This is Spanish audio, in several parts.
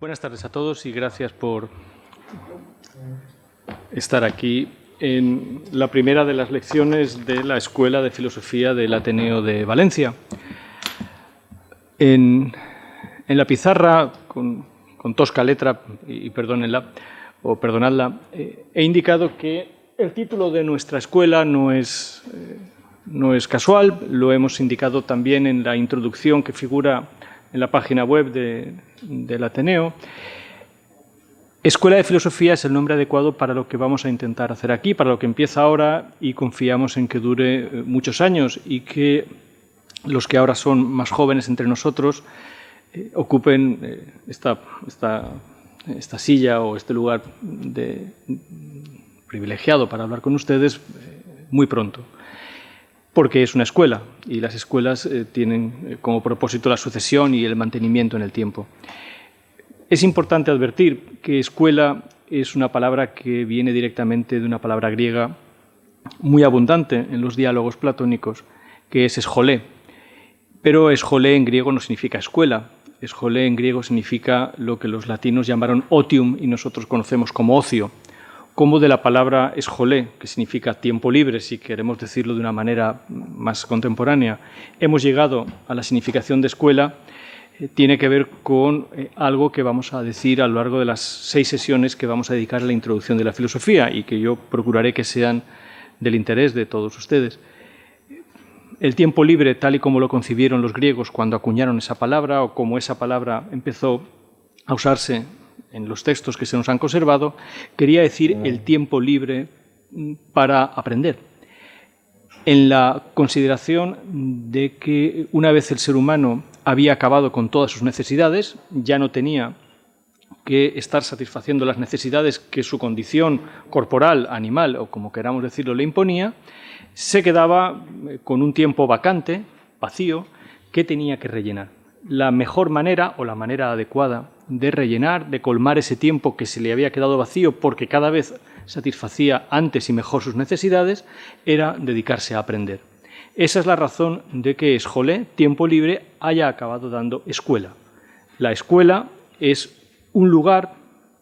Buenas tardes a todos y gracias por estar aquí en la primera de las lecciones de la Escuela de Filosofía del Ateneo de Valencia. En la pizarra, con tosca letra, y perdónenla, o perdonadla, he indicado que el título de nuestra escuela no es casual, lo hemos indicado también en la introducción que figura en la página web del Ateneo. Escuela de Filosofía es el nombre adecuado para lo que vamos a intentar hacer aquí, para lo que empieza ahora y confiamos en que dure muchos años y que los que ahora son más jóvenes entre nosotros ocupen esta silla o este lugar privilegiado para hablar con ustedes muy pronto. Porque es una escuela y las escuelas tienen como propósito la sucesión y el mantenimiento en el tiempo. Es importante advertir que escuela es una palabra que viene directamente de una palabra griega muy abundante en los diálogos platónicos, que es escholé. Pero escholé en griego no significa escuela. Escholé en griego significa lo que los latinos llamaron otium y nosotros conocemos como ocio. Como de la palabra escholé, que significa tiempo libre, si queremos decirlo de una manera más contemporánea, hemos llegado a la significación de escuela, tiene que ver con algo que vamos a decir a lo largo de las 6 sesiones que vamos a dedicar a la introducción de la filosofía y que yo procuraré que sean del interés de todos ustedes. El tiempo libre, tal y como lo concibieron los griegos cuando acuñaron esa palabra o como esa palabra empezó a usarse en los textos que se nos han conservado, quería decir el tiempo libre para aprender. En la consideración de que una vez el ser humano había acabado con todas sus necesidades, ya no tenía que estar satisfaciendo las necesidades que su condición corporal, animal o como queramos decirlo le imponía, se quedaba con un tiempo vacante, vacío, que tenía que rellenar. La mejor manera o la manera adecuada de rellenar, de colmar ese tiempo que se le había quedado vacío porque cada vez satisfacía antes y mejor sus necesidades, era dedicarse a aprender. Esa es la razón de que escholé, tiempo libre, haya acabado dando escuela. La escuela es un lugar,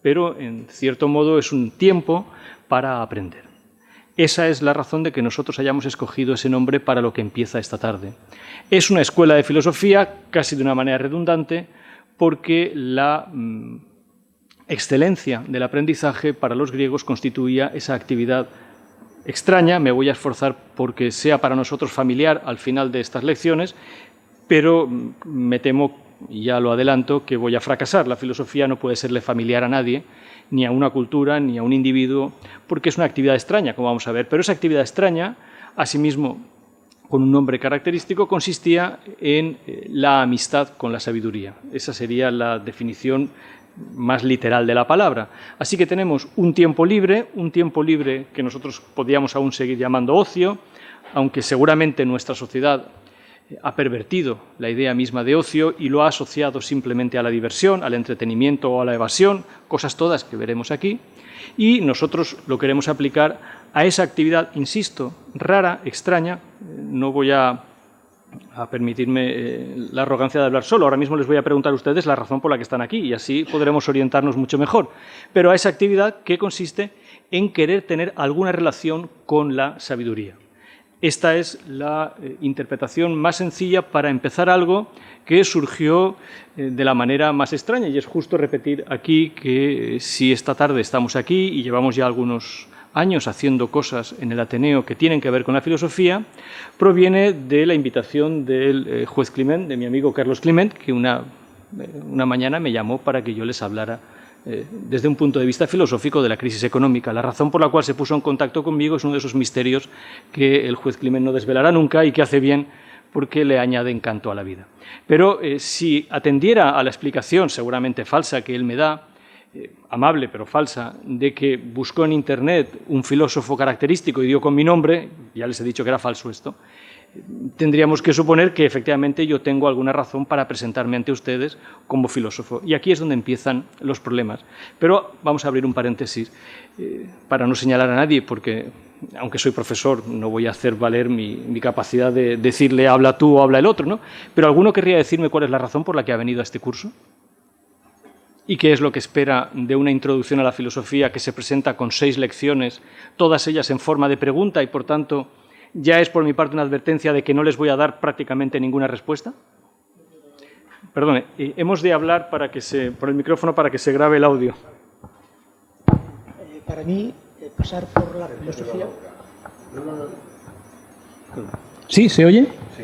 pero en cierto modo es un tiempo para aprender. Esa es la razón de que nosotros hayamos escogido ese nombre para lo que empieza esta tarde. Es una escuela de filosofía, casi de una manera redundante, porque la excelencia del aprendizaje para los griegos constituía esa actividad extraña. Me voy a esforzar porque sea para nosotros familiar al final de estas lecciones, pero me temo, y ya lo adelanto, que voy a fracasar. La filosofía no puede serle familiar a nadie, ni a una cultura, ni a un individuo, porque es una actividad extraña, como vamos a ver. Pero esa actividad extraña, asimismo, con un nombre característico, consistía en la amistad con la sabiduría. Esa sería la definición más literal de la palabra. Así que tenemos un tiempo libre que nosotros podríamos aún seguir llamando ocio, aunque seguramente nuestra sociedad ha pervertido la idea misma de ocio y lo ha asociado simplemente a la diversión, al entretenimiento o a la evasión, cosas todas que veremos aquí, y nosotros lo queremos aplicar a esa actividad, insisto, rara, extraña. No voy a permitirme la arrogancia de hablar solo. Ahora mismo les voy a preguntar a ustedes la razón por la que están aquí y así podremos orientarnos mucho mejor. Pero a esa actividad que consiste en querer tener alguna relación con la sabiduría. Esta es la interpretación más sencilla para empezar algo que surgió de la manera más extraña, y es justo repetir aquí que si esta tarde estamos aquí y llevamos ya algunos años haciendo cosas en el Ateneo que tienen que ver con la filosofía, proviene de la invitación del juez Climent, de mi amigo Carlos Climent, que una mañana me llamó para que yo les hablara desde un punto de vista filosófico de la crisis económica. La razón por la cual se puso en contacto conmigo es uno de esos misterios que el juez Climent no desvelará nunca y que hace bien porque le añade encanto a la vida. Pero si atendiera a la explicación, seguramente falsa, que él me da, amable pero falsa, de que buscó en Internet un filósofo característico y dio con mi nombre, ya les he dicho que era falso esto, tendríamos que suponer que efectivamente yo tengo alguna razón para presentarme ante ustedes como filósofo. Y aquí es donde empiezan los problemas. Pero vamos a abrir un paréntesis para no señalar a nadie, porque aunque soy profesor, no voy a hacer valer mi capacidad de decirle habla tú o habla el otro, ¿no? Pero ¿alguno querría decirme cuál es la razón por la que ha venido a este curso? y qué es lo que espera de una introducción a la filosofía que se presenta con 6 lecciones, todas ellas en forma de pregunta y, por tanto, ya es por mi parte una advertencia de que no les voy a dar prácticamente ninguna respuesta. Perdone, hemos de hablar por el micrófono para que se grabe el audio. Para mí, pasar por la filosofía... ¿Sí? ¿Se oye? Sí.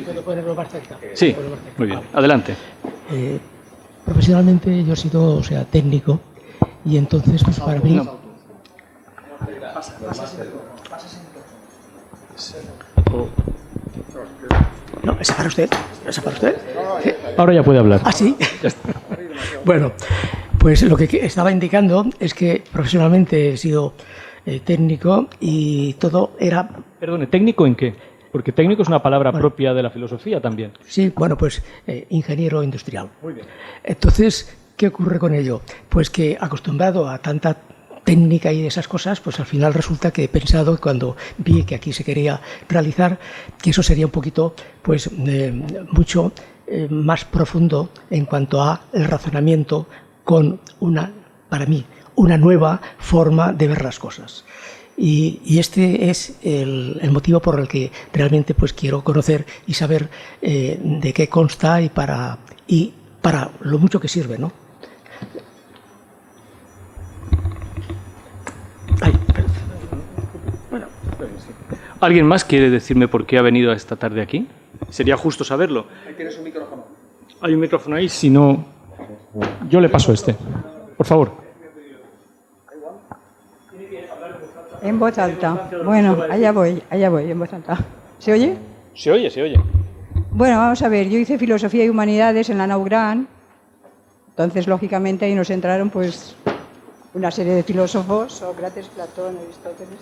¿Puedo ponerlo más cerca? Sí, muy bien. Adelante. Profesionalmente yo he sido, técnico, y entonces, pues para mí... No, ¿esa para usted? ¿Esa para usted? Ahora ya puede hablar. ¿Ah, sí? Bueno, pues lo que estaba indicando es que profesionalmente he sido técnico y todo era... Perdone, ¿técnico en qué? Porque técnico es una palabra propia de la filosofía también. Sí, bueno, pues ingeniero industrial. Muy bien. Entonces, ¿qué ocurre con ello? Pues que acostumbrado a tanta técnica y esas cosas, pues al final resulta que he pensado, cuando vi que aquí se quería realizar, que eso sería un poquito, pues mucho más profundo en cuanto a el razonamiento con para mí, una nueva forma de ver las cosas. Y este es el motivo por el que realmente pues quiero conocer y saber de qué consta y para lo mucho que sirve, ¿no? Bueno. ¿Alguien más quiere decirme por qué ha venido esta tarde aquí? Sería justo saberlo. Ahí tienes un micrófono. Hay un micrófono ahí, si no, yo le paso este. Por favor. En voz alta. Bueno, allá voy, en voz alta. ¿Se oye? Se oye, se oye. Bueno, vamos a ver, yo hice Filosofía y Humanidades en la Nau Gran, entonces, lógicamente, ahí nos entraron, pues, una serie de filósofos, Sócrates, Platón, Aristóteles...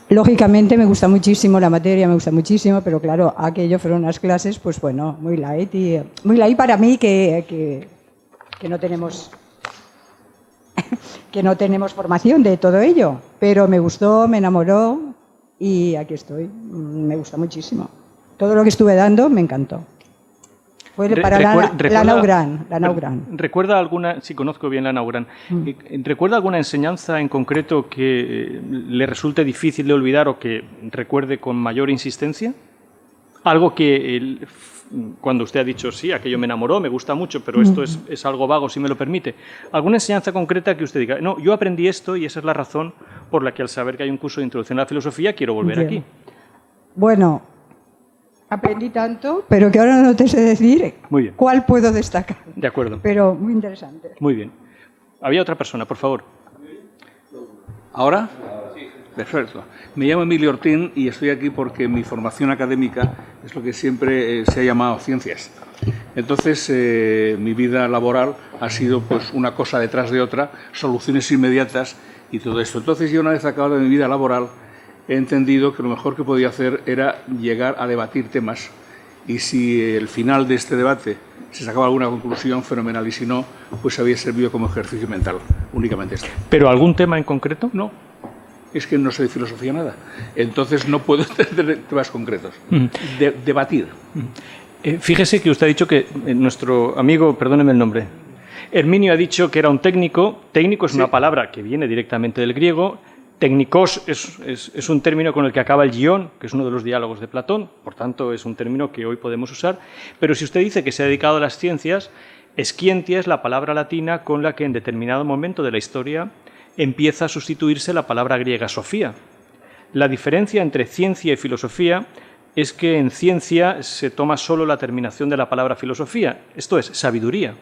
Lógicamente me gusta muchísimo la materia, me gusta muchísimo, pero claro, aquello fueron unas clases, pues bueno, muy light para mí que no tenemos... que no tenemos formación de todo ello, pero me gustó, me enamoró y aquí estoy. Me gusta muchísimo. Todo lo que estuve dando me encantó. Fue para la Nau Gran. ¿Recuerda alguna, sí conozco bien la Nau Gran, ¿recuerda alguna enseñanza en concreto que le resulte difícil de olvidar o que recuerde con mayor insistencia? Algo que... cuando usted ha dicho, sí, aquello me enamoró, me gusta mucho, pero esto es algo vago, si me lo permite. ¿Alguna enseñanza concreta que usted diga, no, yo aprendí esto y esa es la razón por la que al saber que hay un curso de introducción a la filosofía quiero volver aquí? Bueno, aprendí tanto, pero que ahora no te sé decir cuál puedo destacar. De acuerdo. Pero muy interesante. Muy bien. Había otra persona, por favor. ¿Ahora? Perfecto. Me llamo Emilio Ortín y estoy aquí porque mi formación académica es lo que siempre se ha llamado ciencias. Entonces, mi vida laboral ha sido pues una cosa detrás de otra, soluciones inmediatas y todo esto. Entonces, yo una vez acabado mi vida laboral, he entendido que lo mejor que podía hacer era llegar a debatir temas y si el final de este debate se sacaba alguna conclusión, fenomenal, y si no, pues había servido como ejercicio mental, únicamente esto. ¿Pero algún tema en concreto? No. Es que no sé de filosofía nada. Entonces no puedo tener temas concretos. Debatir. Fíjese que usted ha dicho que nuestro amigo, perdóneme el nombre, Herminio ha dicho que era un técnico. Técnico es una palabra que viene directamente del griego. Técnicos es un término con el que acaba el guión, que es uno de los diálogos de Platón. Por tanto, es un término que hoy podemos usar. Pero si usted dice que se ha dedicado a las ciencias, scientia es la palabra latina con la que en determinado momento de la historia empieza a sustituirse la palabra griega sofía. La diferencia entre ciencia y filosofía es que en ciencia se toma solo la terminación de la palabra filosofía, esto es, sabiduría.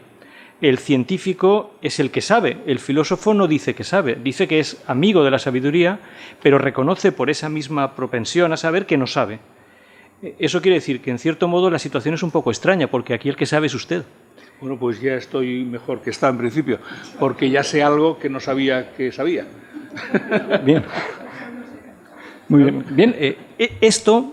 El científico es el que sabe, el filósofo no dice que sabe, dice que es amigo de la sabiduría, pero reconoce por esa misma propensión a saber que no sabe. Eso quiere decir que, en cierto modo, la situación es un poco extraña, porque aquí el que sabe es usted. Bueno, pues ya estoy mejor que estaba en principio, porque ya sé algo que no sabía que sabía. Bien. Muy bien. Bien, esto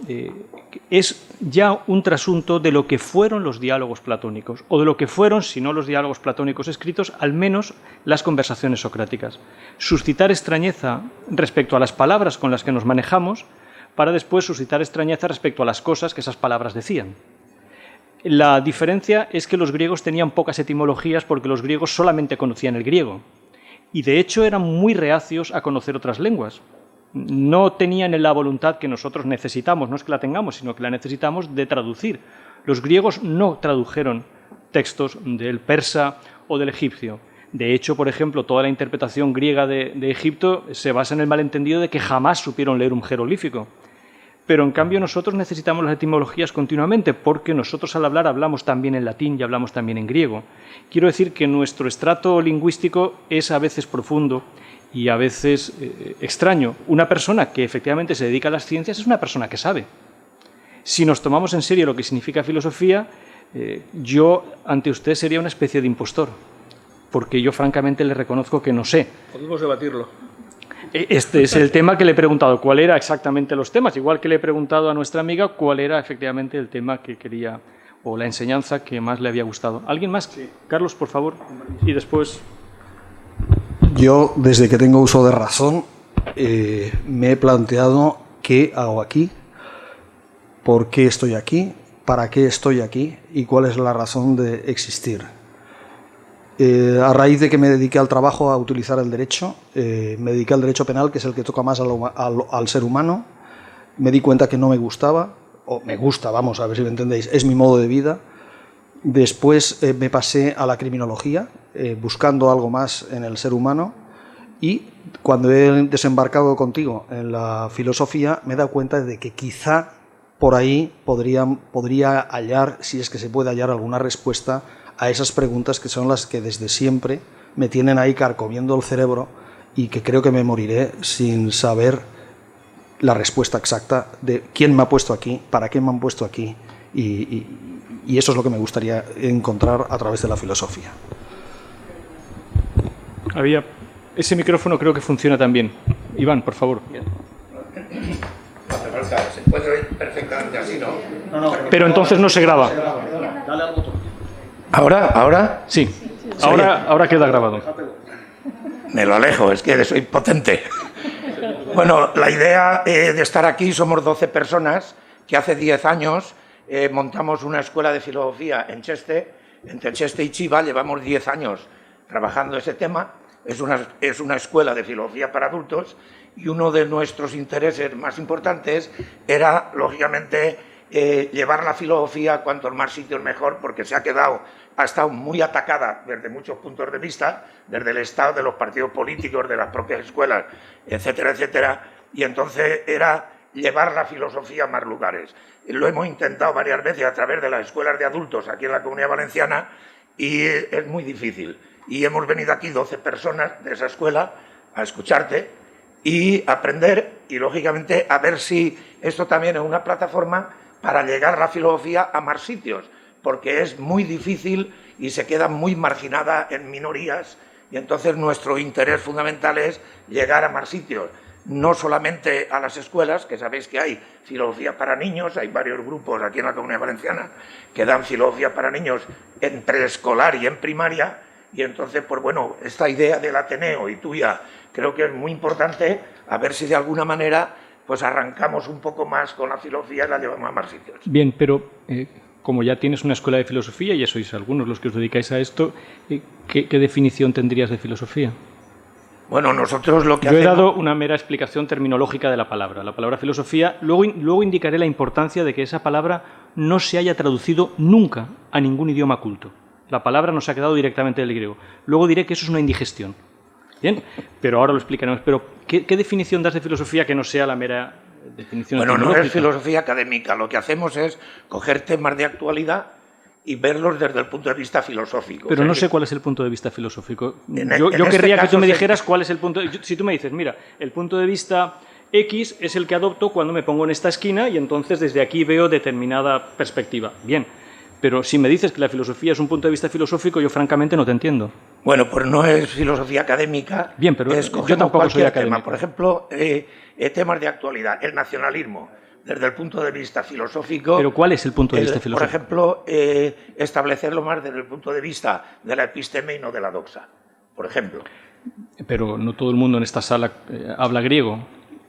es ya un trasunto de lo que fueron los diálogos platónicos, o de lo que fueron, si no los diálogos platónicos escritos, al menos las conversaciones socráticas. Suscitar extrañeza respecto a las palabras con las que nos manejamos, para después suscitar extrañeza respecto a las cosas que esas palabras decían. La diferencia es que los griegos tenían pocas etimologías porque los griegos solamente conocían el griego y de hecho eran muy reacios a conocer otras lenguas. No tenían la voluntad que nosotros necesitamos, no es que la tengamos, sino que la necesitamos de traducir. Los griegos no tradujeron textos del persa o del egipcio. De hecho, por ejemplo, toda la interpretación griega de Egipto se basa en el malentendido de que jamás supieron leer un jeroglífico. Pero en cambio nosotros necesitamos las etimologías continuamente porque nosotros al hablar hablamos también en latín y hablamos también en griego. Quiero decir que nuestro estrato lingüístico es a veces profundo y a veces extraño. Una persona que efectivamente se dedica a las ciencias es una persona que sabe. Si nos tomamos en serio lo que significa filosofía, yo ante usted sería una especie de impostor, porque yo francamente le reconozco que no sé. Podemos debatirlo. Este es el tema que le he preguntado, cuál era exactamente los temas, igual que le he preguntado a nuestra amiga cuál era efectivamente el tema que quería o la enseñanza que más le había gustado. ¿Alguien más? Sí. Carlos, por favor, y después... Yo, desde que tengo uso de razón, me he planteado qué hago aquí, por qué estoy aquí, para qué estoy aquí y cuál es la razón de existir. A raíz de que me dediqué al trabajo a utilizar el derecho, me dediqué al derecho penal, que es el que toca más al ser humano, me di cuenta que no me gustaba, o me gusta, vamos, a ver si me entendéis, es mi modo de vida. Después me pasé a la criminología, buscando algo más en el ser humano, y cuando he desembarcado contigo en la filosofía me he dado cuenta de que quizá por ahí podría hallar, si es que se puede hallar alguna respuesta a esas preguntas que son las que desde siempre me tienen ahí carcomiendo el cerebro y que creo que me moriré sin saber la respuesta exacta de quién me ha puesto aquí, para qué me han puesto aquí y eso es lo que me gustaría encontrar a través de la filosofía. Ese micrófono creo que funciona también. Iván, por favor. Se puede oír perfectamente así, ¿no? Pero entonces no se graba. Dale al botón. ¿Ahora? Sí. Ahora queda grabado. Me lo alejo, es que soy potente. Bueno, la idea de estar aquí, somos 12 personas que hace 10 años montamos una escuela de filosofía en Cheste, entre Cheste y Chiva, llevamos 10 años trabajando ese tema. Es una escuela de filosofía para adultos y uno de nuestros intereses más importantes era, lógicamente, llevar la filosofía cuantos más sitios mejor, porque ha estado muy atacada desde muchos puntos de vista, desde el Estado, de los partidos políticos, de las propias escuelas, etcétera, etcétera, y entonces era llevar la filosofía a más lugares. Lo hemos intentado varias veces a través de las escuelas de adultos aquí en la Comunidad Valenciana y es muy difícil. Y hemos venido aquí 12 personas de esa escuela a escucharte y aprender y, lógicamente, a ver si esto también es una plataforma para llegar la filosofía a más sitios, porque es muy difícil y se queda muy marginada en minorías y entonces nuestro interés fundamental es llegar a más sitios, no solamente a las escuelas, que sabéis que hay filosofía para niños, hay varios grupos aquí en la Comunidad Valenciana que dan filosofía para niños en preescolar y en primaria. Y entonces, pues bueno, esta idea del Ateneo y tuya creo que es muy importante, a ver si de alguna manera pues arrancamos un poco más con la filosofía y la llevamos a más sitios. Bien, pero como ya tienes una escuela de filosofía y ya sois algunos los que os dedicáis a esto, ¿qué definición tendrías de filosofía? Bueno, nosotros lo que Yo he dado una mera explicación terminológica de la palabra filosofía, luego indicaré la importancia de que esa palabra no se haya traducido nunca a ningún idioma culto. La palabra no se ha quedado directamente del griego. Luego diré que eso es una indigestión. Bien, pero ahora lo explicaremos. Pero, ¿qué definición das de filosofía que no sea la mera definición etimológica? Bueno, no es filosofía académica. Lo que hacemos es coger temas de actualidad y verlos desde el punto de vista filosófico. Pero no sé cuál es el punto de vista filosófico. Yo querría que tú me dijeras cuál es el punto... Si tú me dices, mira, el punto de vista X es el que adopto cuando me pongo en esta esquina y entonces desde aquí veo determinada perspectiva. Bien. Pero si me dices que la filosofía es un punto de vista filosófico, yo francamente no te entiendo. Bueno, pues no es filosofía académica. Bien, pero yo tampoco soy académico. Tema. Por ejemplo, temas de actualidad, el nacionalismo, desde el punto de vista filosófico. ¿Pero cuál es el punto de vista filosófico? Por ejemplo, establecerlo más desde el punto de vista de la episteme y no de la doxa, por ejemplo. Pero no todo el mundo en esta sala habla griego.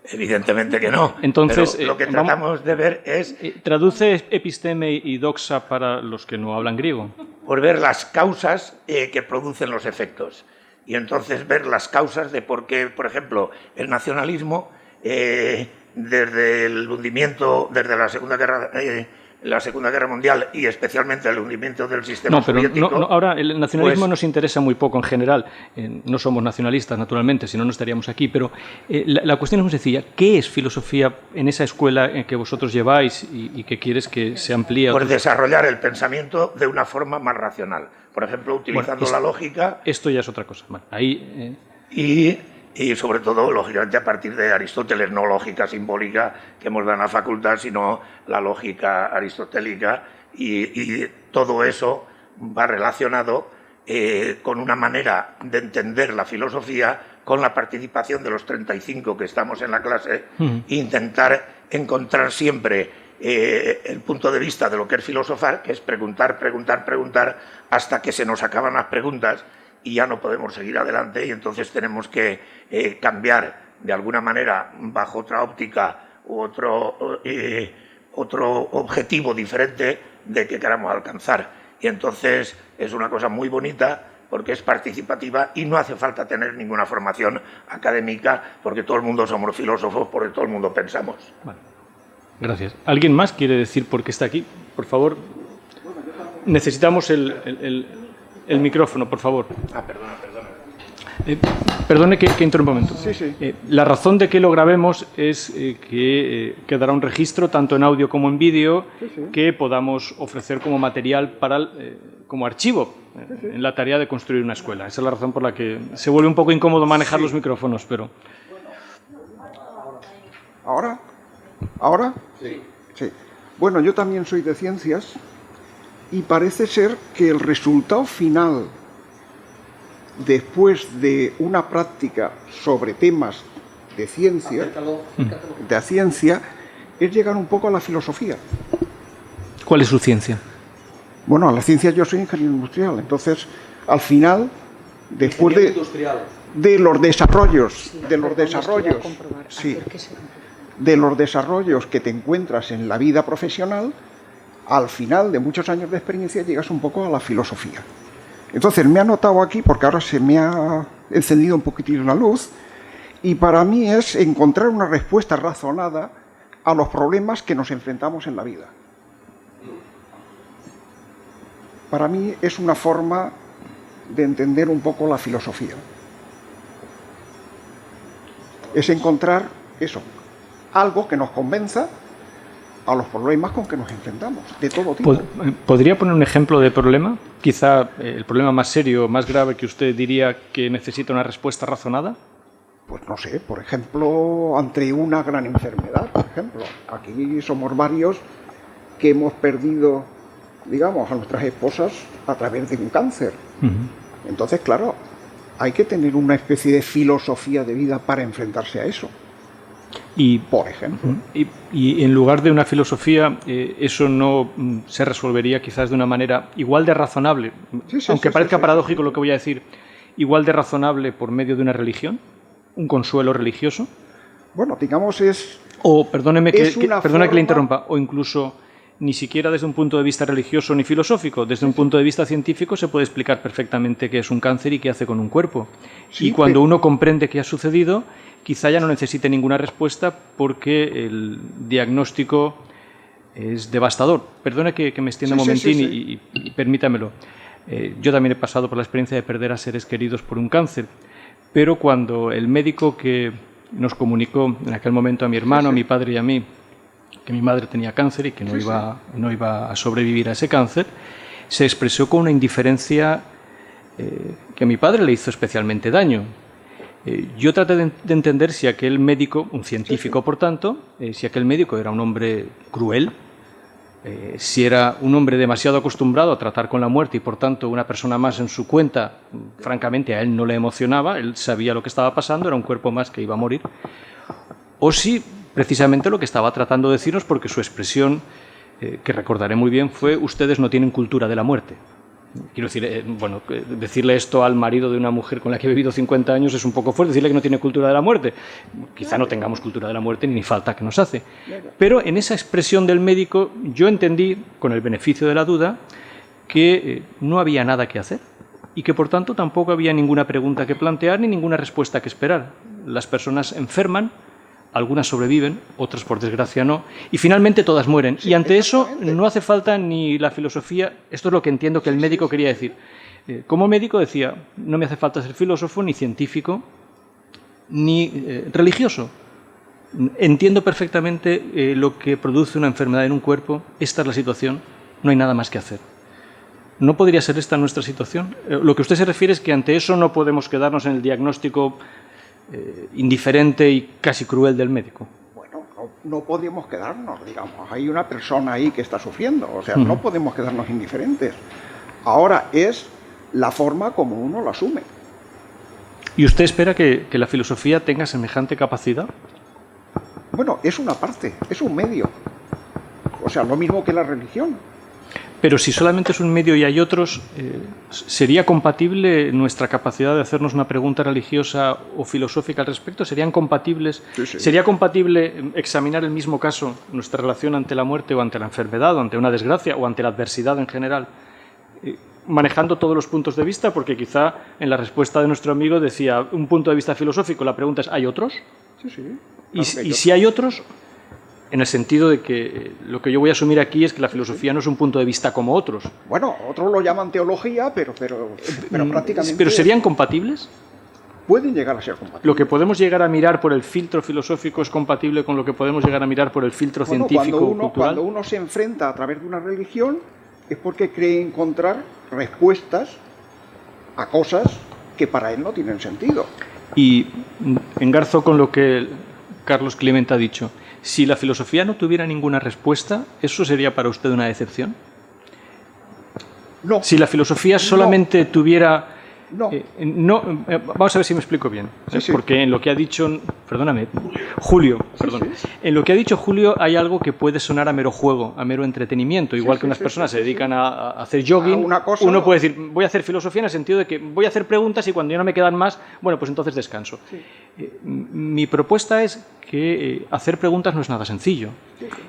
Evidentemente que no. Entonces, pero lo que tratamos de ver es... ¿Traduce episteme y doxa para los que no hablan griego? Por ver las causas que producen los efectos. Y entonces ver las causas de por qué, por ejemplo, el nacionalismo, desde el hundimiento, desde la Segunda Guerra Mundial y especialmente el hundimiento del sistema soviético... Ahora el nacionalismo pues, nos interesa muy poco en general. No somos nacionalistas, naturalmente, si no, no estaríamos aquí. Pero la cuestión es muy sencilla. ¿Qué es filosofía en esa escuela que vosotros lleváis y que quieres que se amplíe? Pues desarrollar el pensamiento de una forma más racional. Por ejemplo, utilizando la lógica... Esto ya es otra cosa. Bueno, ahí... Y sobre todo, lógicamente, a partir de Aristóteles, no lógica simbólica que hemos dado en la facultad, sino la lógica aristotélica, y todo eso va relacionado con una manera de entender la filosofía, con la participación de los 35 que estamos en la clase, e intentar encontrar siempre el punto de vista de lo que es filosofar, que es preguntar, preguntar, preguntar, hasta que se nos acaban las preguntas y ya no podemos seguir adelante, y entonces tenemos que cambiar de alguna manera bajo otra óptica u otro objetivo diferente de que queramos alcanzar. Y entonces es una cosa muy bonita porque es participativa y no hace falta tener ninguna formación académica porque todo el mundo somos filósofos, porque todo el mundo pensamos. Bueno, gracias. ¿Alguien más quiere decir por qué está aquí? Por favor. Necesitamos el micrófono, por favor. Perdona. Perdone que interrumpa un momento. Sí. La razón de que lo grabemos es que quedará un registro, tanto en audio como en vídeo, que podamos ofrecer como material como archivo en la tarea de construir una escuela. Esa es la razón por la que se vuelve un poco incómodo manejar los micrófonos, pero... ¿Ahora? ¿Ahora? Sí. Bueno, yo también soy de ciencias y parece ser que el resultado final, después de una práctica sobre temas de ciencia, es llegar un poco a la filosofía. ¿Cuál es su ciencia? Bueno, a la ciencia yo soy ingeniero industrial, entonces al final, después de los desarrollos, de los desarrollos que te encuentras en la vida profesional, al final de muchos años de experiencia llegas un poco a la filosofía. Entonces me ha notado aquí, porque ahora se me ha encendido un poquitín la luz, y para mí es encontrar una respuesta razonada a los problemas que nos enfrentamos en la vida. Para mí es una forma de entender un poco la filosofía. Es encontrar eso, algo que nos convenza a los problemas con que nos enfrentamos, de todo tipo. ¿Podría poner un ejemplo de problema? Quizá el problema más serio, más grave que usted diría que necesita una respuesta razonada. Pues no sé, por ejemplo, ante una gran enfermedad, por ejemplo. Aquí somos varios que hemos perdido, digamos, a nuestras esposas a través de un cáncer. Entonces, claro, hay que tener una especie de filosofía de vida para enfrentarse a eso. Por ejemplo. Y en lugar de una filosofía, eso no se resolvería quizás de una manera igual de razonable, aunque parezca paradójico lo que voy a decir, igual de razonable por medio de una religión, un consuelo religioso. Bueno, digamos es... O, perdone que le interrumpa, o incluso ni siquiera desde un punto de vista religioso ni filosófico, desde un punto de vista científico se puede explicar perfectamente qué es un cáncer y qué hace con un cuerpo. Y cuando uno comprende qué ha sucedido, quizá ya no necesite ninguna respuesta porque el diagnóstico es devastador. Perdone que me extienda un momentín y permítamelo. Yo también he pasado por la experiencia de perder a seres queridos por un cáncer, pero cuando el médico que nos comunicó en aquel momento a mi hermano, a mi padre y a mí, que mi madre tenía cáncer y que no iba a sobrevivir a ese cáncer, se expresó con una indiferencia que a mi padre le hizo especialmente daño. Yo traté de entender si aquel médico, un científico por tanto, si aquel médico era un hombre cruel, si era un hombre demasiado acostumbrado a tratar con la muerte y por tanto una persona más en su cuenta, francamente a él no le emocionaba, él sabía lo que estaba pasando, era un cuerpo más que iba a morir, o si precisamente lo que estaba tratando de decirnos, porque su expresión, que recordaré muy bien, fue: ustedes no tienen cultura de la muerte. Quiero decir, bueno, decirle esto al marido de una mujer con la que he vivido 50 años es un poco fuerte, decirle que no tiene cultura de la muerte. Quizá no tengamos cultura de la muerte ni falta que nos hace. Pero en esa expresión del médico yo entendí, con el beneficio de la duda, que no había nada que hacer y que por tanto tampoco había ninguna pregunta que plantear ni ninguna respuesta que esperar. Las personas enferman, algunas sobreviven, otras por desgracia no, y finalmente todas mueren. Sí, y ante eso no hace falta ni la filosofía, esto es lo que entiendo que el médico quería decir. Como médico decía, no me hace falta ser filósofo, ni científico, ni religioso. Entiendo perfectamente lo que produce una enfermedad en un cuerpo, esta es la situación, no hay nada más que hacer. ¿No podría ser esta nuestra situación? Lo que usted se refiere es que ante eso no podemos quedarnos en el diagnóstico indiferente y casi cruel del médico. Bueno, no podemos quedarnos, digamos. Hay una persona ahí que está sufriendo, o sea, no podemos quedarnos indiferentes. Ahora es la forma como uno lo asume. ¿Y usted espera que la filosofía tenga semejante capacidad? Bueno, es una parte, es un medio. O sea, lo mismo que la religión. Pero si solamente es un medio y hay otros, ¿sería compatible nuestra capacidad de hacernos una pregunta religiosa o filosófica al respecto? ¿Serían compatibles? Sí, sí. ¿Sería compatible examinar el mismo caso, nuestra relación ante la muerte o ante la enfermedad o ante una desgracia o ante la adversidad en general, manejando todos los puntos de vista? Porque quizá en la respuesta de nuestro amigo decía un punto de vista filosófico, la pregunta es ¿hay otros? Sí, sí. Y si hay otros, en el sentido de que lo que yo voy a asumir aquí es que la filosofía no es un punto de vista como otros. Bueno, otros lo llaman teología, pero prácticamente... ¿Pero serían compatibles? Pueden llegar a ser compatibles. ¿Lo que podemos llegar a mirar por el filtro filosófico es compatible con lo que podemos llegar a mirar por el filtro científico cultural? Cuando uno se enfrenta a través de una religión es porque cree encontrar respuestas a cosas que para él no tienen sentido. Y engarzo con lo que Carlos Clemente ha dicho. Si la filosofía no tuviera ninguna respuesta, ¿eso sería para usted una decepción? No. Si la filosofía solamente tuviera... No. Vamos a ver si me explico bien. Sí. Porque en lo que ha dicho... Perdóname. Julio. En lo que ha dicho Julio hay algo que puede sonar a mero juego, a mero entretenimiento. Igual que unas personas se dedican a hacer jogging, uno puede decir, voy a hacer filosofía en el sentido de que voy a hacer preguntas y cuando ya no me quedan más, bueno, pues entonces descanso. Sí. Mi propuesta es que hacer preguntas no es nada sencillo.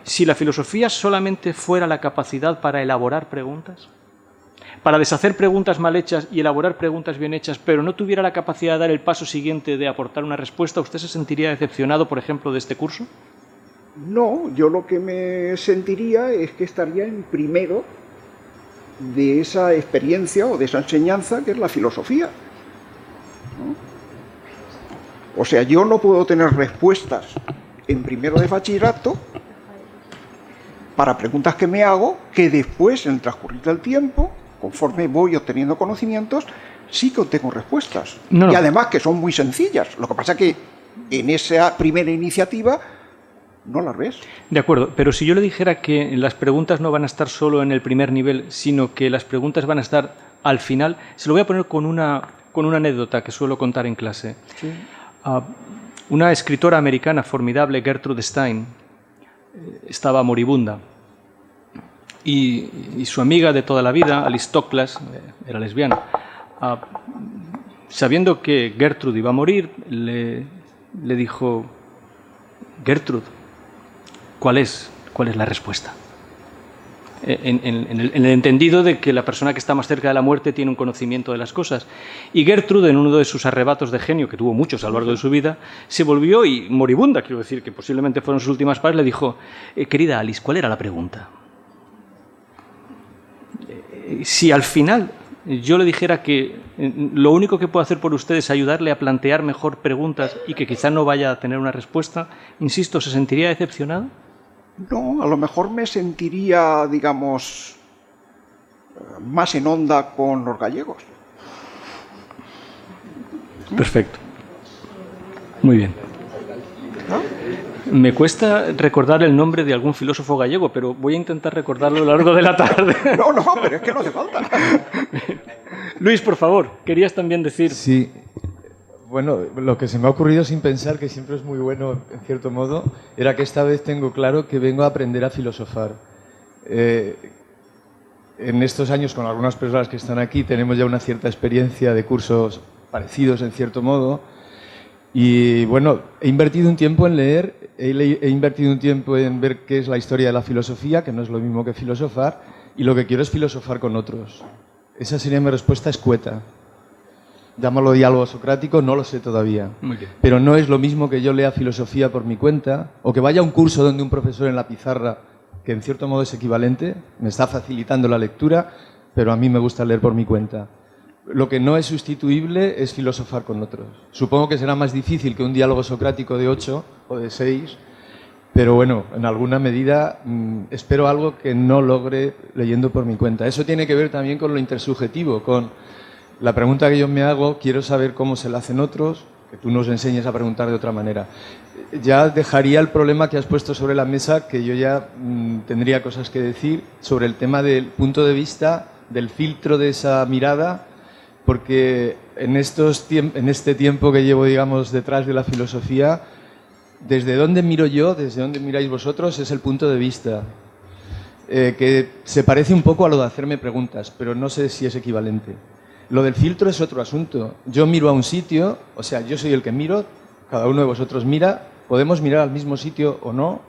Si la filosofía solamente fuera la capacidad para elaborar preguntas, para deshacer preguntas mal hechas y elaborar preguntas bien hechas, pero no tuviera la capacidad de dar el paso siguiente de aportar una respuesta, ¿usted se sentiría decepcionado, por ejemplo, de este curso? No, yo lo que me sentiría es que estaría en primero de esa experiencia o de esa enseñanza que es la filosofía, ¿no? O sea, yo no puedo tener respuestas en primero de bachillerato para preguntas que me hago, que después, en el transcurrir del tiempo, conforme voy obteniendo conocimientos, sí que obtengo respuestas. Y además que son muy sencillas. Lo que pasa es que en esa primera iniciativa no las ves. De acuerdo, pero si yo le dijera que las preguntas no van a estar solo en el primer nivel, sino que las preguntas van a estar al final, se lo voy a poner con una anécdota que suelo contar en clase. Sí. Una escritora americana formidable, Gertrude Stein, estaba moribunda. Y su amiga de toda la vida, Alice Toklas, era lesbiana, sabiendo que Gertrude iba a morir, le dijo, Gertrude, ¿cuál es la respuesta? En el entendido de que la persona que está más cerca de la muerte tiene un conocimiento de las cosas. Y Gertrude, en uno de sus arrebatos de genio, que tuvo muchos a lo largo de su vida, se volvió, y moribunda, quiero decir, que posiblemente fueron sus últimas palabras, le dijo, querida Alice, ¿cuál era la pregunta? Si al final yo le dijera que lo único que puedo hacer por usted es ayudarle a plantear mejor preguntas y que quizá no vaya a tener una respuesta, insisto, ¿se sentiría decepcionado? No, a lo mejor me sentiría, digamos, más en onda con los gallegos. Perfecto. Muy bien. ¿No? Me cuesta recordar el nombre de algún filósofo gallego, pero voy a intentar recordarlo a lo largo de la tarde. No, pero es que no hace falta. Luis, por favor, querías también decir... Sí. Bueno, lo que se me ha ocurrido sin pensar, que siempre es muy bueno en cierto modo, era que esta vez tengo claro que vengo a aprender a filosofar. en estos años, con algunas personas que están aquí, tenemos ya una cierta experiencia de cursos parecidos, en cierto modo. Y bueno, he invertido un tiempo en leer, he invertido un tiempo en ver qué es la historia de la filosofía, que no es lo mismo que filosofar, y lo que quiero es filosofar con otros. Esa sería mi respuesta escueta. Llámalo diálogo socrático, no lo sé todavía. Muy bien. Pero no es lo mismo que yo lea filosofía por mi cuenta, o que vaya a un curso donde un profesor en la pizarra, que en cierto modo es equivalente, me está facilitando la lectura, pero a mí me gusta leer por mi cuenta. Lo que no es sustituible es filosofar con otros. Supongo que será más difícil que un diálogo socrático de 8 o de 6, pero bueno, en alguna medida espero algo que no logre leyendo por mi cuenta. Eso tiene que ver también con lo intersubjetivo, con la pregunta que yo me hago, quiero saber cómo se la hacen otros, que tú nos enseñes a preguntar de otra manera. Ya dejaría el problema que has puesto sobre la mesa, que yo ya tendría cosas que decir sobre el tema del punto de vista, del filtro de esa mirada, porque en este tiempo que llevo, digamos, detrás de la filosofía, desde dónde miro yo, desde dónde miráis vosotros, es el punto de vista, que se parece un poco a lo de hacerme preguntas, pero no sé si es equivalente. Lo del filtro es otro asunto. Yo miro a un sitio, o sea, yo soy el que miro, cada uno de vosotros mira, podemos mirar al mismo sitio o no.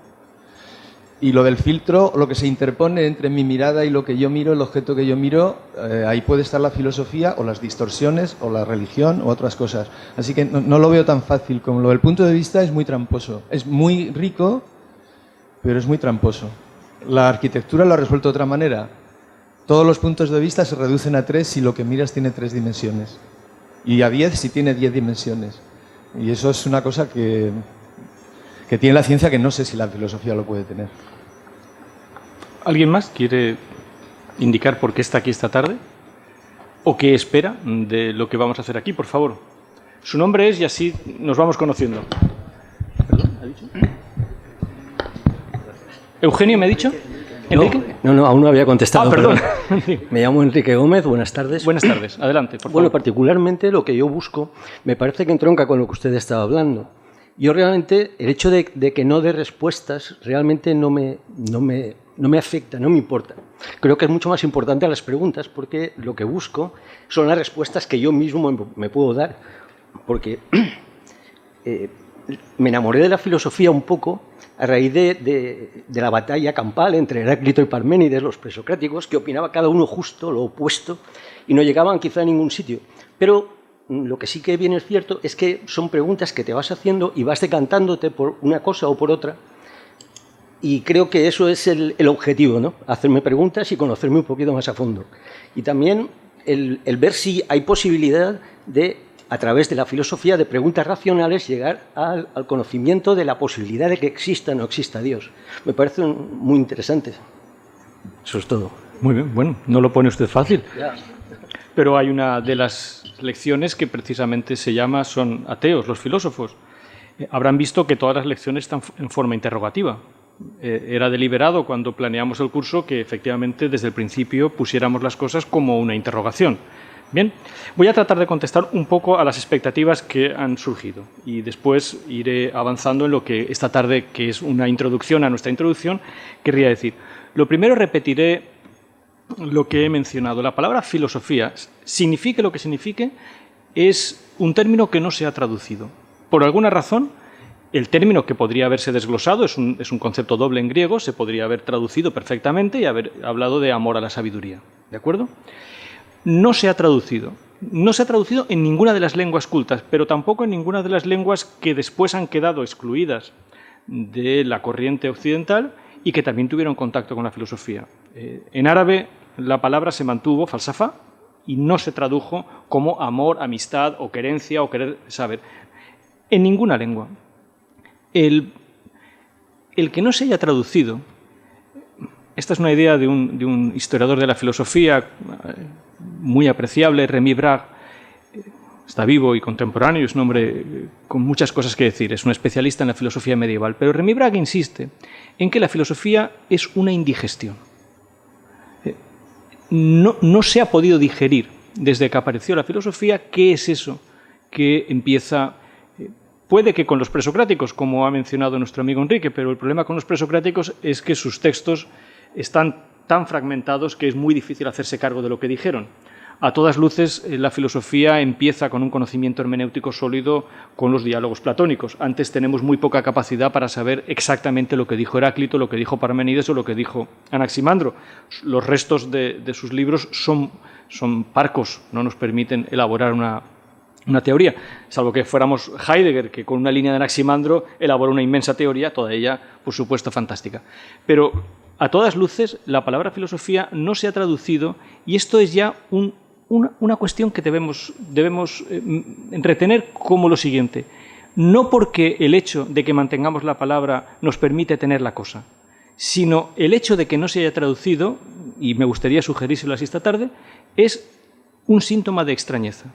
Y lo del filtro, lo que se interpone entre mi mirada y lo que yo miro, el objeto que yo miro, ahí puede estar la filosofía o las distorsiones o la religión o otras cosas. Así que no lo veo tan fácil como lo del punto de vista, es muy tramposo. Es muy rico, pero es muy tramposo. La arquitectura lo ha resuelto de otra manera. Todos los puntos de vista se reducen a 3 si lo que miras tiene 3 dimensiones. Y a 10 si tiene 10 dimensiones. Y eso es una cosa que tiene la ciencia que no sé si la filosofía lo puede tener. ¿Alguien más quiere indicar por qué está aquí esta tarde? ¿O qué espera de lo que vamos a hacer aquí? Por favor. Su nombre es y así nos vamos conociendo. ¿Perdón? ¿Ha dicho? ¿Eugenio me ha dicho? ¿Enrique? No, aún no había contestado. Perdón. Me llamo Enrique Gómez, buenas tardes. Buenas tardes, adelante, por favor. Bueno, particularmente lo que yo busco me parece que entronca con lo que usted estaba hablando. Yo realmente, el hecho de que no dé respuestas, realmente no me afecta, no me importa. Creo que es mucho más importante a las preguntas, porque lo que busco son las respuestas que yo mismo me puedo dar. Porque me enamoré de la filosofía un poco a raíz de la batalla campal entre Heráclito y Parménides, los presocráticos, que opinaba cada uno justo lo opuesto y no llegaban quizá a ningún sitio. Pero lo que sí que bien es cierto es que son preguntas que te vas haciendo y vas decantándote por una cosa o por otra. Y creo que eso es el objetivo, ¿no? Hacerme preguntas y conocerme un poquito más a fondo. Y también el ver si hay posibilidad de, a través de la filosofía, de preguntas racionales, llegar al conocimiento de la posibilidad de que exista o no exista Dios. Me parece muy interesante. Eso es todo. Muy bien, bueno, no lo pone usted fácil. Ya. Pero hay una de las lecciones que precisamente se llama son ateos, los filósofos. Habrán visto que todas las lecciones están en forma interrogativa. Era deliberado cuando planeamos el curso que efectivamente desde el principio pusiéramos las cosas como una interrogación. Bien, voy a tratar de contestar un poco a las expectativas que han surgido y después iré avanzando en lo que esta tarde, que es una introducción a nuestra introducción, querría decir. Lo primero, repetiré lo que he mencionado. La palabra filosofía, signifique lo que signifique, es un término que no se ha traducido. Por alguna razón, el término, que podría haberse desglosado, es un concepto doble en griego, se podría haber traducido perfectamente y haber hablado de amor a la sabiduría. ¿De acuerdo? No se ha traducido. No se ha traducido en ninguna de las lenguas cultas, pero tampoco en ninguna de las lenguas que después han quedado excluidas de la corriente occidental y que también tuvieron contacto con la filosofía. En árabe la palabra se mantuvo, falsafa, y no se tradujo como amor, amistad o querencia o querer saber. En ninguna lengua. El que no se haya traducido, esta es una idea de un historiador de la filosofía muy apreciable, Remy Bragg, está vivo y contemporáneo, es un hombre con muchas cosas que decir, es un especialista en la filosofía medieval, pero Remy Bragg insiste en que la filosofía es una indigestión. No se ha podido digerir desde que apareció la filosofía qué es eso que empieza. Puede que con los presocráticos, como ha mencionado nuestro amigo Enrique, pero el problema con los presocráticos es que sus textos están tan fragmentados que es muy difícil hacerse cargo de lo que dijeron. A todas luces, la filosofía empieza con un conocimiento hermenéutico sólido con los diálogos platónicos. Antes tenemos muy poca capacidad para saber exactamente lo que dijo Heráclito, lo que dijo Parménides o lo que dijo Anaximandro. Los restos de sus libros son parcos, no nos permiten elaborar una teoría, salvo que fuéramos Heidegger, que con una línea de Anaximandro elaboró una inmensa teoría, toda ella, por supuesto, fantástica. Pero a todas luces, la palabra filosofía no se ha traducido y esto es ya una cuestión que debemos retener como lo siguiente. No porque el hecho de que mantengamos la palabra nos permite tener la cosa, sino el hecho de que no se haya traducido, y me gustaría sugerírselo así esta tarde, es un síntoma de extrañeza.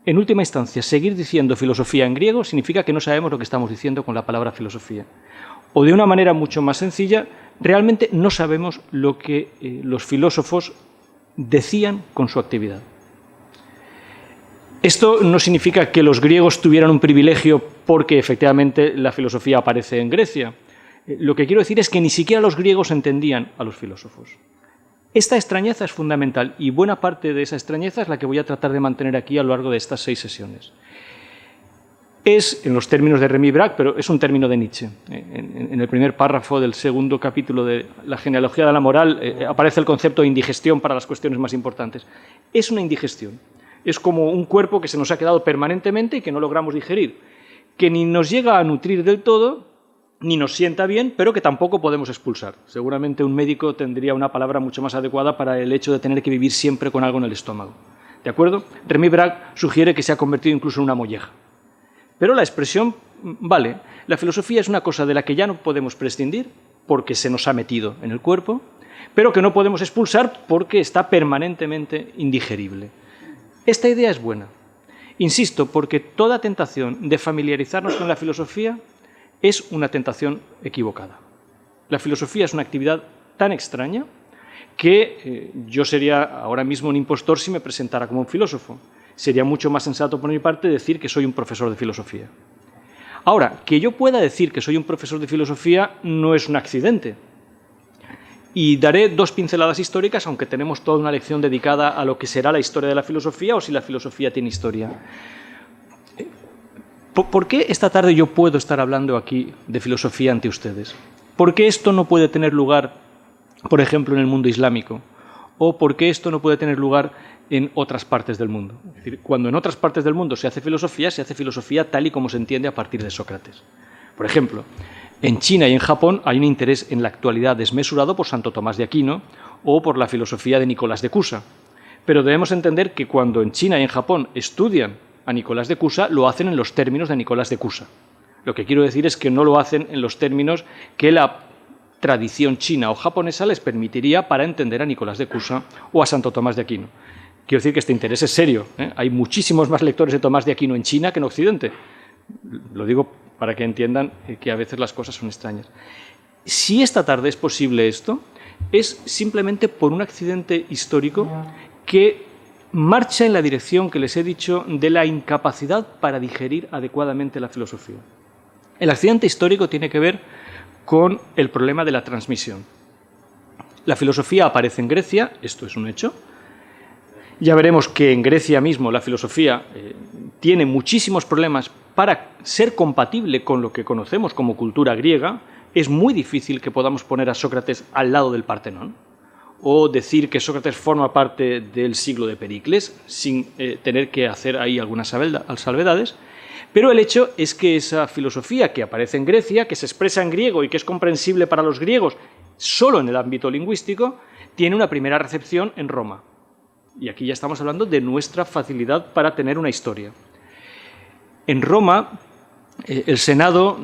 En última instancia, seguir diciendo filosofía en griego significa que no sabemos lo que estamos diciendo con la palabra filosofía. O de una manera mucho más sencilla, realmente no sabemos lo que los filósofos decían con su actividad. Esto no significa que los griegos tuvieran un privilegio porque efectivamente la filosofía aparece en Grecia. Lo que quiero decir es que ni siquiera los griegos entendían a los filósofos. Esta extrañeza es fundamental y buena parte de esa extrañeza es la que voy a tratar de mantener aquí a lo largo de estas 6 sesiones. Es, en los términos de Remy Braque, pero es un término de Nietzsche. En el primer párrafo del segundo capítulo de La genealogía de la moral aparece el concepto de indigestión para las cuestiones más importantes. Es una indigestión. Es como un cuerpo que se nos ha quedado permanentemente y que no logramos digerir, que ni nos llega a nutrir del todo, ni nos sienta bien, pero que tampoco podemos expulsar. Seguramente un médico tendría una palabra mucho más adecuada para el hecho de tener que vivir siempre con algo en el estómago. ¿De acuerdo? Remy Braque sugiere que se ha convertido incluso en una molleja. Pero la expresión vale. La filosofía es una cosa de la que ya no podemos prescindir porque se nos ha metido en el cuerpo, pero que no podemos expulsar porque está permanentemente indigerible. Esta idea es buena. Insisto, porque toda tentación de familiarizarnos con la filosofía es una tentación equivocada. La filosofía es una actividad tan extraña que yo sería ahora mismo un impostor si me presentara como un filósofo. Sería mucho más sensato por mi parte decir que soy un profesor de filosofía. Ahora, que yo pueda decir que soy un profesor de filosofía no es un accidente. Y daré 2 pinceladas históricas, aunque tenemos toda una lección dedicada a lo que será la historia de la filosofía o si la filosofía tiene historia. ¿Por qué esta tarde yo puedo estar hablando aquí de filosofía ante ustedes? ¿Por qué esto no puede tener lugar, por ejemplo, en el mundo islámico? ¿O por qué esto no puede tener lugar en otras partes del mundo? Es decir, cuando en otras partes del mundo se hace filosofía tal y como se entiende a partir de Sócrates. Por ejemplo, en China y en Japón hay un interés en la actualidad desmesurado por Santo Tomás de Aquino o por la filosofía de Nicolás de Cusa. Pero debemos entender que cuando en China y en Japón estudian a Nicolás de Cusa, lo hacen en los términos de Nicolás de Cusa. Lo que quiero decir es que no lo hacen en los términos que la tradición china o japonesa les permitiría para entender a Nicolás de Cusa o a Santo Tomás de Aquino. Quiero decir que este interés es serio. Hay muchísimos más lectores de Tomás de Aquino en China que en Occidente. Lo digo para que entiendan que a veces las cosas son extrañas. Si esta tarde es posible esto, es simplemente por un accidente histórico que marcha en la dirección que les he dicho de la incapacidad para digerir adecuadamente la filosofía. El accidente histórico tiene que ver con el problema de la transmisión. La filosofía aparece en Grecia, esto es un hecho. Ya veremos que en Grecia mismo la filosofía tiene muchísimos problemas para ser compatible con lo que conocemos como cultura griega. Es muy difícil que podamos poner a Sócrates al lado del Partenón o decir que Sócrates forma parte del siglo de Pericles sin tener que hacer ahí algunas salvedades. Pero el hecho es que esa filosofía que aparece en Grecia, que se expresa en griego y que es comprensible para los griegos solo en el ámbito lingüístico, tiene una primera recepción en Roma. Y aquí ya estamos hablando de nuestra facilidad para tener una historia. En Roma, el Senado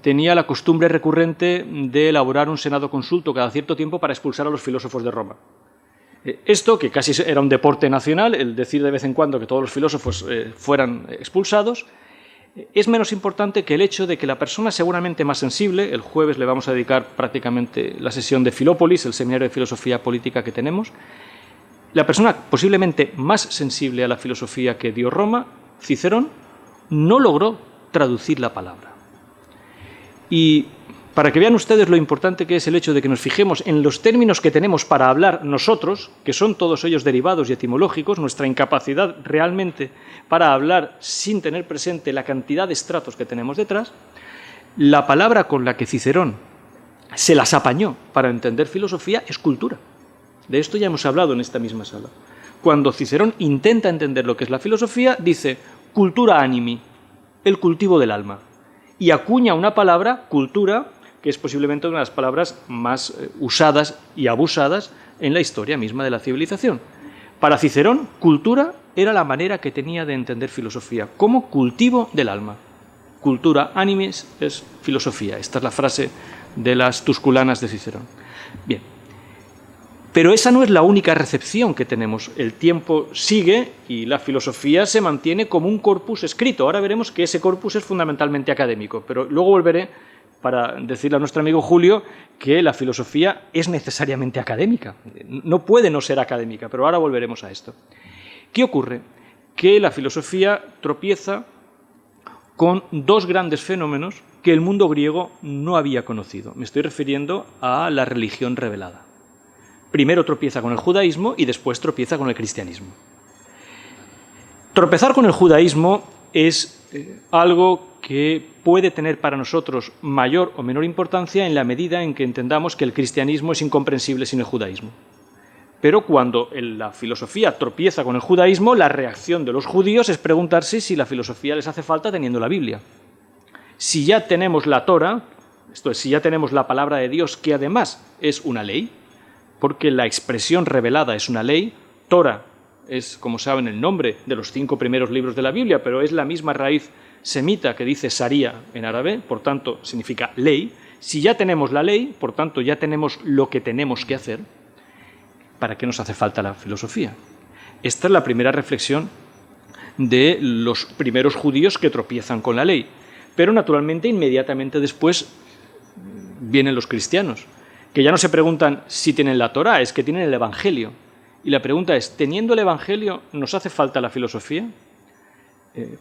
tenía la costumbre recurrente de elaborar un Senado consulto cada cierto tiempo para expulsar a los filósofos de Roma. Esto, que casi era un deporte nacional, el decir de vez en cuando que todos los filósofos fueran expulsados, es menos importante que el hecho de que la persona seguramente más sensible, el jueves le vamos a dedicar prácticamente la sesión de Filópolis, el seminario de filosofía política que tenemos, la persona posiblemente más sensible a la filosofía que dio Roma, Cicerón, no logró traducir la palabra. Y Para que vean ustedes lo importante que es el hecho de que nos fijemos en los términos que tenemos para hablar nosotros, que son todos ellos derivados y etimológicos, nuestra incapacidad realmente para hablar sin tener presente la cantidad de estratos que tenemos detrás, la palabra con la que Cicerón se las apañó para entender filosofía es cultura. De esto ya hemos hablado en esta misma sala. Cuando Cicerón intenta entender lo que es la filosofía, dice cultura animi, el cultivo del alma, y acuña una palabra, cultura, que es posiblemente una de las palabras más usadas y abusadas en la historia misma de la civilización. Para Cicerón, cultura era la manera que tenía de entender filosofía, como cultivo del alma. Cultura animis es filosofía. Esta es la frase de las Tusculanas de Cicerón. Bien, pero esa no es la única recepción que tenemos. El tiempo sigue y la filosofía se mantiene como un corpus escrito. Ahora veremos que ese corpus es fundamentalmente académico, pero luego volveré para decirle a nuestro amigo Julio que la filosofía es necesariamente académica. No puede no ser académica, pero ahora volveremos a esto. ¿Qué ocurre? Que la filosofía tropieza con dos grandes fenómenos que el mundo griego no había conocido. Me estoy refiriendo a la religión revelada. Primero tropieza con el judaísmo y después tropieza con el cristianismo. Tropezar con el judaísmo es algo que puede tener para nosotros mayor o menor importancia en la medida en que entendamos que el cristianismo es incomprensible sin el judaísmo. Pero cuando la filosofía tropieza con el judaísmo, la reacción de los judíos es preguntarse si la filosofía les hace falta teniendo la Biblia. Si ya tenemos la Torá, esto es, si ya tenemos la palabra de Dios, que además es una ley, porque la expresión revelada es una ley, Torá es, como saben, el nombre de los 5 primeros libros de la Biblia, pero es la misma raíz semita que dice Sharia en árabe, por tanto significa ley. Si ya tenemos la ley, por tanto ya tenemos lo que tenemos que hacer, ¿para qué nos hace falta la filosofía? Esta es la primera reflexión de los primeros judíos que tropiezan con la ley. Pero naturalmente inmediatamente después vienen los cristianos, que ya no se preguntan si tienen la Torá, es que tienen el Evangelio. Y la pregunta es, ¿teniendo el Evangelio nos hace falta la filosofía?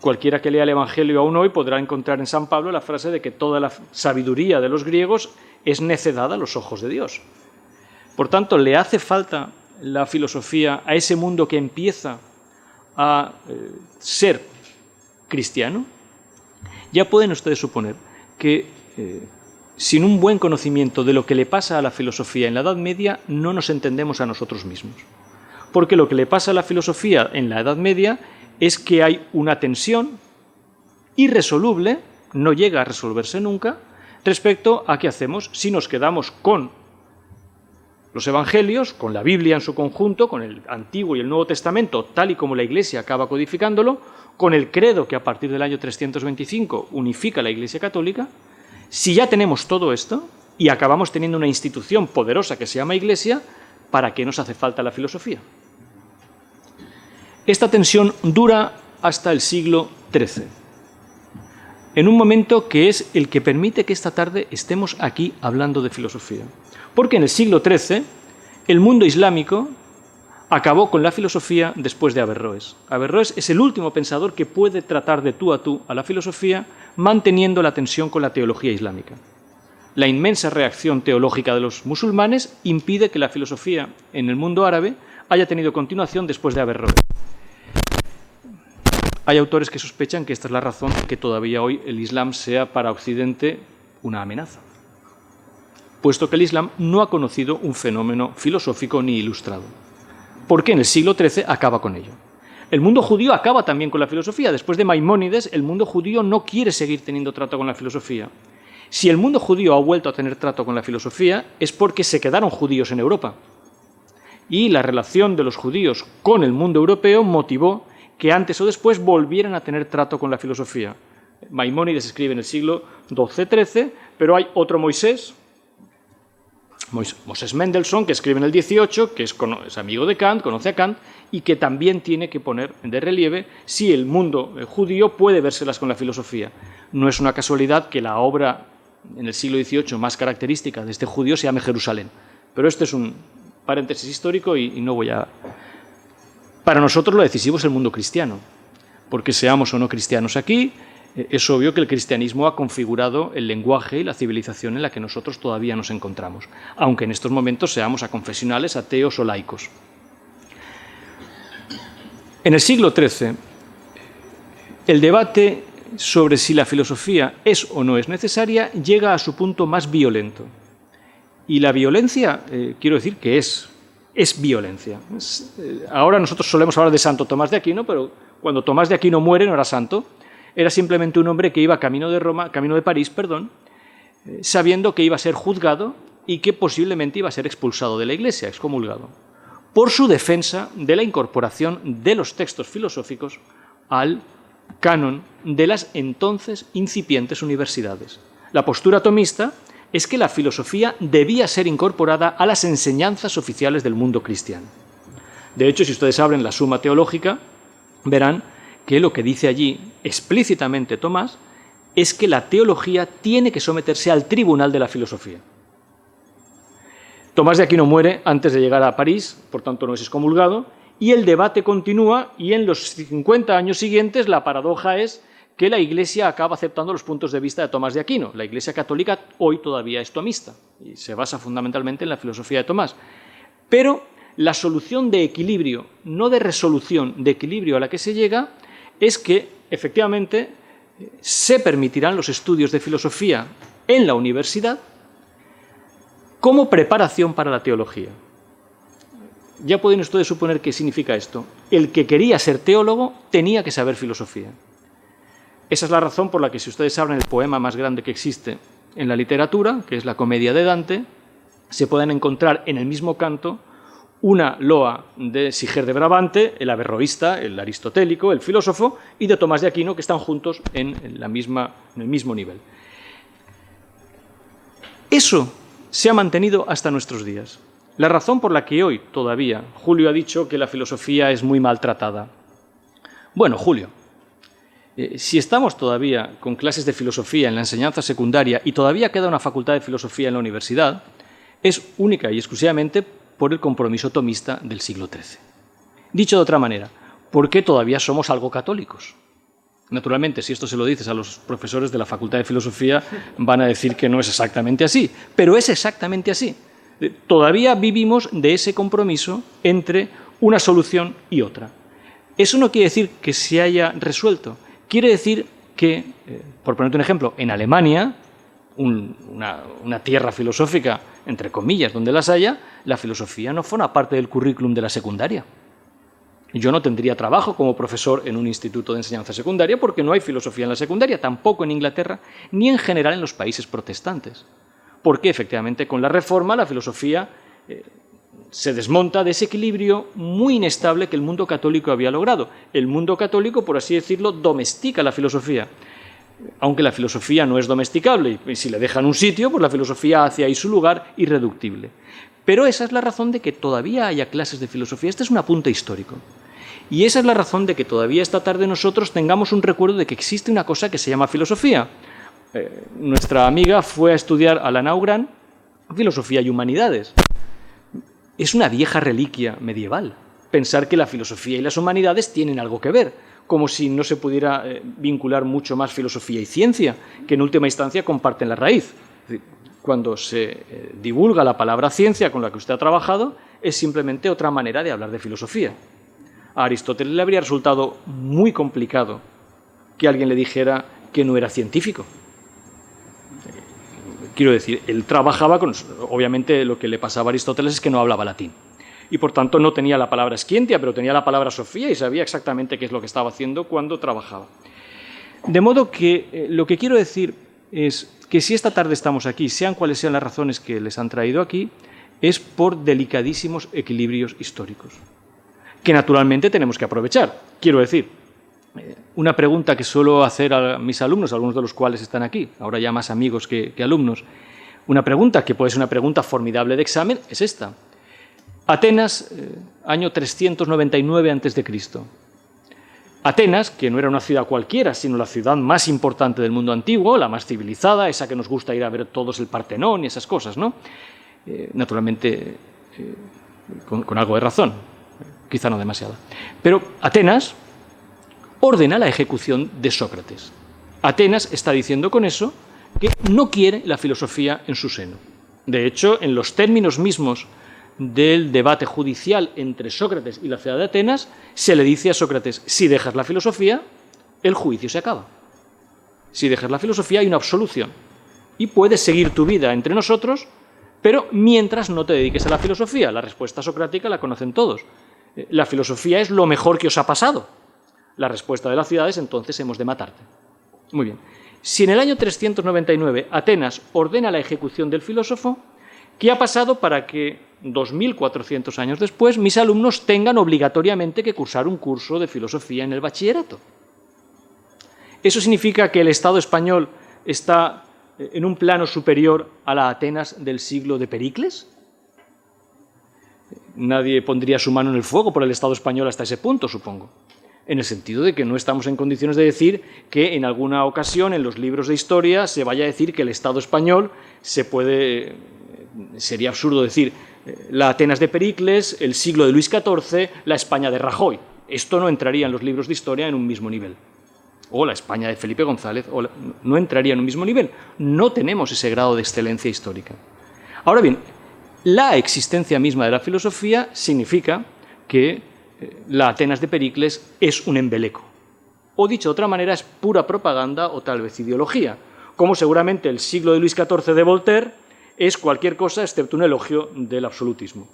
Cualquiera que lea el Evangelio aún hoy podrá encontrar en San Pablo la frase de que toda la sabiduría de los griegos es necedad a los ojos de Dios. Por tanto, ¿le hace falta la filosofía a ese mundo que empieza a ser cristiano? Ya pueden ustedes suponer que sin un buen conocimiento de lo que le pasa a la filosofía en la Edad Media, no nos entendemos a nosotros mismos. Porque lo que le pasa a la filosofía en la Edad Media es que hay una tensión irresoluble, no llega a resolverse nunca, respecto a qué hacemos si nos quedamos con los evangelios, con la Biblia en su conjunto, con el Antiguo y el Nuevo Testamento, tal y como la Iglesia acaba codificándolo, con el credo que a partir del año 325 unifica la Iglesia Católica. Si ya tenemos todo esto y acabamos teniendo una institución poderosa que se llama Iglesia, ¿para qué nos hace falta la filosofía? Esta tensión dura hasta el siglo XIII, en un momento que es el que permite que esta tarde estemos aquí hablando de filosofía. Porque en el siglo XIII el mundo islámico acabó con la filosofía después de Averroes. Averroes es el último pensador que puede tratar de tú a la filosofía manteniendo la tensión con la teología islámica. La inmensa reacción teológica de los musulmanes impide que la filosofía en el mundo árabe haya tenido continuación después de Averroes. Hay autores que sospechan que esta es la razón que todavía hoy el Islam sea para Occidente una amenaza, puesto que el Islam no ha conocido un fenómeno filosófico ni ilustrado, porque en el siglo XIII acaba con ello. El mundo judío acaba también con la filosofía. Después de Maimónides, el mundo judío no quiere seguir teniendo trato con la filosofía. Si el mundo judío ha vuelto a tener trato con la filosofía, es porque se quedaron judíos en Europa. Y la relación de los judíos con el mundo europeo motivó que antes o después volvieran a tener trato con la filosofía. Maimónides escribe en el siglo XII-XIII, pero hay otro Moisés Mendelssohn, que escribe en el XVIII, que es amigo de Kant, conoce a Kant, y que también tiene que poner de relieve si el mundo judío puede vérselas con la filosofía. No es una casualidad que la obra en el siglo XVIII más característica de este judío se llame Jerusalén. Pero esto es un paréntesis histórico y no voy a... Para nosotros lo decisivo es el mundo cristiano, porque seamos o no cristianos aquí, es obvio que el cristianismo ha configurado el lenguaje y la civilización en la que nosotros todavía nos encontramos, aunque en estos momentos seamos aconfesionales, ateos o laicos. En el siglo XIII, el debate sobre si la filosofía es o no es necesaria llega a su punto más violento. Y la violencia, quiero decir que es violencia. Ahora nosotros solemos hablar de Santo Tomás de Aquino, pero cuando Tomás de Aquino muere no era santo, era simplemente un hombre que iba camino de París, sabiendo que iba a ser juzgado y que posiblemente iba a ser expulsado de la Iglesia, excomulgado, por su defensa de la incorporación de los textos filosóficos al canon de las entonces incipientes universidades. La postura tomista es que la filosofía debía ser incorporada a las enseñanzas oficiales del mundo cristiano. De hecho, si ustedes abren la Suma Teológica, verán que lo que dice allí explícitamente Tomás es que la teología tiene que someterse al tribunal de la filosofía. Tomás de Aquino muere antes de llegar a París, por tanto no es excomulgado, y el debate continúa, y en los 50 años siguientes la paradoja es que la Iglesia acaba aceptando los puntos de vista de Tomás de Aquino. La Iglesia católica hoy todavía es tomista y se basa fundamentalmente en la filosofía de Tomás. Pero la solución de equilibrio, no de resolución, de equilibrio a la que se llega, es que efectivamente se permitirán los estudios de filosofía en la universidad como preparación para la teología. Ya pueden ustedes suponer qué significa esto. El que quería ser teólogo tenía que saber filosofía. Esa es la razón por la que si ustedes abren el poema más grande que existe en la literatura, que es la Comedia de Dante, se pueden encontrar en el mismo canto una loa de Siger de Brabante, el averroísta, el aristotélico, el filósofo, y de Tomás de Aquino, que están juntos en el mismo nivel. Eso se ha mantenido hasta nuestros días. La razón por la que hoy todavía Julio ha dicho que la filosofía es muy maltratada. Bueno, Julio, si estamos todavía con clases de filosofía en la enseñanza secundaria y todavía queda una facultad de filosofía en la universidad, es única y exclusivamente por el compromiso tomista del siglo XIII. Dicho de otra manera, ¿por qué todavía somos algo católicos? Naturalmente, si esto se lo dices a los profesores de la Facultad de Filosofía, van a decir que no es exactamente así, pero es exactamente así. Todavía vivimos de ese compromiso entre una solución y otra. Eso no quiere decir que se haya resuelto. Quiere decir que, por ponerte un ejemplo, en Alemania, una tierra filosófica, entre comillas, donde las haya, la filosofía no forma parte del currículum de la secundaria. Yo no tendría trabajo como profesor en un instituto de enseñanza secundaria porque no hay filosofía en la secundaria, tampoco en Inglaterra, ni en general en los países protestantes. Porque efectivamente con la Reforma la filosofía se desmonta de ese equilibrio muy inestable que el mundo católico había logrado. El mundo católico, por así decirlo, domestica la filosofía. Aunque la filosofía no es domesticable y si le dejan un sitio, pues la filosofía hace ahí su lugar irreductible. Pero esa es la razón de que todavía haya clases de filosofía. Este es un apunte histórico. Y esa es la razón de que todavía esta tarde nosotros tengamos un recuerdo de que existe una cosa que se llama filosofía. Nuestra amiga fue a estudiar a la Naugran filosofía y humanidades. Es una vieja reliquia medieval pensar que la filosofía y las humanidades tienen algo que ver, como si no se pudiera vincular mucho más filosofía y ciencia, que en última instancia comparten la raíz. Es decir, cuando se divulga la palabra ciencia con la que usted ha trabajado, es simplemente otra manera de hablar de filosofía. A Aristóteles le habría resultado muy complicado que alguien le dijera que no era científico. Quiero decir, él trabajaba con... Obviamente lo que le pasaba a Aristóteles es que no hablaba latín. Y por tanto no tenía la palabra scientia, pero tenía la palabra sofía y sabía exactamente qué es lo que estaba haciendo cuando trabajaba. De modo que lo que quiero decir es que si esta tarde estamos aquí, sean cuales sean las razones que les han traído aquí, es por delicadísimos equilibrios históricos, que naturalmente tenemos que aprovechar. Quiero decir, una pregunta que suelo hacer a mis alumnos, algunos de los cuales están aquí, ahora ya más amigos que alumnos, una pregunta que puede ser una pregunta formidable de examen, es esta. Atenas, año 399 a.C. Atenas, que no era una ciudad cualquiera, sino la ciudad más importante del mundo antiguo, la más civilizada, esa que nos gusta ir a ver todos el Partenón y esas cosas, ¿no? Naturalmente, con algo de razón, quizá no demasiada. Pero Atenas ordena la ejecución de Sócrates. Atenas está diciendo con eso que no quiere la filosofía en su seno. De hecho, en los términos mismos del debate judicial entre Sócrates y la ciudad de Atenas, se le dice a Sócrates, si dejas la filosofía, el juicio se acaba. Si dejas la filosofía hay una absolución y puedes seguir tu vida entre nosotros, pero mientras no te dediques a la filosofía. La respuesta socrática la conocen todos. La filosofía es lo mejor que os ha pasado. La respuesta de la ciudad es entonces hemos de matarte. Muy bien. Si en el año 399 Atenas ordena la ejecución del filósofo, ¿qué ha pasado para que 2400 años después mis alumnos tengan obligatoriamente que cursar un curso de filosofía en el bachillerato? ¿Eso significa que el Estado español está en un plano superior a la Atenas del siglo de Pericles? Nadie pondría su mano en el fuego por el Estado español hasta ese punto, supongo. En el sentido de que no estamos en condiciones de decir que en alguna ocasión en los libros de historia se vaya a decir que el Estado español sería absurdo decir la Atenas de Pericles, el siglo de Luis XIV, la España de Rajoy. Esto no entraría en los libros de historia en un mismo nivel. O la España de Felipe González, no entraría en un mismo nivel. No tenemos ese grado de excelencia histórica. Ahora bien, la existencia misma de la filosofía significa que la Atenas de Pericles es un embeleco. O dicho de otra manera, es pura propaganda o tal vez ideología, como seguramente el siglo de Luis XIV de Voltaire es cualquier cosa excepto un elogio del absolutismo.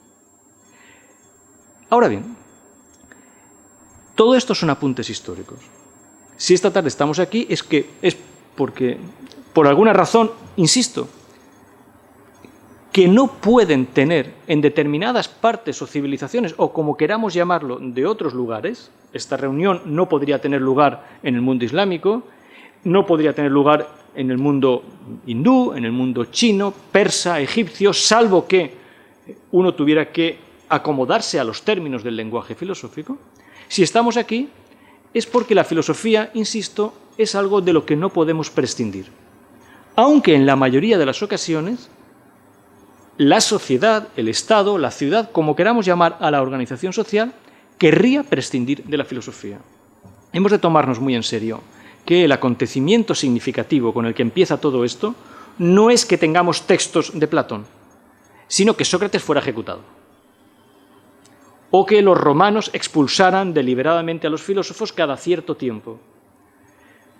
Ahora bien, todo esto son apuntes históricos. Si esta tarde estamos aquí es porque, por alguna razón, insisto, que no pueden tener en determinadas partes o civilizaciones, o como queramos llamarlo, de otros lugares. Esta reunión no podría tener lugar en el mundo islámico, no podría tener lugar en el mundo hindú, en el mundo chino, persa, egipcio, salvo que uno tuviera que acomodarse a los términos del lenguaje filosófico. Si estamos aquí es porque la filosofía, insisto, es algo de lo que no podemos prescindir. Aunque en la mayoría de las ocasiones la sociedad, el Estado, la ciudad, como queramos llamar a la organización social, querría prescindir de la filosofía. Hemos de tomarnos muy en serio que el acontecimiento significativo con el que empieza todo esto no es que tengamos textos de Platón, sino que Sócrates fuera ejecutado, o que los romanos expulsaran deliberadamente a los filósofos cada cierto tiempo.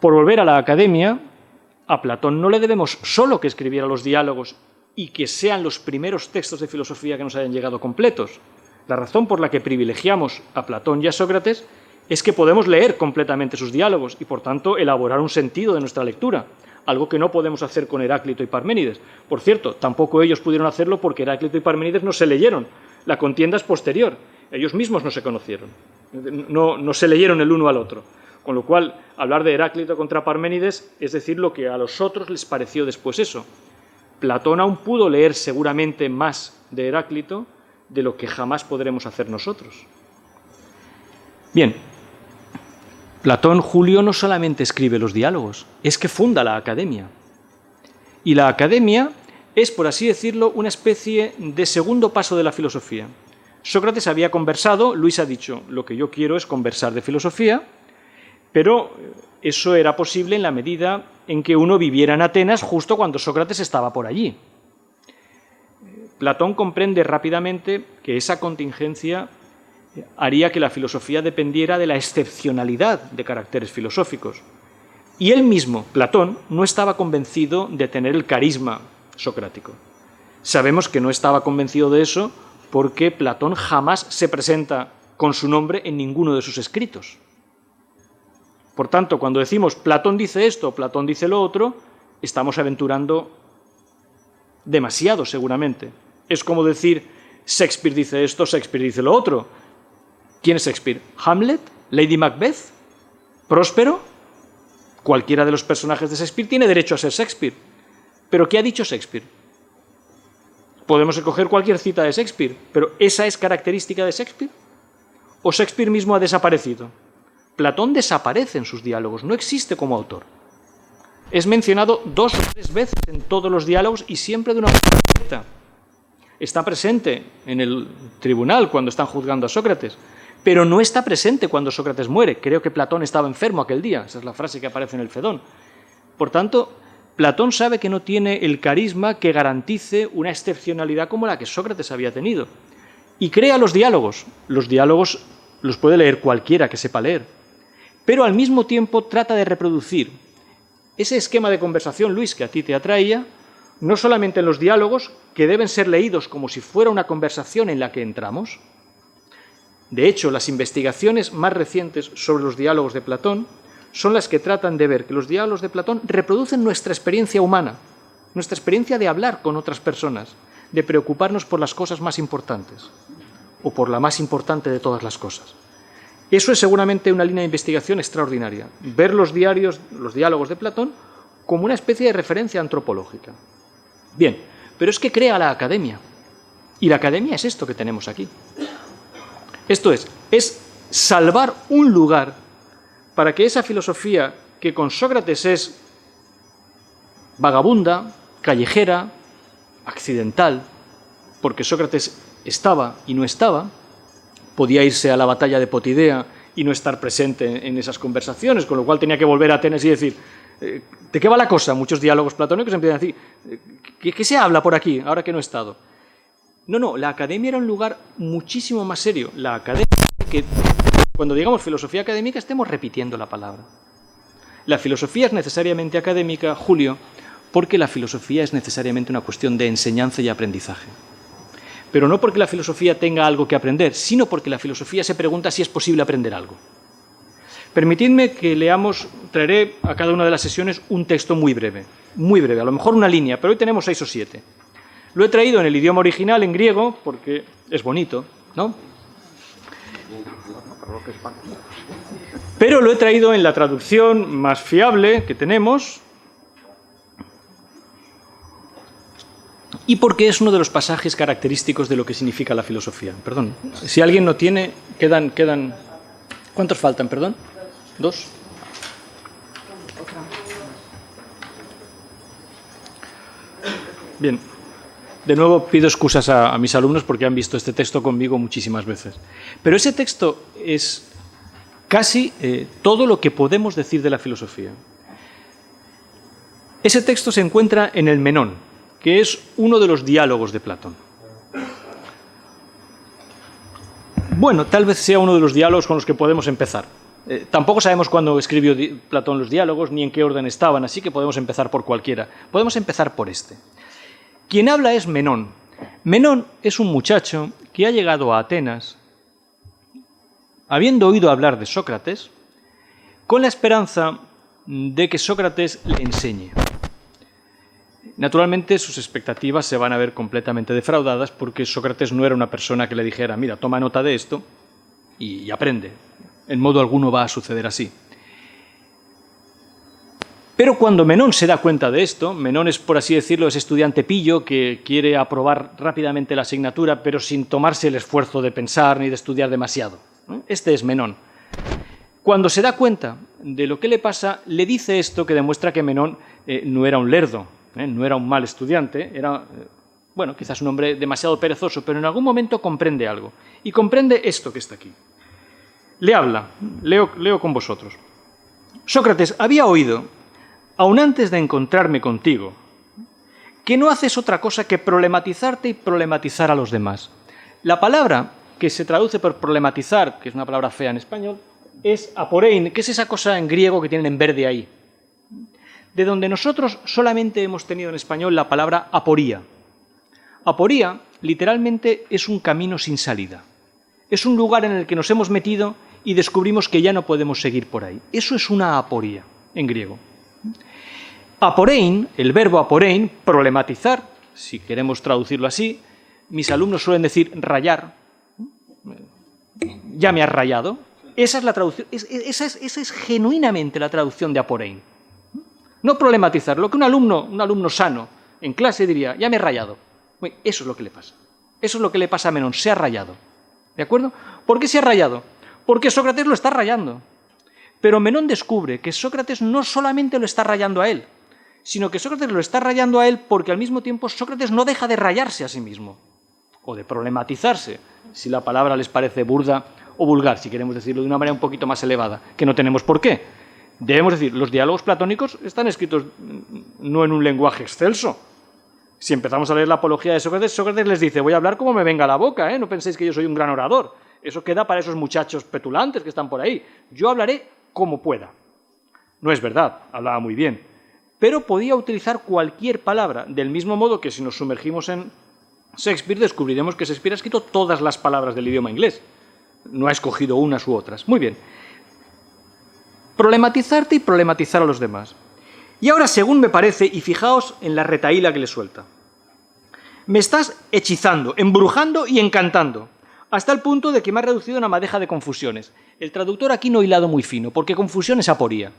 Por volver a la academia, a Platón no le debemos solo que escribiera los diálogos y que sean los primeros textos de filosofía que nos hayan llegado completos. La razón por la que privilegiamos a Platón y a Sócrates es que podemos leer completamente sus diálogos y, por tanto, elaborar un sentido de nuestra lectura, algo que no podemos hacer con Heráclito y Parménides. Por cierto, tampoco ellos pudieron hacerlo porque Heráclito y Parménides no se leyeron. La contienda es posterior. Ellos mismos no se conocieron. No se leyeron el uno al otro. Con lo cual, hablar de Heráclito contra Parménides es decir lo que a los otros les pareció después eso. Platón aún pudo leer seguramente más de Heráclito de lo que jamás podremos hacer nosotros. Bien, Platón, Julio, no solamente escribe los diálogos, es que funda la academia. Y la academia es, por así decirlo, una especie de segundo paso de la filosofía. Sócrates había conversado, Luis ha dicho, lo que yo quiero es conversar de filosofía, pero eso era posible en la medida en que uno viviera en Atenas justo cuando Sócrates estaba por allí. Platón comprende rápidamente que esa contingencia haría que la filosofía dependiera de la excepcionalidad de caracteres filosóficos. Y él mismo, Platón, no estaba convencido de tener el carisma socrático. Sabemos que no estaba convencido de eso porque Platón jamás se presenta con su nombre en ninguno de sus escritos. Por tanto, cuando decimos Platón dice esto, Platón dice lo otro, estamos aventurando demasiado seguramente. Es como decir Shakespeare dice esto, Shakespeare dice lo otro. ¿Quién es Shakespeare? ¿Hamlet? ¿Lady Macbeth? ¿Próspero? Cualquiera de los personajes de Shakespeare tiene derecho a ser Shakespeare. ¿Pero qué ha dicho Shakespeare? Podemos escoger cualquier cita de Shakespeare, pero ¿esa es característica de Shakespeare? ¿O Shakespeare mismo ha desaparecido? Platón desaparece en sus diálogos, no existe como autor. Es mencionado 2 o 3 veces en todos los diálogos y siempre de una manera directa. Está presente en el tribunal cuando están juzgando a Sócrates, pero no está presente cuando Sócrates muere. Creo que Platón estaba enfermo aquel día, esa es la frase que aparece en el Fedón. Por tanto, Platón sabe que no tiene el carisma que garantice una excepcionalidad como la que Sócrates había tenido. Y crea los diálogos. Los diálogos los puede leer cualquiera que sepa leer. Pero al mismo tiempo trata de reproducir ese esquema de conversación, Luis, que a ti te atraía, no solamente en los diálogos, que deben ser leídos como si fuera una conversación en la que entramos. De hecho, las investigaciones más recientes sobre los diálogos de Platón son las que tratan de ver que los diálogos de Platón reproducen nuestra experiencia humana, nuestra experiencia de hablar con otras personas, de preocuparnos por las cosas más importantes, o por la más importante de todas las cosas. Eso es seguramente una línea de investigación extraordinaria, ver los diálogos de Platón como una especie de referencia antropológica. Bien, pero es que crea la academia, y la academia es esto que tenemos aquí. Esto es salvar un lugar para que esa filosofía que con Sócrates es vagabunda, callejera, accidental, porque Sócrates estaba y no estaba, podía irse a la batalla de Potidea y no estar presente en esas conversaciones, con lo cual tenía que volver a Atenas y decir, ¿de qué va la cosa? Muchos diálogos platónicos empiezan a decir, ¿qué se habla por aquí, ahora que no he estado? No, la academia era un lugar muchísimo más serio. La academia, que cuando digamos filosofía académica estemos repitiendo la palabra. La filosofía es necesariamente académica, Julio, porque la filosofía es necesariamente una cuestión de enseñanza y aprendizaje. Pero no porque la filosofía tenga algo que aprender, sino porque la filosofía se pregunta si es posible aprender algo. Permitidme que traeré a cada una de las sesiones un texto muy breve, a lo mejor una línea, pero hoy tenemos 6 o 7. Lo he traído en el idioma original, en griego, porque es bonito, ¿no? Pero lo he traído en la traducción más fiable que tenemos y porque es uno de los pasajes característicos de lo que significa la filosofía. Perdón, si alguien no tiene, quedan... ¿Cuántos faltan, perdón? ¿2? Bien. De nuevo pido excusas a mis alumnos porque han visto este texto conmigo muchísimas veces. Pero ese texto es casi todo lo que podemos decir de la filosofía. Ese texto se encuentra en el Menón, que es uno de los diálogos de Platón. Bueno, tal vez sea uno de los diálogos con los que podemos empezar. Tampoco sabemos cuándo escribió Platón los diálogos ni en qué orden estaban, así que podemos empezar por cualquiera. Podemos empezar por este. Quien habla es Menón. Menón es un muchacho que ha llegado a Atenas, habiendo oído hablar de Sócrates, con la esperanza de que Sócrates le enseñe. Naturalmente sus expectativas se van a ver completamente defraudadas porque Sócrates no era una persona que le dijera, mira, toma nota de esto y aprende. En modo alguno va a suceder así. Pero cuando Menón se da cuenta de esto, Menón es, por así decirlo, ese estudiante pillo que quiere aprobar rápidamente la asignatura, pero sin tomarse el esfuerzo de pensar ni de estudiar demasiado. Este es Menón. Cuando se da cuenta de lo que le pasa, le dice esto que demuestra que Menón no era un lerdo, no era un mal estudiante, era, bueno, quizás un hombre demasiado perezoso, pero en algún momento comprende algo. Y comprende esto que está aquí. Le habla, leo con vosotros. Sócrates había oído, aun antes de encontrarme contigo, que no haces otra cosa que problematizarte y problematizar a los demás. La palabra que se traduce por problematizar, que es una palabra fea en español, es aporein, que es esa cosa en griego que tienen en verde ahí, de donde nosotros solamente hemos tenido en español la palabra aporía. Aporía, literalmente, es un camino sin salida. Es un lugar en el que nos hemos metido y descubrimos que ya no podemos seguir por ahí. Eso es una aporía, en griego. Aporein, el verbo aporein, problematizar, si queremos traducirlo así, mis alumnos suelen decir rayar, ya me has rayado. Esa es la traducción, esa es genuinamente la traducción de aporein. No problematizar, lo que un alumno sano en clase diría, ya me he rayado. Eso es lo que le pasa. Eso es lo que le pasa a Menón, se ha rayado. ¿De acuerdo? ¿Por qué se ha rayado? Porque Sócrates lo está rayando. Pero Menón descubre que Sócrates no solamente lo está rayando a él, sino que Sócrates lo está rayando a él porque al mismo tiempo Sócrates no deja de rayarse a sí mismo, o de problematizarse, si la palabra les parece burda o vulgar, si queremos decirlo de una manera un poquito más elevada, que no tenemos por qué. Debemos decir, los diálogos platónicos están escritos no en un lenguaje excelso. Si empezamos a leer la apología de Sócrates, Sócrates les dice, voy a hablar como me venga a la boca, no penséis que yo soy un gran orador. Eso queda para esos muchachos petulantes que están por ahí. Yo hablaré como pueda. No es verdad, hablaba muy bien. Pero podía utilizar cualquier palabra, del mismo modo que si nos sumergimos en Shakespeare descubriremos que Shakespeare ha escrito todas las palabras del idioma inglés. No ha escogido unas u otras. Muy bien. Problematizarte y problematizar a los demás. Y ahora, según me parece, y fijaos en la retahíla que le suelta, me estás hechizando, embrujando y encantando, hasta el punto de que me ha reducido a una madeja de confusiones. El traductor aquí no ha hilado muy fino, porque confusión es aporía.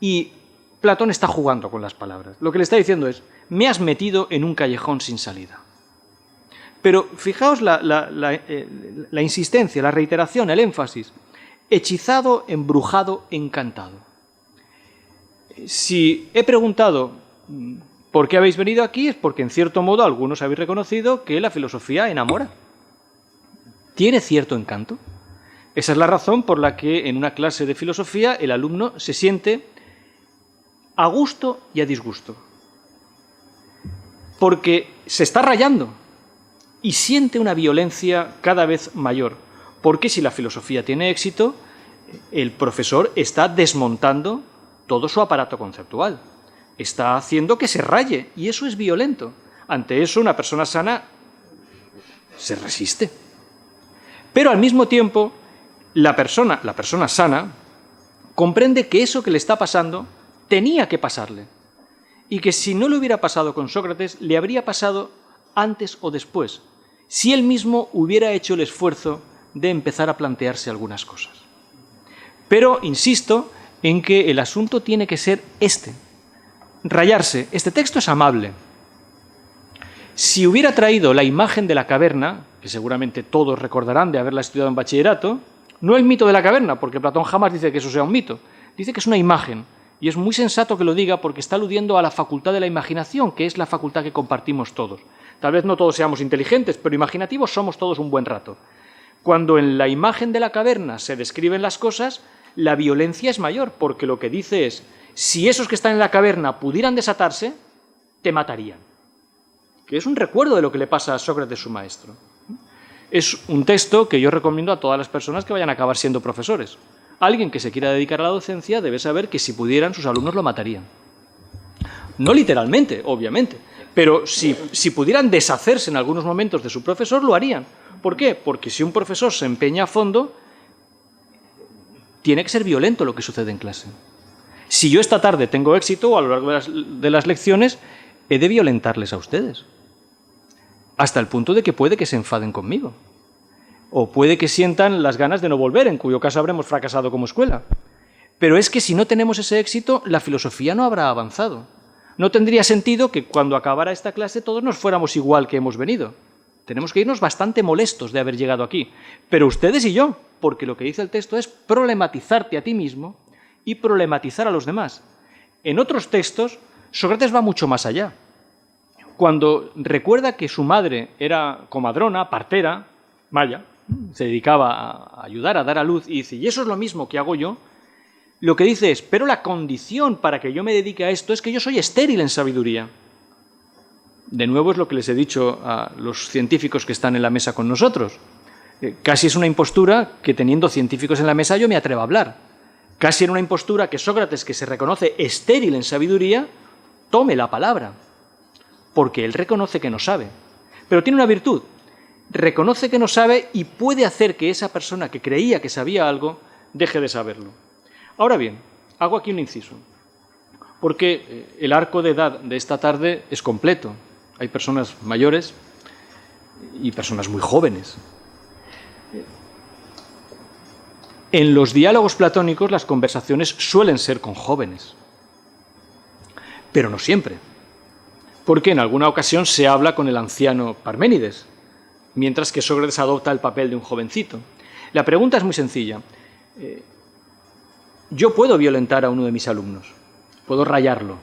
Y Platón está jugando con las palabras. Lo que le está diciendo es, me has metido en un callejón sin salida. Pero fijaos la insistencia, la reiteración, el énfasis. Hechizado, embrujado, encantado. Si he preguntado por qué habéis venido aquí, es porque en cierto modo algunos habéis reconocido que la filosofía enamora. Tiene cierto encanto. Esa es la razón por la que en una clase de filosofía el alumno se siente a gusto y a disgusto. Porque se está rayando y siente una violencia cada vez mayor. Porque si la filosofía tiene éxito, el profesor está desmontando todo su aparato conceptual. Está haciendo que se raye, y eso es violento. Ante eso, una persona sana se resiste. Pero al mismo tiempo, la persona sana comprende que eso que le está pasando tenía que pasarle. Y que si no le hubiera pasado con Sócrates, le habría pasado antes o después, si él mismo hubiera hecho el esfuerzo de empezar a plantearse algunas cosas. Pero insisto en que el asunto tiene que ser rayarse. Este texto es amable. Si hubiera traído la imagen de la caverna, que seguramente todos recordarán de haberla estudiado en bachillerato, no el mito de la caverna, porque Platón jamás dice que eso sea un mito, dice que es una imagen, y es muy sensato que lo diga porque está aludiendo a la facultad de la imaginación, que es la facultad que compartimos todos. Tal vez no todos seamos inteligentes, pero imaginativos somos todos un buen rato. Cuando en la imagen de la caverna se describen las cosas, la violencia es mayor, porque lo que dice es, si esos que están en la caverna pudieran desatarse, te matarían. Que es un recuerdo de lo que le pasa a Sócrates, su maestro. Es un texto que yo recomiendo a todas las personas que vayan a acabar siendo profesores. Alguien que se quiera dedicar a la docencia debe saber que si pudieran, sus alumnos lo matarían. No literalmente, obviamente, pero si pudieran deshacerse en algunos momentos de su profesor, lo harían. ¿Por qué? Porque si un profesor se empeña a fondo, tiene que ser violento lo que sucede en clase. Si yo esta tarde tengo éxito, o a lo largo de las lecciones, he de violentarles a ustedes. Hasta el punto de que puede que se enfaden conmigo. O puede que sientan las ganas de no volver, en cuyo caso habremos fracasado como escuela. Pero es que si no tenemos ese éxito, la filosofía no habrá avanzado. No tendría sentido que cuando acabara esta clase todos nos fuéramos igual que hemos venido. Tenemos que irnos bastante molestos de haber llegado aquí. Pero ustedes y yo, porque lo que dice el texto es problematizarte a ti mismo y problematizar a los demás. En otros textos, Sócrates va mucho más allá. Cuando recuerda que su madre era comadrona, partera, maya, se dedicaba a ayudar a dar a luz, y dice, y eso es lo mismo que hago yo, lo que dice es, pero la condición para que yo me dedique a esto es que yo soy estéril en sabiduría. De nuevo es lo que les he dicho a los científicos que están en la mesa con nosotros. Casi es una impostura que teniendo científicos en la mesa yo me atreva a hablar. Casi era una impostura que Sócrates, que se reconoce estéril en sabiduría, tome la palabra, porque él reconoce que no sabe. Pero tiene una virtud, reconoce que no sabe y puede hacer que esa persona que creía que sabía algo deje de saberlo. Ahora bien, hago aquí un inciso, porque el arco de edad de esta tarde es completo. Hay personas mayores y personas muy jóvenes. En los diálogos platónicos las conversaciones suelen ser con jóvenes, pero no siempre, porque en alguna ocasión se habla con el anciano Parménides, mientras que Sócrates adopta el papel de un jovencito. La pregunta es muy sencilla. Yo puedo violentar a uno de mis alumnos, puedo rayarlo.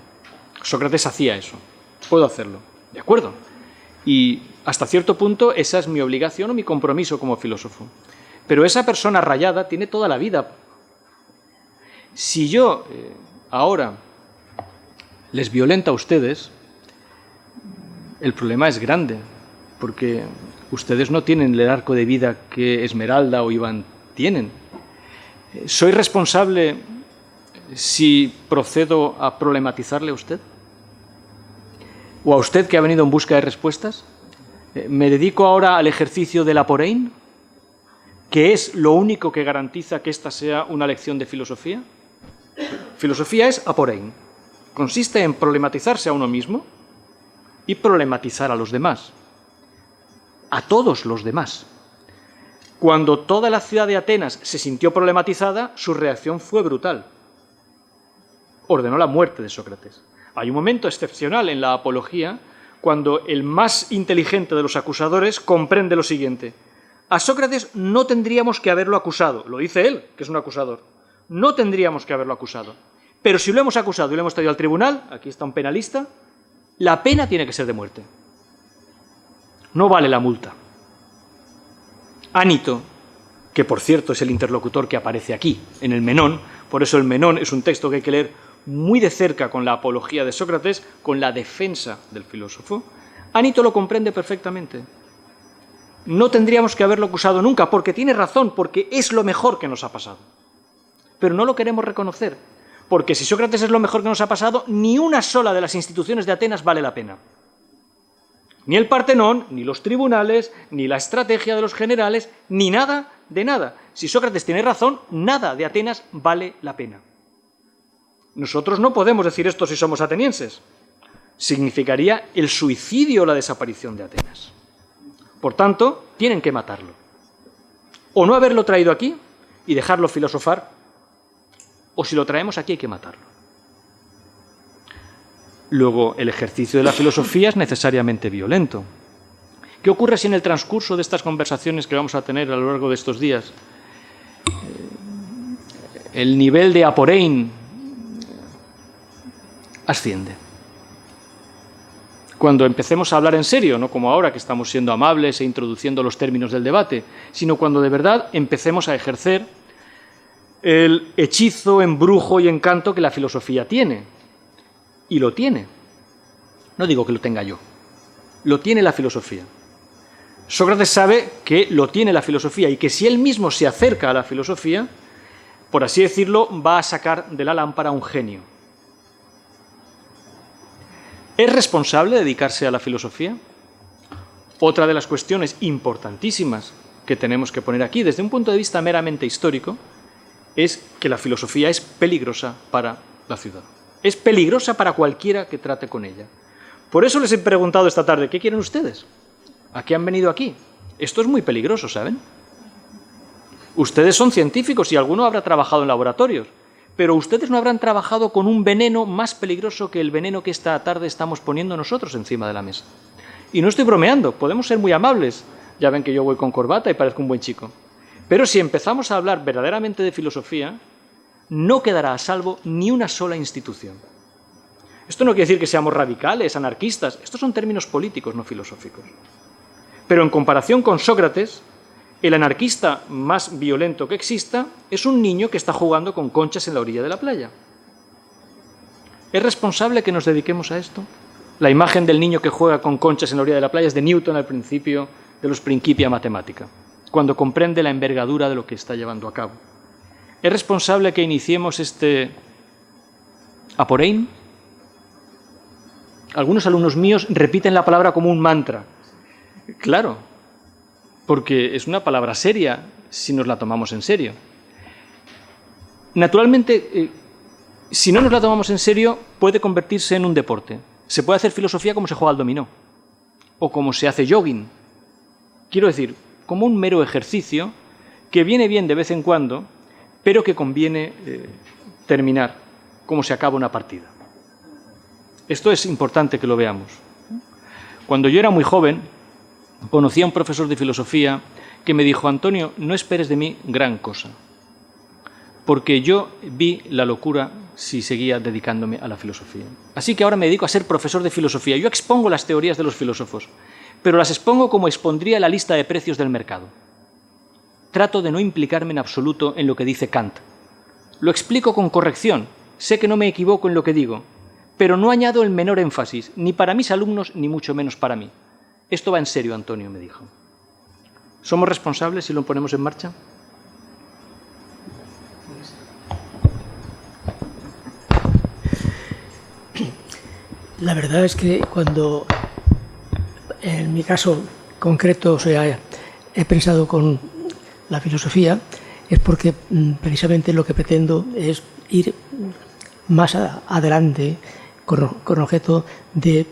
Sócrates hacía eso, puedo hacerlo, ¿de acuerdo? Y hasta cierto punto esa es mi obligación o mi compromiso como filósofo. Pero esa persona rayada tiene toda la vida. Si yo ahora les violento a ustedes, el problema es grande, porque ustedes no tienen el arco de vida que Esmeralda o Iván tienen. ¿Soy responsable si procedo a problematizarle a usted? ¿O a usted que ha venido en busca de respuestas? ¿Me dedico ahora al ejercicio del aporein, que es lo único que garantiza que esta sea una lección de filosofía? Filosofía es aporein. Consiste en problematizarse a uno mismo y problematizar a los demás. A todos los demás. Cuando toda la ciudad de Atenas se sintió problematizada, su reacción fue brutal. Ordenó la muerte de Sócrates. Hay un momento excepcional en la apología cuando el más inteligente de los acusadores comprende lo siguiente. A Sócrates no tendríamos que haberlo acusado. Lo dice él, que es un acusador. No tendríamos que haberlo acusado. Pero si lo hemos acusado y lo hemos traído al tribunal, aquí está un penalista, la pena tiene que ser de muerte. No vale la multa. Anito, que por cierto es el interlocutor que aparece aquí, en el Menón, por eso el Menón es un texto que hay que leer muy de cerca con la apología de Sócrates, con la defensa del filósofo, Anito lo comprende perfectamente. No tendríamos que haberlo acusado nunca, porque tiene razón, porque es lo mejor que nos ha pasado. Pero no lo queremos reconocer, porque si Sócrates es lo mejor que nos ha pasado, ni una sola de las instituciones de Atenas vale la pena. Ni el Partenón, ni los tribunales, ni la estrategia de los generales, ni nada de nada. Si Sócrates tiene razón, nada de Atenas vale la pena. Nosotros no podemos decir esto si somos atenienses. Significaría el suicidio o la desaparición de Atenas. Por tanto, tienen que matarlo. O no haberlo traído aquí y dejarlo filosofar, o si lo traemos aquí hay que matarlo. Luego, el ejercicio de la filosofía es necesariamente violento. ¿Qué ocurre si en el transcurso de estas conversaciones que vamos a tener a lo largo de estos días el nivel de aporein asciende? Cuando empecemos a hablar en serio, no como ahora que estamos siendo amables e introduciendo los términos del debate, sino cuando de verdad empecemos a ejercer el hechizo, embrujo y encanto que la filosofía tiene. Y lo tiene. No digo que lo tenga yo. Lo tiene la filosofía. Sócrates sabe que lo tiene la filosofía y que si él mismo se acerca a la filosofía, por así decirlo, va a sacar de la lámpara un genio. ¿Es responsable dedicarse a la filosofía? Otra de las cuestiones importantísimas que tenemos que poner aquí, desde un punto de vista meramente histórico, es que la filosofía es peligrosa para la ciudad. Es peligrosa para cualquiera que trate con ella. Por eso les he preguntado esta tarde, ¿qué quieren ustedes? ¿A qué han venido aquí? Esto es muy peligroso, ¿saben? Ustedes son científicos y alguno habrá trabajado en laboratorios, pero ustedes no habrán trabajado con un veneno más peligroso que el veneno que esta tarde estamos poniendo nosotros encima de la mesa. Y no estoy bromeando, podemos ser muy amables. Ya ven que yo voy con corbata y parezco un buen chico. Pero si empezamos a hablar verdaderamente de filosofía, no quedará a salvo ni una sola institución. Esto no quiere decir que seamos radicales, anarquistas. Estos son términos políticos, no filosóficos. Pero en comparación con Sócrates, el anarquista más violento que exista es un niño que está jugando con conchas en la orilla de la playa. ¿Es responsable que nos dediquemos a esto? La imagen del niño que juega con conchas en la orilla de la playa es de Newton al principio de los Principia Mathematica, cuando comprende la envergadura de lo que está llevando a cabo. ¿Es responsable que iniciemos este aporein? Algunos alumnos míos repiten la palabra como un mantra. Claro, porque es una palabra seria si nos la tomamos en serio. Naturalmente, si no nos la tomamos en serio, puede convertirse en un deporte. Se puede hacer filosofía como se juega al dominó, o como se hace jogging. Quiero decir, como un mero ejercicio que viene bien de vez en cuando, pero que conviene terminar, como se acaba una partida. Esto es importante que lo veamos. Cuando yo era muy joven, conocí a un profesor de filosofía que me dijo: Antonio, no esperes de mí gran cosa, porque yo vi la locura si seguía dedicándome a la filosofía. Así que ahora me dedico a ser profesor de filosofía. Yo expongo las teorías de los filósofos, pero las expongo como expondría la lista de precios del mercado. Trato de no implicarme en absoluto en lo que dice Kant. Lo explico con corrección. Sé que no me equivoco en lo que digo, pero no añado el menor énfasis, ni para mis alumnos, ni mucho menos para mí. Esto va en serio, Antonio, me dijo. ¿Somos responsables si lo ponemos en marcha? La verdad es que cuando, en mi caso concreto, he pensado con la filosofía, es porque precisamente lo que pretendo es ir más adelante con objeto de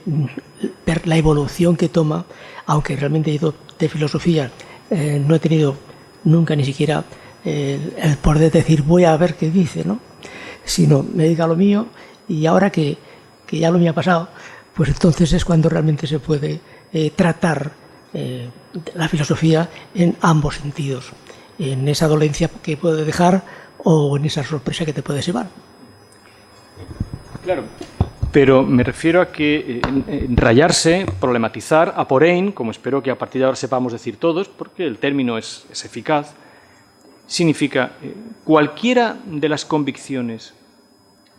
ver la evolución que toma, aunque realmente he ido de filosofía, no he tenido nunca ni siquiera el poder decir voy a ver qué dice, ¿no? Sino me dedico a lo mío, y ahora que ya lo mío ha pasado, pues entonces es cuando realmente se puede tratar la filosofía en ambos sentidos, en esa dolencia que puede dejar o en esa sorpresa que te puedes llevar. Claro, pero me refiero a que rayarse, problematizar, aporein, como espero que a partir de ahora sepamos decir todos, porque el término es eficaz, significa cualquiera de las convicciones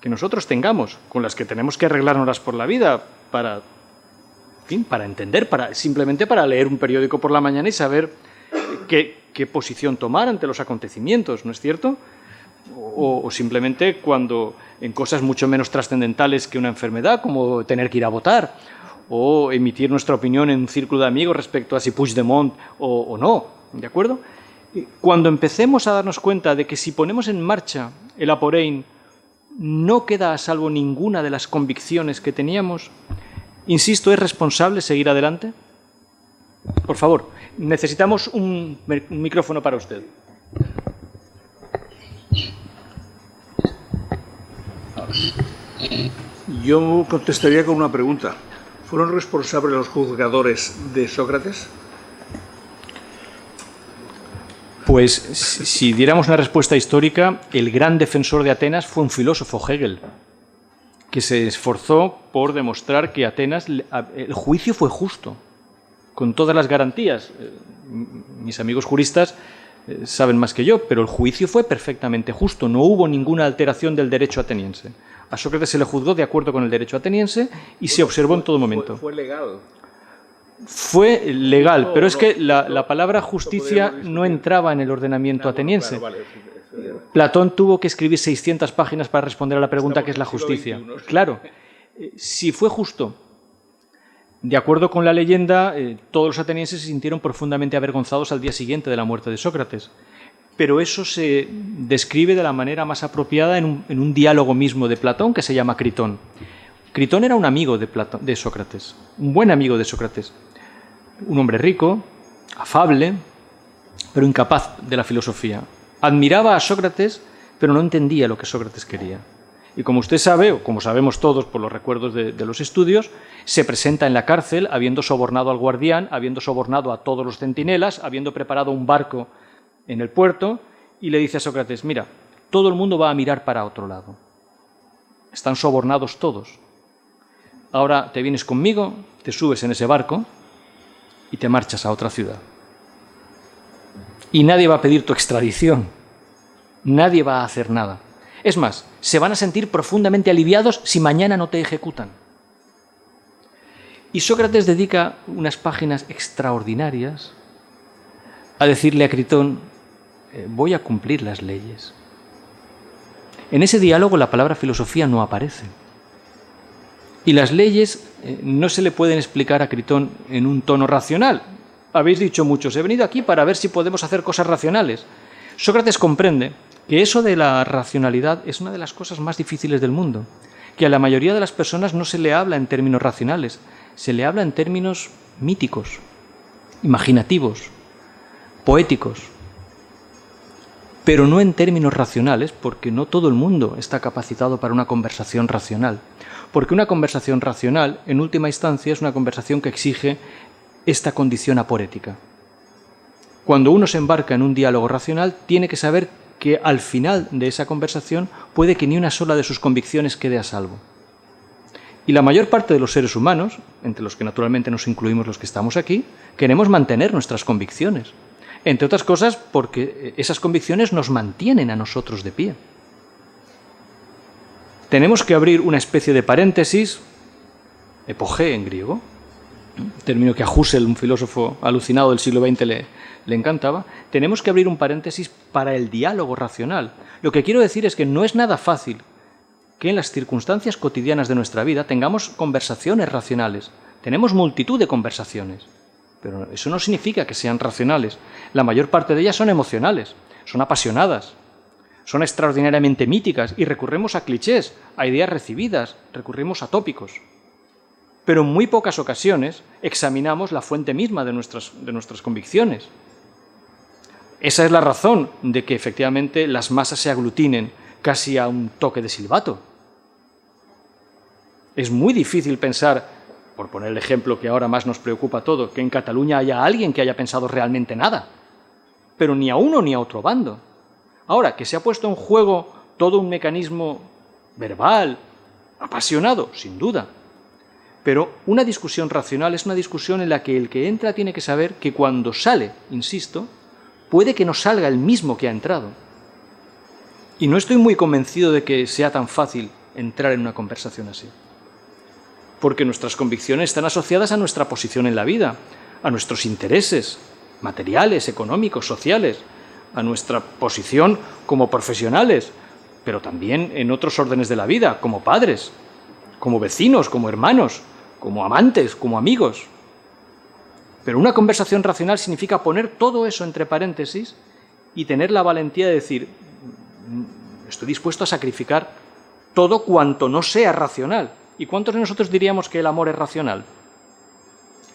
que nosotros tengamos, con las que tenemos que arreglárnoslas por la vida, para entender, simplemente para leer un periódico por la mañana y saber qué posición tomar ante los acontecimientos, ¿no es cierto? O simplemente cuando en cosas mucho menos trascendentales que una enfermedad, como tener que ir a votar, o emitir nuestra opinión en un círculo de amigos respecto a si Puigdemont o no, ¿de acuerdo? Cuando empecemos a darnos cuenta de que si ponemos en marcha el aporein no queda a salvo ninguna de las convicciones que teníamos, insisto, ¿es responsable seguir adelante? Por favor, necesitamos un micrófono para usted. Yo contestaría con una pregunta. ¿Fueron responsables los juzgadores de Sócrates? Pues si diéramos una respuesta histórica, el gran defensor de Atenas fue un filósofo, Hegel, que se esforzó por demostrar que Atenas, el juicio fue justo, con todas las garantías. Mis amigos juristas saben más que yo, pero el juicio fue perfectamente justo, no hubo ninguna alteración del derecho ateniense. A Sócrates se le juzgó de acuerdo con el derecho ateniense y se observó en todo momento. Fue legal. Fue legal, pero es que la palabra justicia no entraba en el ordenamiento ateniense. Platón tuvo que escribir 600 páginas para responder a la pregunta ¿qué es la justicia? Claro, si fue justo, de acuerdo con la leyenda, todos los atenienses se sintieron profundamente avergonzados al día siguiente de la muerte de Sócrates. Pero eso se describe de la manera más apropiada en un diálogo mismo de Platón que se llama Critón. Critón era un amigo de Sócrates, un buen amigo de Sócrates, un hombre rico, afable, pero incapaz de la filosofía. Admiraba a Sócrates, pero no entendía lo que Sócrates quería. Y como usted sabe, o como sabemos todos por los recuerdos de los estudios, se presenta en la cárcel habiendo sobornado al guardián, habiendo sobornado a todos los centinelas, habiendo preparado un barco en el puerto, y le dice a Sócrates, mira, todo el mundo va a mirar para otro lado. Están sobornados todos. Ahora te vienes conmigo, te subes en ese barco y te marchas a otra ciudad. Y nadie va a pedir tu extradición. Nadie va a hacer nada. Es más, se van a sentir profundamente aliviados si mañana no te ejecutan. Y Sócrates dedica unas páginas extraordinarias a decirle a Critón, voy a cumplir las leyes. En ese diálogo la palabra filosofía no aparece. Y las leyes no se le pueden explicar a Critón en un tono racional. Habéis dicho muchos, he venido aquí para ver si podemos hacer cosas racionales. Sócrates comprende que eso de la racionalidad es una de las cosas más difíciles del mundo, que a la mayoría de las personas no se le habla en términos racionales, se le habla en términos míticos, imaginativos, poéticos, pero no en términos racionales, porque no todo el mundo está capacitado para una conversación racional. Porque una conversación racional, en última instancia, es una conversación que exige esta condición aporética. Cuando uno se embarca en un diálogo racional, tiene que saber que al final de esa conversación puede que ni una sola de sus convicciones quede a salvo. Y la mayor parte de los seres humanos, entre los que naturalmente nos incluimos los que estamos aquí, queremos mantener nuestras convicciones. Entre otras cosas porque esas convicciones nos mantienen a nosotros de pie. tenemos que abrir una especie de paréntesis, epogé en griego, término que a Husserl, un filósofo alucinado del siglo XX, le encantaba. Tenemos que abrir un paréntesis para el diálogo racional. Lo que quiero decir es que no es nada fácil que en las circunstancias cotidianas de nuestra vida tengamos conversaciones racionales. Tenemos multitud de conversaciones, pero eso no significa que sean racionales. La mayor parte de ellas son emocionales, son apasionadas, son extraordinariamente míticas y recurrimos a clichés, a ideas recibidas, recurrimos a tópicos. Pero en muy pocas ocasiones examinamos la fuente misma de nuestras convicciones. Esa es la razón de que efectivamente las masas se aglutinen casi a un toque de silbato. Es muy difícil pensar, por poner el ejemplo que ahora más nos preocupa a todos, que en Cataluña haya alguien que haya pensado realmente nada, pero ni a uno ni a otro bando. Ahora, que se ha puesto en juego todo un mecanismo verbal, apasionado, sin duda, pero una discusión racional es una discusión en la que el que entra tiene que saber que cuando sale, insisto, puede que no salga el mismo que ha entrado. Y no estoy muy convencido de que sea tan fácil entrar en una conversación así. Porque nuestras convicciones están asociadas a nuestra posición en la vida, a nuestros intereses materiales, económicos, sociales, a nuestra posición como profesionales, pero también en otros órdenes de la vida, como padres, como vecinos, como hermanos, como amantes, como amigos. Pero una conversación racional significa poner todo eso entre paréntesis y tener la valentía de decir, estoy dispuesto a sacrificar todo cuanto no sea racional. ¿Y cuántos de nosotros diríamos que el amor es racional?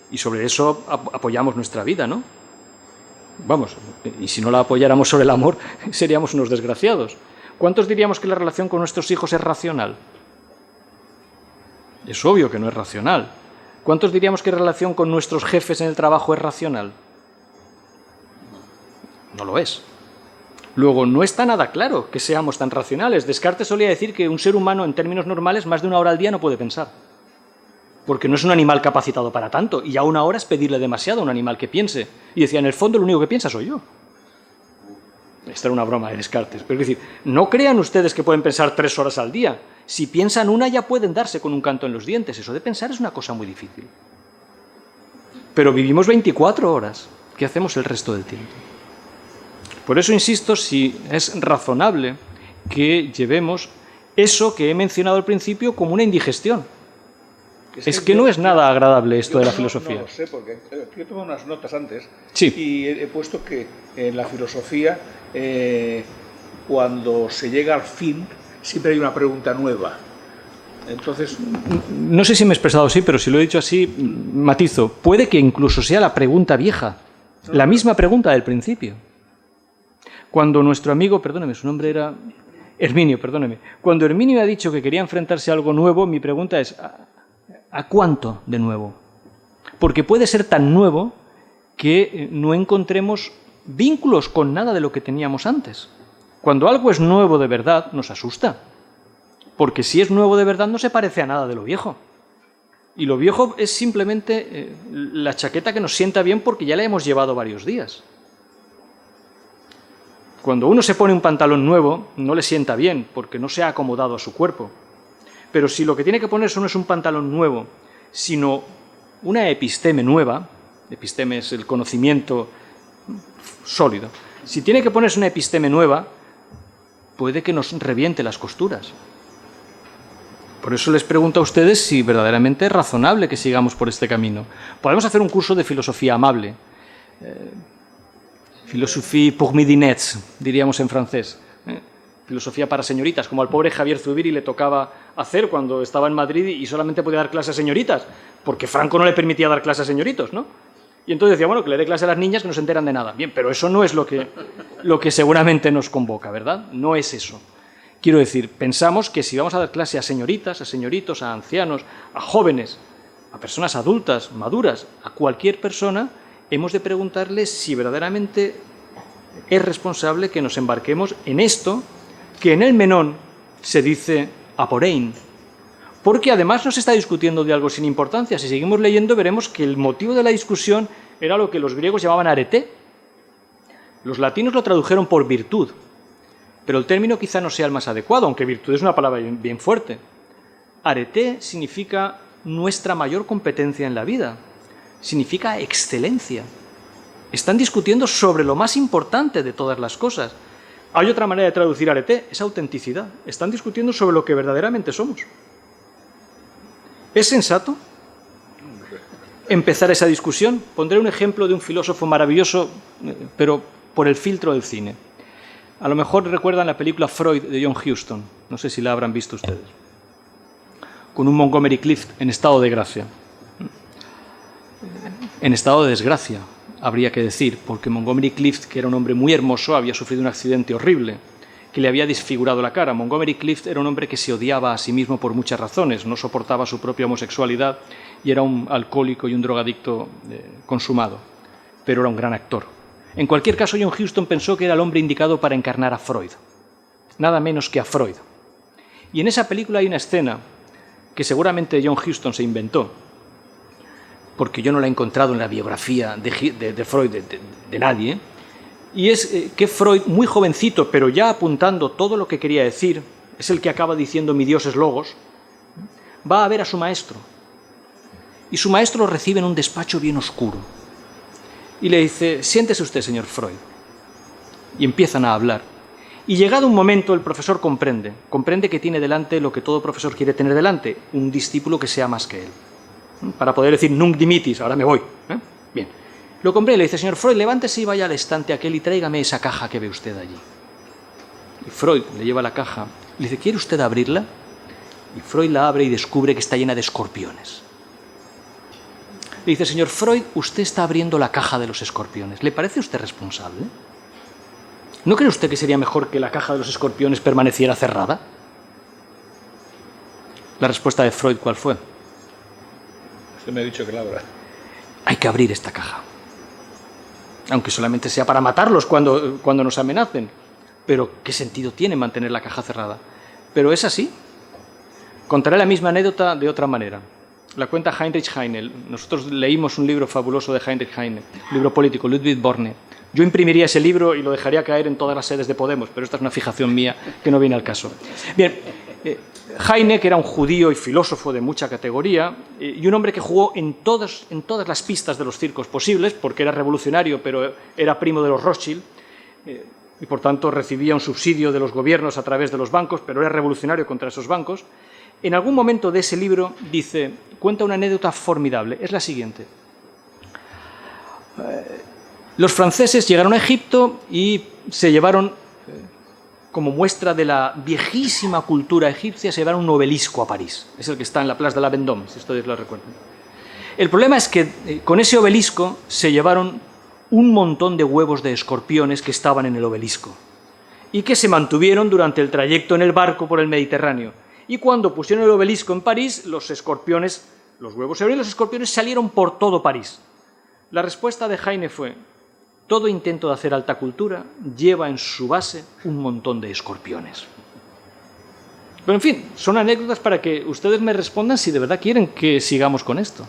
Y sobre eso apoyamos nuestra vida, ¿no? Vamos, y si no la apoyáramos sobre el amor, seríamos unos desgraciados. ¿Cuántos diríamos que la relación con nuestros hijos es racional? Es obvio que no es racional. ¿Cuántos diríamos que la relación con nuestros jefes en el trabajo es racional? No lo es. Luego, no está nada claro que seamos tan racionales. Descartes solía decir que un ser humano, en términos normales, más de 1 hora al día no puede pensar. Porque no es un animal capacitado para tanto. Y ya 1 hora es pedirle demasiado a un animal que piense. Y decía, en el fondo, lo único que piensa soy yo. Esta era una broma de Descartes. Pero es decir, no crean ustedes que pueden pensar 3 horas al día. Si piensan una, ya pueden darse con un canto en los dientes. Eso de pensar es una cosa muy difícil. Pero vivimos 24 horas. ¿Qué hacemos el resto del tiempo? Por eso insisto, si es razonable que llevemos eso que he mencionado al principio como una indigestión. Es que no es nada agradable esto de la filosofía. No lo sé, porque yo tomé unas notas antes sí. Y he puesto que en la filosofía, cuando se llega al fin, siempre hay una pregunta nueva. Entonces, no sé si me he expresado así, pero si lo he dicho así, matizo. Puede que incluso sea la pregunta vieja, la misma pregunta del principio. Cuando nuestro amigo, perdóneme, su nombre era Herminio, perdóneme. Cuando Herminio ha dicho que quería enfrentarse a algo nuevo, mi pregunta es, ¿a cuánto de nuevo? Porque puede ser tan nuevo que no encontremos vínculos con nada de lo que teníamos antes. Cuando algo es nuevo de verdad, nos asusta. Porque si es nuevo de verdad, no se parece a nada de lo viejo. Y lo viejo es simplemente la chaqueta que nos sienta bien porque ya la hemos llevado varios días. Cuando uno se pone un pantalón nuevo, no le sienta bien porque no se ha acomodado a su cuerpo. Pero si lo que tiene que ponerse no es un pantalón nuevo, sino una episteme nueva, episteme es el conocimiento sólido, si tiene que ponerse una episteme nueva, puede que nos reviente las costuras. Por eso les pregunto a ustedes si verdaderamente es razonable que sigamos por este camino. Podemos hacer un curso de filosofía amable, philosophie pour midinettes, diríamos en francés. Filosofía para señoritas, como al pobre Javier Zubiri le tocaba hacer cuando estaba en Madrid y solamente podía dar clases a señoritas, porque Franco no le permitía dar clases a señoritos, ¿no? Y entonces decía, bueno, que le dé clase a las niñas que no se enteran de nada. Bien, pero eso no es lo que seguramente nos convoca, ¿verdad? No es eso. Quiero decir, pensamos que si vamos a dar clase a señoritas, a señoritos, a ancianos, a jóvenes, a personas adultas, maduras, a cualquier persona, hemos de preguntarles si verdaderamente es responsable que nos embarquemos en esto que en el Menón se dice aporein, porque además no se está discutiendo de algo sin importancia. Si seguimos leyendo veremos que el motivo de la discusión era lo que los griegos llamaban arete. Los latinos lo tradujeron por virtud, pero el término quizá no sea el más adecuado, aunque virtud es una palabra bien fuerte. Arete significa nuestra mayor competencia en la vida, significa excelencia. Están discutiendo sobre lo más importante de todas las cosas. Hay otra manera de traducir arete, es autenticidad. Están discutiendo sobre lo que verdaderamente somos. ¿Es sensato empezar esa discusión? Pondré un ejemplo de un filósofo maravilloso, pero por el filtro del cine. A lo mejor recuerdan la película Freud de John Huston, no sé si la habrán visto ustedes, con un Montgomery Clift en estado de gracia. En estado de desgracia, habría que decir, porque Montgomery Clift, que era un hombre muy hermoso, había sufrido un accidente horrible que le había desfigurado la cara. Montgomery Clift era un hombre que se odiaba a sí mismo por muchas razones, no soportaba su propia homosexualidad y era un alcohólico y un drogadicto consumado, pero era un gran actor. En cualquier caso, John Huston pensó que era el hombre indicado para encarnar a Freud, nada menos que a Freud. Y en esa película hay una escena que seguramente John Huston se inventó, porque yo no la he encontrado en la biografía de Freud de nadie, y es que Freud, muy jovencito, pero ya apuntando todo lo que quería decir, es el que acaba diciendo mi Dios es Logos, va a ver a su maestro, y su maestro lo recibe en un despacho bien oscuro, y le dice, siéntese usted, señor Freud, y empiezan a hablar. Y llegado un momento, el profesor comprende que tiene delante lo que todo profesor quiere tener delante, un discípulo que sea más que él. Para poder decir, nunc dimittis, ahora me voy. Bien. Lo comprende, le dice, señor Freud, levántese y vaya al estante aquel y tráigame esa caja que ve usted allí. Y Freud le lleva la caja, y le dice, ¿quiere usted abrirla? Y Freud la abre y descubre que está llena de escorpiones. Le dice, señor Freud, usted está abriendo la caja de los escorpiones. ¿Le parece usted responsable? ¿No cree usted que sería mejor que la caja de los escorpiones permaneciera cerrada? La respuesta de Freud, ¿cuál fue? Usted me ha dicho que la abra. Hay que abrir esta caja. Aunque solamente sea para matarlos cuando nos amenacen. Pero, ¿qué sentido tiene mantener la caja cerrada? Pero es así. Contaré la misma anécdota de otra manera. La cuenta Heinrich Heine. Nosotros leímos un libro fabuloso de Heinrich Heine, un libro político, Ludwig Borne. Yo imprimiría ese libro y lo dejaría caer en todas las sedes de Podemos, pero esta es una fijación mía que no viene al caso. Bien, Heine, que era un judío y filósofo de mucha categoría, y un hombre que jugó en todas las pistas de los circos posibles, porque era revolucionario, pero era primo de los Rothschild, y por tanto recibía un subsidio de los gobiernos a través de los bancos, pero era revolucionario contra esos bancos. En algún momento de ese libro cuenta una anécdota formidable, es la siguiente. Los franceses llegaron a Egipto y se llevaron, como muestra de la viejísima cultura egipcia, se llevaron un obelisco a París. Es el que está en la Place de la Vendôme, si ustedes lo recuerdan. El problema es que con ese obelisco se llevaron un montón de huevos de escorpiones que estaban en el obelisco y que se mantuvieron durante el trayecto en el barco por el Mediterráneo. Y cuando pusieron el obelisco en París, los huevos se abrieron y los escorpiones salieron por todo París. La respuesta de Heine fue: todo intento de hacer alta cultura lleva en su base un montón de escorpiones. Pero en fin, son anécdotas para que ustedes me respondan si de verdad quieren que sigamos con esto.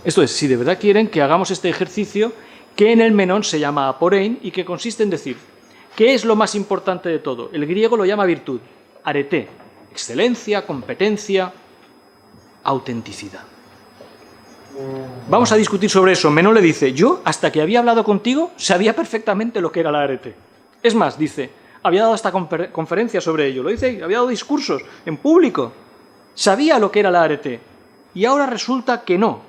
Esto es, si de verdad quieren que hagamos este ejercicio que en el Menón se llama aporein y que consiste en decir, ¿qué es lo más importante de todo? El griego lo llama virtud, arete, excelencia, competencia, autenticidad. Vamos a discutir sobre eso. Menón le dice, yo, hasta que había hablado contigo, sabía perfectamente lo que era la arete. Es más, dice, había dado hasta conferencias sobre ello, lo dice, había dado discursos en público, sabía lo que era la arete, y ahora resulta que no.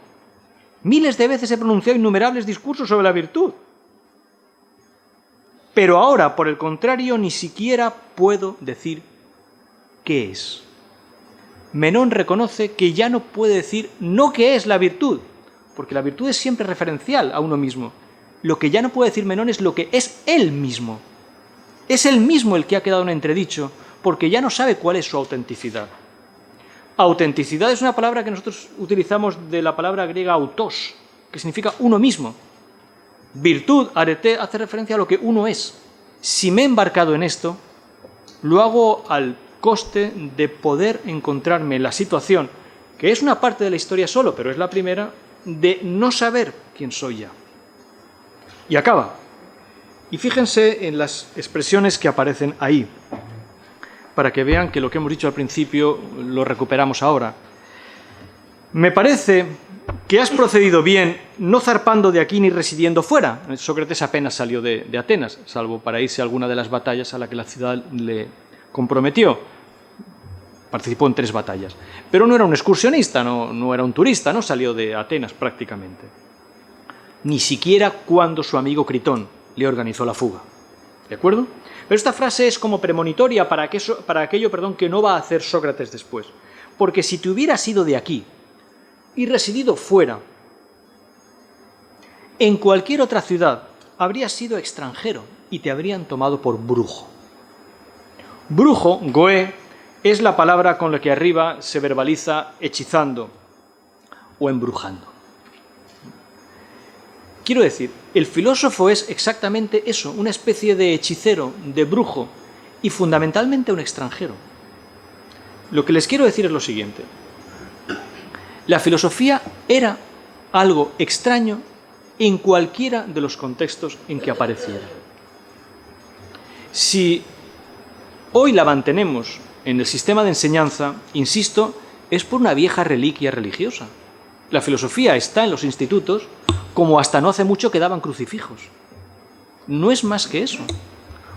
Miles de veces he pronunciado innumerables discursos sobre la virtud. Pero ahora, por el contrario, ni siquiera puedo decir qué es. Menón reconoce que ya no puede decir no qué es la virtud, porque la virtud es siempre referencial a uno mismo. Lo que ya no puede decir Menón es lo que es él mismo. Es él mismo el que ha quedado en entredicho, porque ya no sabe cuál es su autenticidad. Autenticidad es una palabra que nosotros utilizamos de la palabra griega autos, que significa uno mismo. Virtud, arete, hace referencia a lo que uno es. Si me he embarcado en esto, lo hago al coste de poder encontrarme en la situación, que es una parte de la historia solo, pero es la primera, de no saber quién soy ya. Y acaba. Y fíjense en las expresiones que aparecen ahí, para que vean que lo que hemos dicho al principio lo recuperamos ahora. Me parece que has procedido bien, no zarpando de aquí ni residiendo fuera. Sócrates apenas salió de Atenas, salvo para irse a alguna de las batallas a la que la ciudad le comprometió. Participó en 3 batallas. Pero no era un excursionista, no era un turista, no salió de Atenas prácticamente. Ni siquiera cuando su amigo Critón le organizó la fuga. ¿De acuerdo? Pero esta frase es como premonitoria para aquello que no va a hacer Sócrates después. Porque si te hubieras ido de aquí y residido fuera, en cualquier otra ciudad habrías sido extranjero y te habrían tomado por brujo. Brujo, goé, es la palabra con la que arriba se verbaliza hechizando o embrujando. Quiero decir, el filósofo es exactamente eso, una especie de hechicero, de brujo, y fundamentalmente un extranjero. Lo que les quiero decir es lo siguiente. La filosofía era algo extraño en cualquiera de los contextos en que apareciera. Si hoy la mantenemos en el sistema de enseñanza, insisto, es por una vieja reliquia religiosa. La filosofía está en los institutos como hasta no hace mucho quedaban crucifijos. No es más que eso.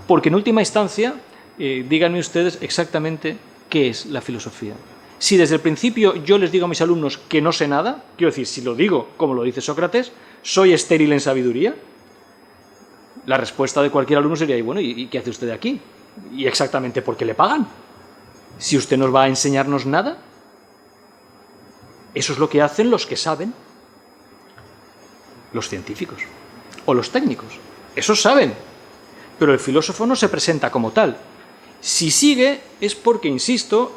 Porque en última instancia, díganme ustedes exactamente qué es la filosofía. Si desde el principio yo les digo a mis alumnos que no sé nada, quiero decir, si lo digo como lo dice Sócrates, ¿soy estéril en sabiduría? La respuesta de cualquier alumno sería, bueno, ¿y qué hace usted aquí? ¿Y exactamente por qué le pagan? Si usted no va a enseñarnos nada. Eso es lo que hacen los que saben, los científicos o los técnicos. Esos saben, pero el filósofo no se presenta como tal. Si sigue es porque, insisto,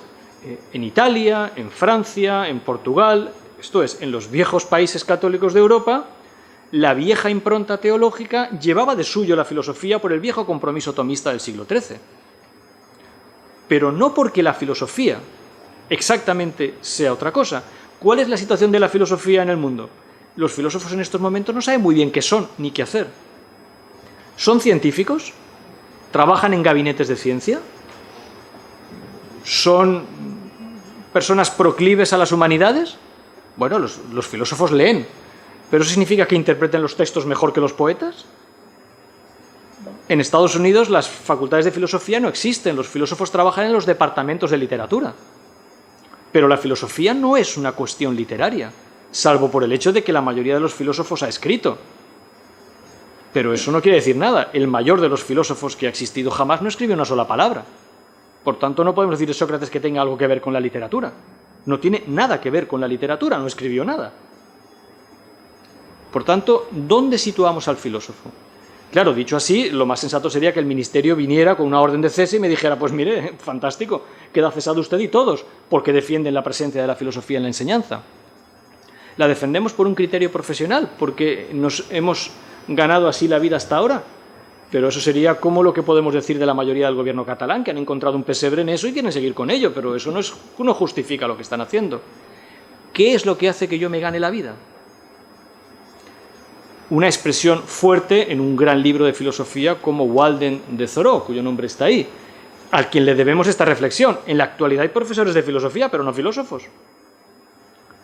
en Italia, en Francia, en Portugal, esto es, en los viejos países católicos de Europa, la vieja impronta teológica llevaba de suyo la filosofía por el viejo compromiso tomista del siglo XIII. Pero no porque la filosofía exactamente sea otra cosa. ¿Cuál es la situación de la filosofía en el mundo? Los filósofos en estos momentos no saben muy bien qué son ni qué hacer. ¿Son científicos? ¿Trabajan en gabinetes de ciencia? ¿Son personas proclives a las humanidades? Bueno, los filósofos leen, ¿pero eso significa que interpreten los textos mejor que los poetas? En Estados Unidos las facultades de filosofía no existen, los filósofos trabajan en los departamentos de literatura. Pero la filosofía no es una cuestión literaria, salvo por el hecho de que la mayoría de los filósofos ha escrito. Pero eso no quiere decir nada. El mayor de los filósofos que ha existido jamás no escribió una sola palabra. Por tanto, no podemos decir de Sócrates que tenga algo que ver con la literatura. No tiene nada que ver con la literatura, no escribió nada. Por tanto, ¿dónde situamos al filósofo? Claro, dicho así, lo más sensato sería que el ministerio viniera con una orden de cese y me dijera, pues mire, fantástico, queda cesado usted y todos, porque defienden la presencia de la filosofía en la enseñanza. La defendemos por un criterio profesional, porque nos hemos ganado así la vida hasta ahora. Pero eso sería como lo que podemos decir de la mayoría del gobierno catalán, que han encontrado un pesebre en eso y quieren seguir con ello, pero eso no justifica lo que están haciendo. ¿Qué es lo que hace que yo me gane la vida? Una expresión fuerte en un gran libro de filosofía como Walden de Thoreau, cuyo nombre está ahí, al quien le debemos esta reflexión. En la actualidad hay profesores de filosofía, pero no filósofos.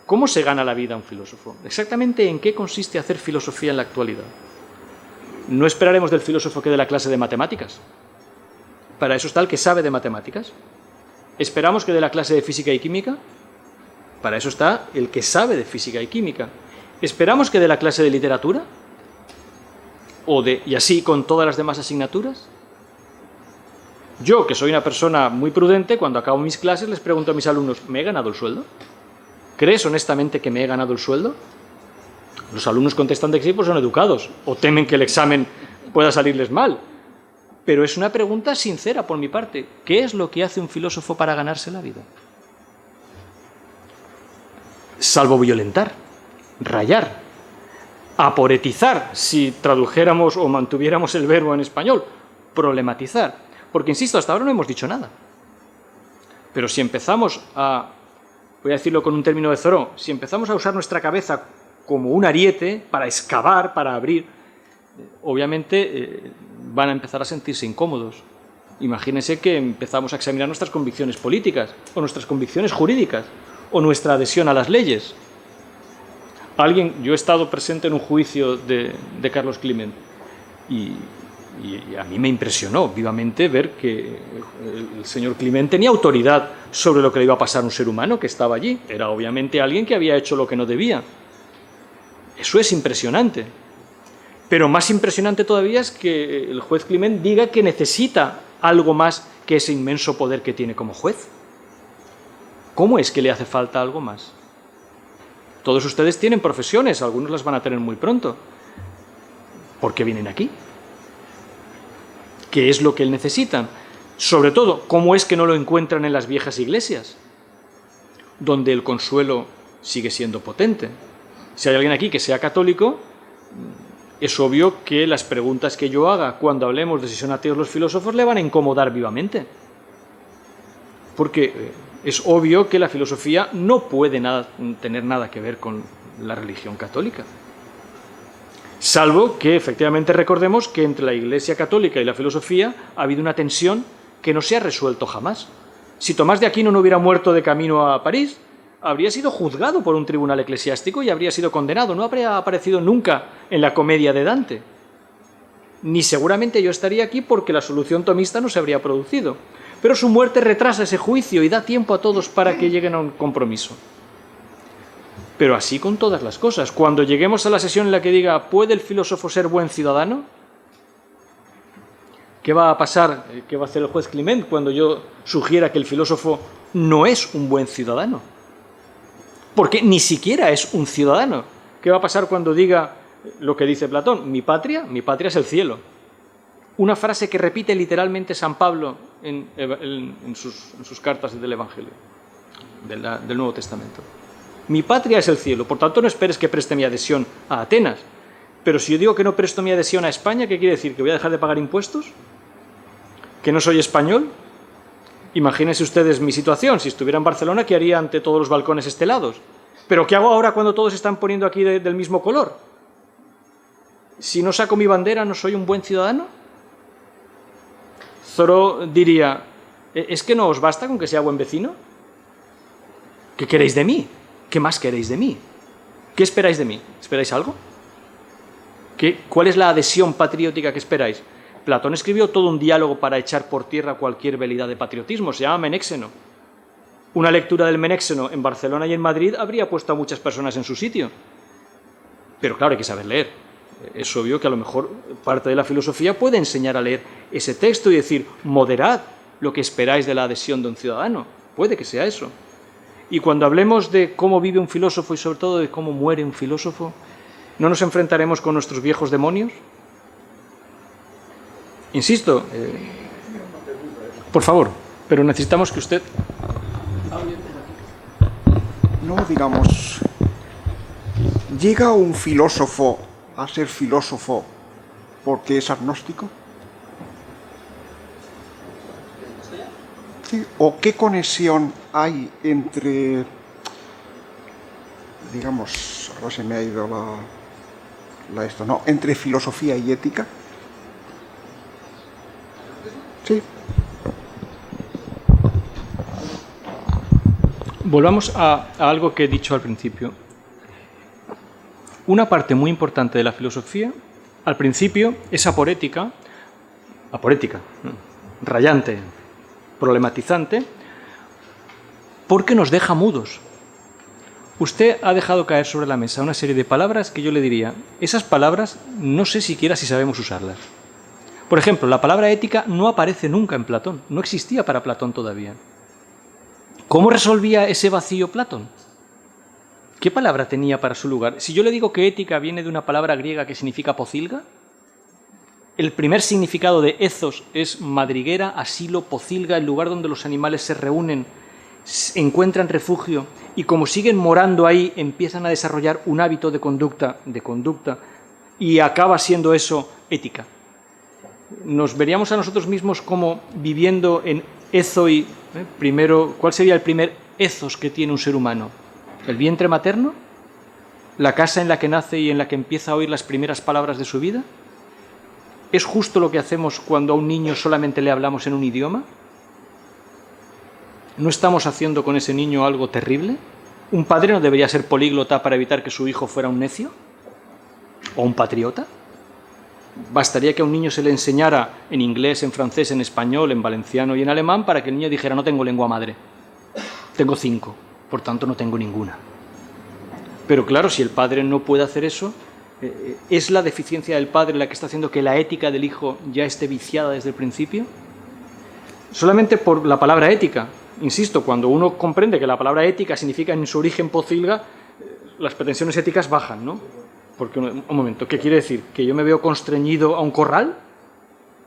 ¿Cómo se gana la vida un filósofo? ¿Exactamente en qué consiste hacer filosofía en la actualidad? No esperaremos del filósofo que dé la clase de matemáticas. Para eso está el que sabe de matemáticas. ¿Esperamos que dé la clase de física y química? Para eso está el que sabe de física y química. ¿Esperamos que dé la clase de literatura? ¿Y así con todas las demás asignaturas? Yo, que soy una persona muy prudente, cuando acabo mis clases les pregunto a mis alumnos, ¿me he ganado el sueldo? ¿Crees honestamente que me he ganado el sueldo? Los alumnos contestan de que sí, pues son educados, o temen que el examen pueda salirles mal. Pero es una pregunta sincera por mi parte. ¿Qué es lo que hace un filósofo para ganarse la vida? Salvo violentar, rayar, aporetizar, si tradujéramos o mantuviéramos el verbo en español, problematizar. Porque, insisto, hasta ahora no hemos dicho nada. Pero si empezamos voy a decirlo con un término de Thoreau, si empezamos a usar nuestra cabeza como un ariete para excavar, para abrir, obviamente van a empezar a sentirse incómodos. Imagínense que empezamos a examinar nuestras convicciones políticas, o nuestras convicciones jurídicas, o nuestra adhesión a las leyes. Yo he estado presente en un juicio de Carlos Climent y a mí me impresionó vivamente ver que el señor Climent tenía autoridad sobre lo que le iba a pasar a un ser humano que estaba allí. Era obviamente alguien que había hecho lo que no debía. Eso es impresionante. Pero más impresionante todavía es que el juez Climent diga que necesita algo más que ese inmenso poder que tiene como juez. ¿Cómo es que le hace falta algo más? Todos ustedes tienen profesiones, algunos las van a tener muy pronto. ¿Por qué vienen aquí? ¿Qué es lo que él necesitan? Sobre todo, ¿cómo es que no lo encuentran en las viejas iglesias? Donde el consuelo sigue siendo potente. Si hay alguien aquí que sea católico, es obvio que las preguntas que yo haga cuando hablemos de si son ateos los filósofos le van a incomodar vivamente. Porque es obvio que la filosofía no puede tener nada que ver con la religión católica. Salvo que efectivamente recordemos que entre la Iglesia católica y la filosofía ha habido una tensión que no se ha resuelto jamás. Si Tomás de Aquino no hubiera muerto de camino a París, habría sido juzgado por un tribunal eclesiástico y habría sido condenado. No habría aparecido nunca en la Comedia de Dante. Ni seguramente yo estaría aquí porque la solución tomista no se habría producido. Pero su muerte retrasa ese juicio y da tiempo a todos para que lleguen a un compromiso. Pero así con todas las cosas. Cuando lleguemos a la sesión en la que diga ¿puede el filósofo ser buen ciudadano? ¿Qué va a pasar? ¿Qué va a hacer el juez Climent cuando yo sugiera que el filósofo no es un buen ciudadano? Porque ni siquiera es un ciudadano. ¿Qué va a pasar cuando diga lo que dice Platón? Mi patria es el cielo. Una frase que repite literalmente San Pablo en sus cartas del Evangelio, del Nuevo Testamento. Mi patria es el cielo, por tanto no esperes que preste mi adhesión a Atenas. Pero si yo digo que no presto mi adhesión a España, ¿qué quiere decir? ¿Que voy a dejar de pagar impuestos? ¿Que no soy español? Imagínense ustedes mi situación. Si estuviera en Barcelona, ¿qué haría ante todos los balcones estelados? ¿Pero qué hago ahora cuando todos se están poniendo aquí del mismo color? Si no saco mi bandera, ¿no soy un buen ciudadano? Thoreau diría, ¿es que no os basta con que sea buen vecino? ¿Qué queréis de mí? ¿Qué más queréis de mí? ¿Qué esperáis de mí? ¿Esperáis algo? ¿Cuál es la adhesión patriótica que esperáis? Platón escribió todo un diálogo para echar por tierra cualquier velidad de patriotismo, se llama Menéxeno. Una lectura del Menéxeno en Barcelona y en Madrid habría puesto a muchas personas en su sitio. Pero claro, hay que saber leer. Es obvio que a lo mejor parte de la filosofía puede enseñar a leer ese texto y decir, moderad lo que esperáis de la adhesión de un ciudadano. Puede que sea eso. Y cuando hablemos de cómo vive un filósofo y sobre todo de cómo muere un filósofo, ¿no nos enfrentaremos con nuestros viejos demonios? Insisto, por favor, pero necesitamos que usted... No, digamos, ¿llega un filósofo a ser filósofo porque es agnóstico? Sí. ¿O qué conexión hay entre, digamos, ahora se me ha ido entre filosofía y ética? Sí. Volvamos a algo que he dicho al principio. Una parte muy importante de la filosofía, al principio, es aporética, rayante, problematizante, porque nos deja mudos. Usted ha dejado caer sobre la mesa una serie de palabras que yo le diría, esas palabras no sé siquiera si sabemos usarlas. Por ejemplo, la palabra ética no aparece nunca en Platón, no existía para Platón todavía. ¿Cómo resolvía ese vacío Platón? ¿Qué palabra tenía para su lugar? Si yo le digo que ética viene de una palabra griega que significa pocilga, el primer significado de ethos es madriguera, asilo, pocilga, el lugar donde los animales se reúnen, encuentran refugio y como siguen morando ahí empiezan a desarrollar un hábito de conducta y acaba siendo eso ética. Nos veríamos a nosotros mismos como viviendo en ethoi. Primero, ¿cuál sería el primer ethos que tiene un ser humano? ¿El vientre materno? ¿La casa en la que nace y en la que empieza a oír las primeras palabras de su vida? ¿Es justo lo que hacemos cuando a un niño solamente le hablamos en un idioma? ¿No estamos haciendo con ese niño algo terrible? ¿Un padre no debería ser políglota para evitar que su hijo fuera un necio? ¿O un patriota? Bastaría que a un niño se le enseñara en inglés, en francés, en español, en valenciano y en alemán para que el niño dijera: no tengo lengua madre, tengo 5, por tanto no tengo ninguna. Pero claro, si el padre no puede hacer eso, ¿es la deficiencia del padre la que está haciendo que la ética del hijo ya esté viciada desde el principio? Solamente por la palabra ética. Insisto, cuando uno comprende que la palabra ética significa en su origen pocilga, las pretensiones éticas bajan, ¿no? Porque, un momento, ¿qué quiere decir? ¿Que yo me veo constreñido a un corral?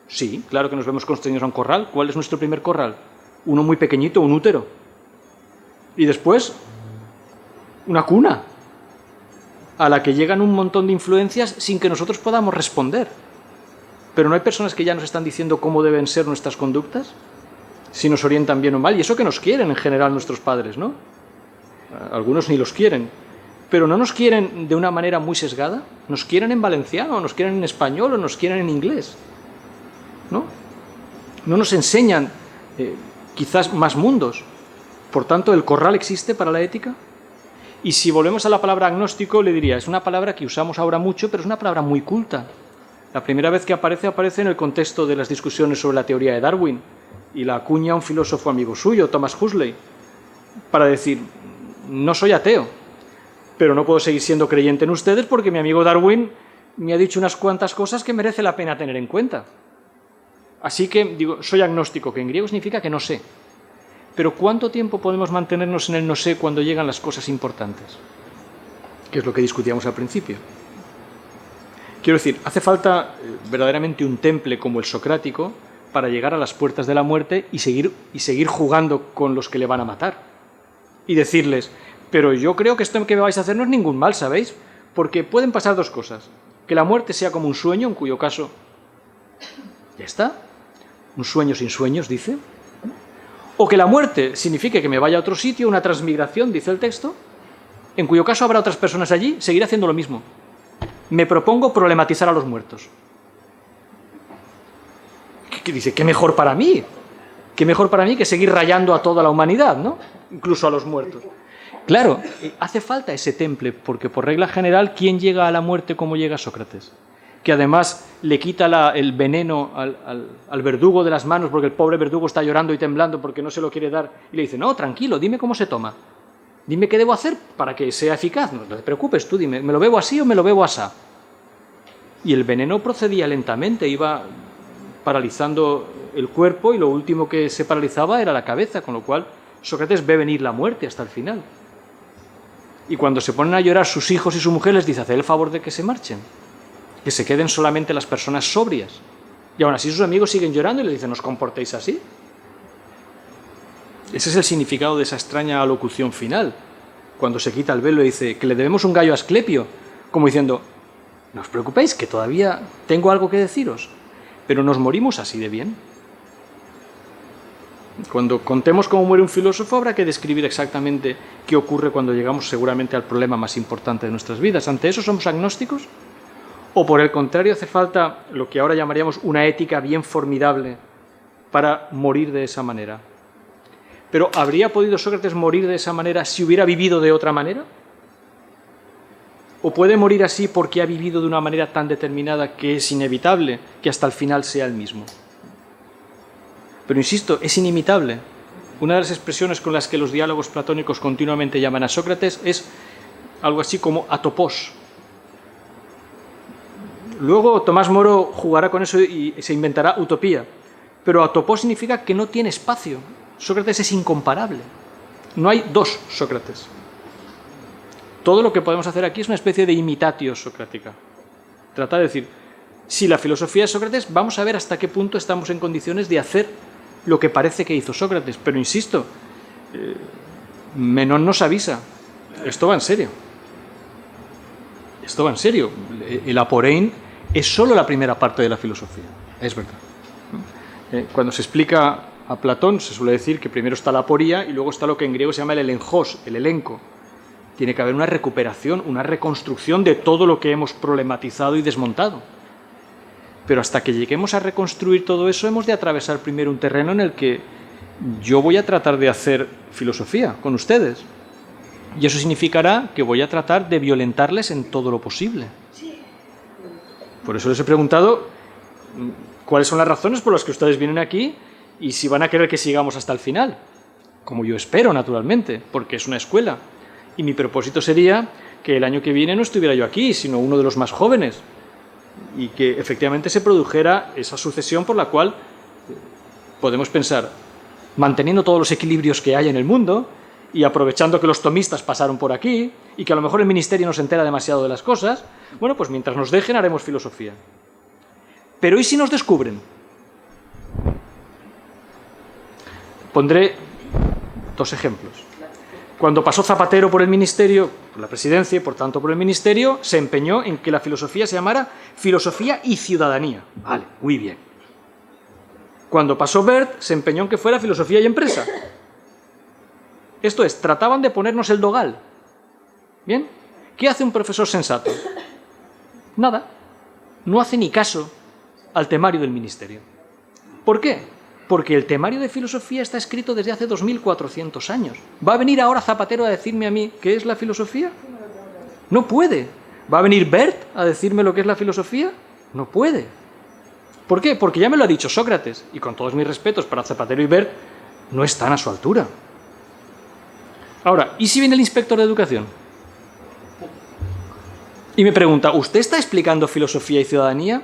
Sí, claro que nos vemos constreñidos a un corral. ¿Cuál es nuestro primer corral? Uno muy pequeñito, un útero. Y después, una cuna, a la que llegan un montón de influencias sin que nosotros podamos responder. Pero ¿no hay personas que ya nos están diciendo cómo deben ser nuestras conductas? Si nos orientan bien o mal, y eso que nos quieren en general nuestros padres, ¿no? Algunos ni los quieren, pero no nos quieren de una manera muy sesgada. Nos quieren en valenciano, nos quieren en español o nos quieren en inglés, ¿no? No nos enseñan quizás más mundos. Por tanto, ¿el corral existe para la ética? Y si volvemos a la palabra agnóstico, le diría, es una palabra que usamos ahora mucho, pero es una palabra muy culta. La primera vez que aparece en el contexto de las discusiones sobre la teoría de Darwin, y la acuña un filósofo amigo suyo, Thomas Huxley, para decir: no soy ateo, pero no puedo seguir siendo creyente en ustedes porque mi amigo Darwin me ha dicho unas cuantas cosas que merece la pena tener en cuenta. Así que digo, soy agnóstico, que en griego significa que no sé. Pero ¿cuánto tiempo podemos mantenernos en el no sé cuando llegan las cosas importantes? Que es lo que discutíamos al principio. Quiero decir, hace falta verdaderamente un temple como el socrático para llegar a las puertas de la muerte y seguir jugando con los que le van a matar. Y decirles: pero yo creo que esto que me vais a hacer no es ningún mal, ¿sabéis? Porque pueden pasar dos cosas. Que la muerte sea como un sueño, en cuyo caso ya está. Un sueño sin sueños, dice. O que la muerte signifique que me vaya a otro sitio, una transmigración, dice el texto, en cuyo caso habrá otras personas allí, seguiré haciendo lo mismo. Me propongo problematizar a los muertos. Que dice, qué mejor para mí que seguir rayando a toda la humanidad, ¿no? Incluso a los muertos. Claro, hace falta ese temple, porque por regla general, ¿quién llega a la muerte como llega Sócrates? Que además le quita el veneno al verdugo de las manos, porque el pobre verdugo está llorando y temblando porque no se lo quiere dar, y le dice: no, tranquilo, dime cómo se toma, dime qué debo hacer para que sea eficaz, no te preocupes, tú dime, ¿me lo bebo así o me lo bebo asá? Y el veneno procedía lentamente, iba paralizando el cuerpo y lo último que se paralizaba era la cabeza, con lo cual Sócrates ve venir la muerte hasta el final. Y cuando se ponen a llorar sus hijos y su mujer, les dice: haced el favor de que se marchen, que se queden solamente las personas sobrias. Y aún así sus amigos siguen llorando y le dicen: ¿no os comportéis así? Ese es el significado de esa extraña alocución final. Cuando se quita el velo y dice que le debemos un gallo a Asclepio, como diciendo: no os preocupéis, que todavía tengo algo que deciros. Pero nos morimos así de bien. Cuando contemos cómo muere un filósofo, habrá que describir exactamente qué ocurre cuando llegamos seguramente al problema más importante de nuestras vidas. ¿Ante eso somos agnósticos? ¿O por el contrario hace falta lo que ahora llamaríamos una ética bien formidable para morir de esa manera? ¿Pero habría podido Sócrates morir de esa manera si hubiera vivido de otra manera? ¿O puede morir así porque ha vivido de una manera tan determinada que es inevitable que hasta el final sea el mismo? Pero insisto, es inimitable. Una de las expresiones con las que los diálogos platónicos continuamente llaman a Sócrates es algo así como atopos. Luego Tomás Moro jugará con eso y se inventará utopía. Pero atopos significa que no tiene espacio. Sócrates es incomparable. No hay dos Sócrates. Todo lo que podemos hacer aquí es una especie de imitatio socrática. Trata de decir, si la filosofía es Sócrates, vamos a ver hasta qué punto estamos en condiciones de hacer lo que parece que hizo Sócrates. Pero insisto, Menón nos avisa, esto va en serio. Esto va en serio. El aporein es solo la primera parte de la filosofía, es verdad. Cuando se explica a Platón, se suele decir que primero está la aporía y luego está lo que en griego se llama el elenjos, el elenco. Tiene que haber una recuperación, una reconstrucción de todo lo que hemos problematizado y desmontado. Pero hasta que lleguemos a reconstruir todo eso, hemos de atravesar primero un terreno en el que yo voy a tratar de hacer filosofía con ustedes. Y eso significará que voy a tratar de violentarles en todo lo posible. Por eso les he preguntado cuáles son las razones por las que ustedes vienen aquí y si van a querer que sigamos hasta el final. Como yo espero, naturalmente, porque es una escuela. Y mi propósito sería que el año que viene no estuviera yo aquí, sino uno de los más jóvenes. Y que efectivamente se produjera esa sucesión por la cual podemos pensar, manteniendo todos los equilibrios que hay en el mundo y aprovechando que los tomistas pasaron por aquí y que a lo mejor el ministerio no se entera demasiado de las cosas, bueno, pues mientras nos dejen haremos filosofía. Pero ¿y si nos descubren? Pondré 2 ejemplos. Cuando pasó Zapatero por el ministerio, por la presidencia y por tanto por el ministerio, se empeñó en que la filosofía se llamara Filosofía y Ciudadanía. Vale, muy bien. Cuando pasó Wert, se empeñó en que fuera Filosofía y Empresa. Esto es, trataban de ponernos el dogal. ¿Bien? ¿Qué hace un profesor sensato? Nada. No hace ni caso al temario del ministerio. ¿Por qué? Porque el temario de filosofía está escrito desde hace 2400 años. ¿Va a venir ahora Zapatero a decirme a mí qué es la filosofía? No puede. ¿Va a venir Wert a decirme lo que es la filosofía? No puede. ¿Por qué? Porque ya me lo ha dicho Sócrates, y con todos mis respetos para Zapatero y Wert, no están a su altura. Ahora, ¿y si viene el inspector de educación? Y me pregunta, ¿usted está explicando filosofía y ciudadanía?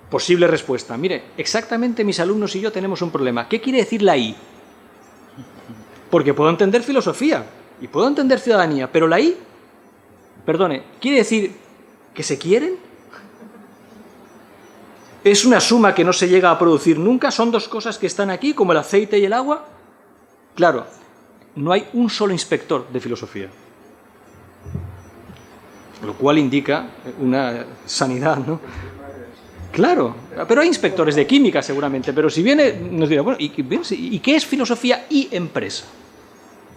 Posible respuesta. Mire, exactamente mis alumnos y yo tenemos un problema. ¿Qué quiere decir la I? Porque puedo entender filosofía y puedo entender ciudadanía, pero la I, perdone, ¿quiere decir que se quieren? ¿Es una suma que no se llega a producir nunca? ¿Son 2 cosas que están aquí, como el aceite y el agua? Claro, no hay un solo inspector de filosofía. Lo cual indica una sanidad, ¿no? Claro, pero hay inspectores de química seguramente, pero si viene, nos dirá, bueno, ¿y qué es filosofía y empresa?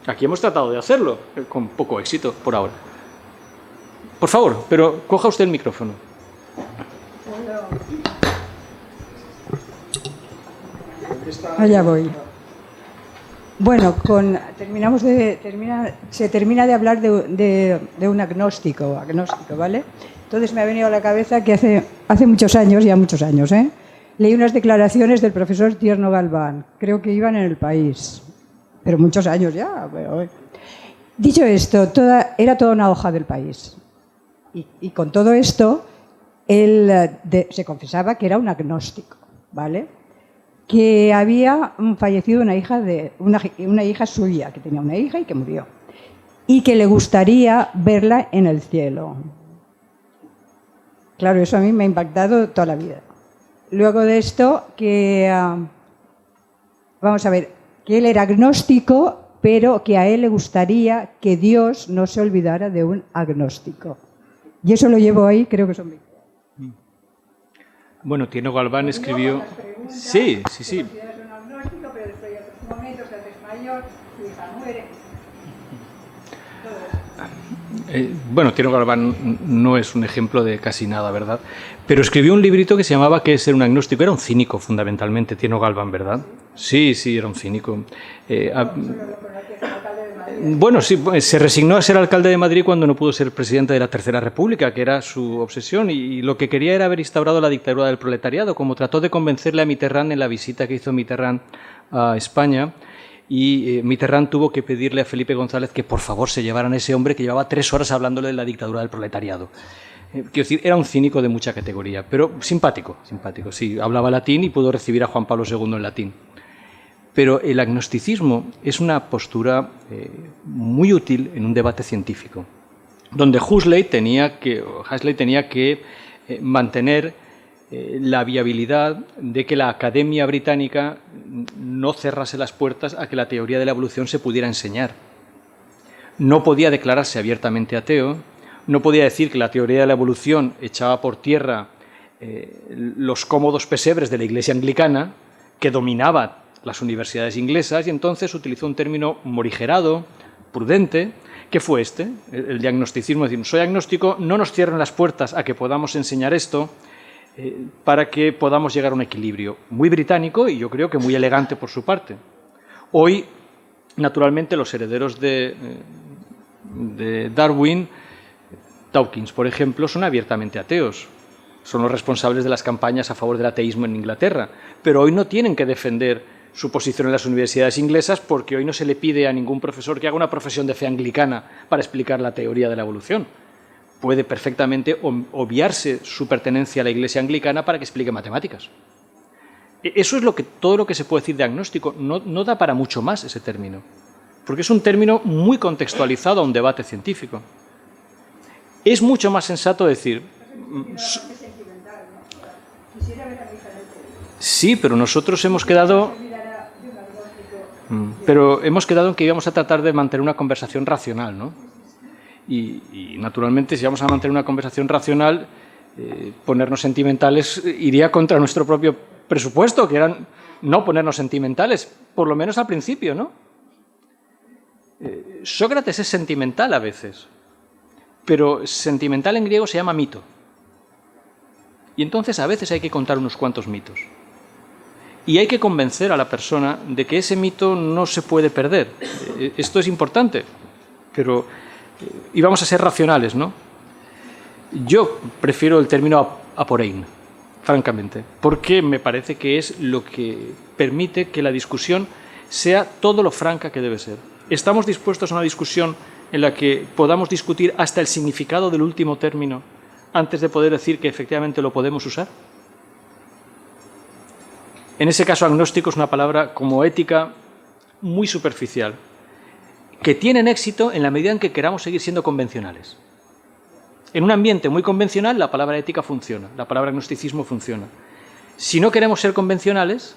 Aquí hemos tratado de hacerlo, con poco éxito por ahora. Por favor, pero coja usted el micrófono. Allá voy. Bueno, se termina de hablar de un agnóstico, ¿vale? Entonces me ha venido a la cabeza que hace muchos años, leí unas declaraciones del profesor Tierno Galván, creo que iban en El País, pero muchos años ya. Dicho esto, era toda una hoja del País. Y con todo esto, él se confesaba que era un agnóstico, ¿vale? Que había fallecido una hija suya, que tenía una hija y que murió, y que le gustaría verla en el cielo. Claro, eso a mí me ha impactado toda la vida. Luego de esto, vamos a ver, que él era agnóstico, pero que a él le gustaría que Dios no se olvidara de un agnóstico. Y eso lo llevo ahí, creo que son 20. Bueno, Tierno Galván escribió... Sí. Bueno, Tierno Galván no es un ejemplo de casi nada, ¿verdad? Pero escribió un librito que se llamaba ¿Qué es ser un agnóstico? Era un cínico, fundamentalmente, Tierno Galván, ¿verdad? Sí, era un cínico. Bueno, sí, se resignó a ser alcalde de Madrid cuando no pudo ser presidente de la Tercera República, que era su obsesión, y lo que quería era haber instaurado la dictadura del proletariado, como trató de convencerle a Mitterrand en la visita que hizo Mitterrand a España. Y Mitterrand tuvo que pedirle a Felipe González que por favor se llevaran a ese hombre que llevaba 3 horas hablándole de la dictadura del proletariado. Quiero decir, era un cínico de mucha categoría, pero simpático, sí, hablaba latín y pudo recibir a Juan Pablo II en latín. Pero el agnosticismo es una postura muy útil en un debate científico, donde Huxley tenía que mantener la viabilidad de que la Academia Británica no cerrase las puertas a que la teoría de la evolución se pudiera enseñar. No podía declararse abiertamente ateo, no podía decir que la teoría de la evolución echaba por tierra los cómodos pesebres de la Iglesia anglicana, que dominaba las universidades inglesas, y entonces utilizó un término morigerado, prudente, que fue el de agnosticismo. Es decir, soy agnóstico, no nos cierren las puertas a que podamos enseñar esto. para que podamos llegar a un equilibrio muy británico y yo creo que muy elegante por su parte. Hoy, naturalmente, los herederos de Darwin, Dawkins, por ejemplo, son abiertamente ateos. Son los responsables de las campañas a favor del ateísmo en Inglaterra, pero hoy no tienen que defender su posición en las universidades inglesas porque hoy no se le pide a ningún profesor que haga una profesión de fe anglicana para explicar la teoría de la evolución. Puede perfectamente obviarse su pertenencia a la Iglesia anglicana para que explique matemáticas. Eso es todo lo que se puede decir de agnóstico. No da para mucho más ese término, porque es un término muy contextualizado a un debate científico. Es mucho más sensato decir... Sí, pero nosotros hemos quedado... en que íbamos a tratar de mantener una conversación racional, ¿no? Y naturalmente, si vamos a mantener una conversación racional, ponernos sentimentales iría contra nuestro propio presupuesto, que eran no ponernos sentimentales, por lo menos al principio, ¿no? Sócrates es sentimental a veces, pero sentimental en griego se llama mito. Y entonces a veces hay que contar unos cuantos mitos. Y hay que convencer a la persona de que ese mito no se puede perder. Esto es importante, pero... Y vamos a ser racionales, ¿no? Yo prefiero el término aporein, francamente, porque me parece que es lo que permite que la discusión sea todo lo franca que debe ser. ¿Estamos dispuestos a una discusión en la que podamos discutir hasta el significado del último término antes de poder decir que efectivamente lo podemos usar? En ese caso, agnóstico es una palabra como ética muy superficial, que tienen éxito en la medida en que queramos seguir siendo convencionales. En un ambiente muy convencional, la palabra ética funciona, la palabra agnosticismo funciona. Si no queremos ser convencionales,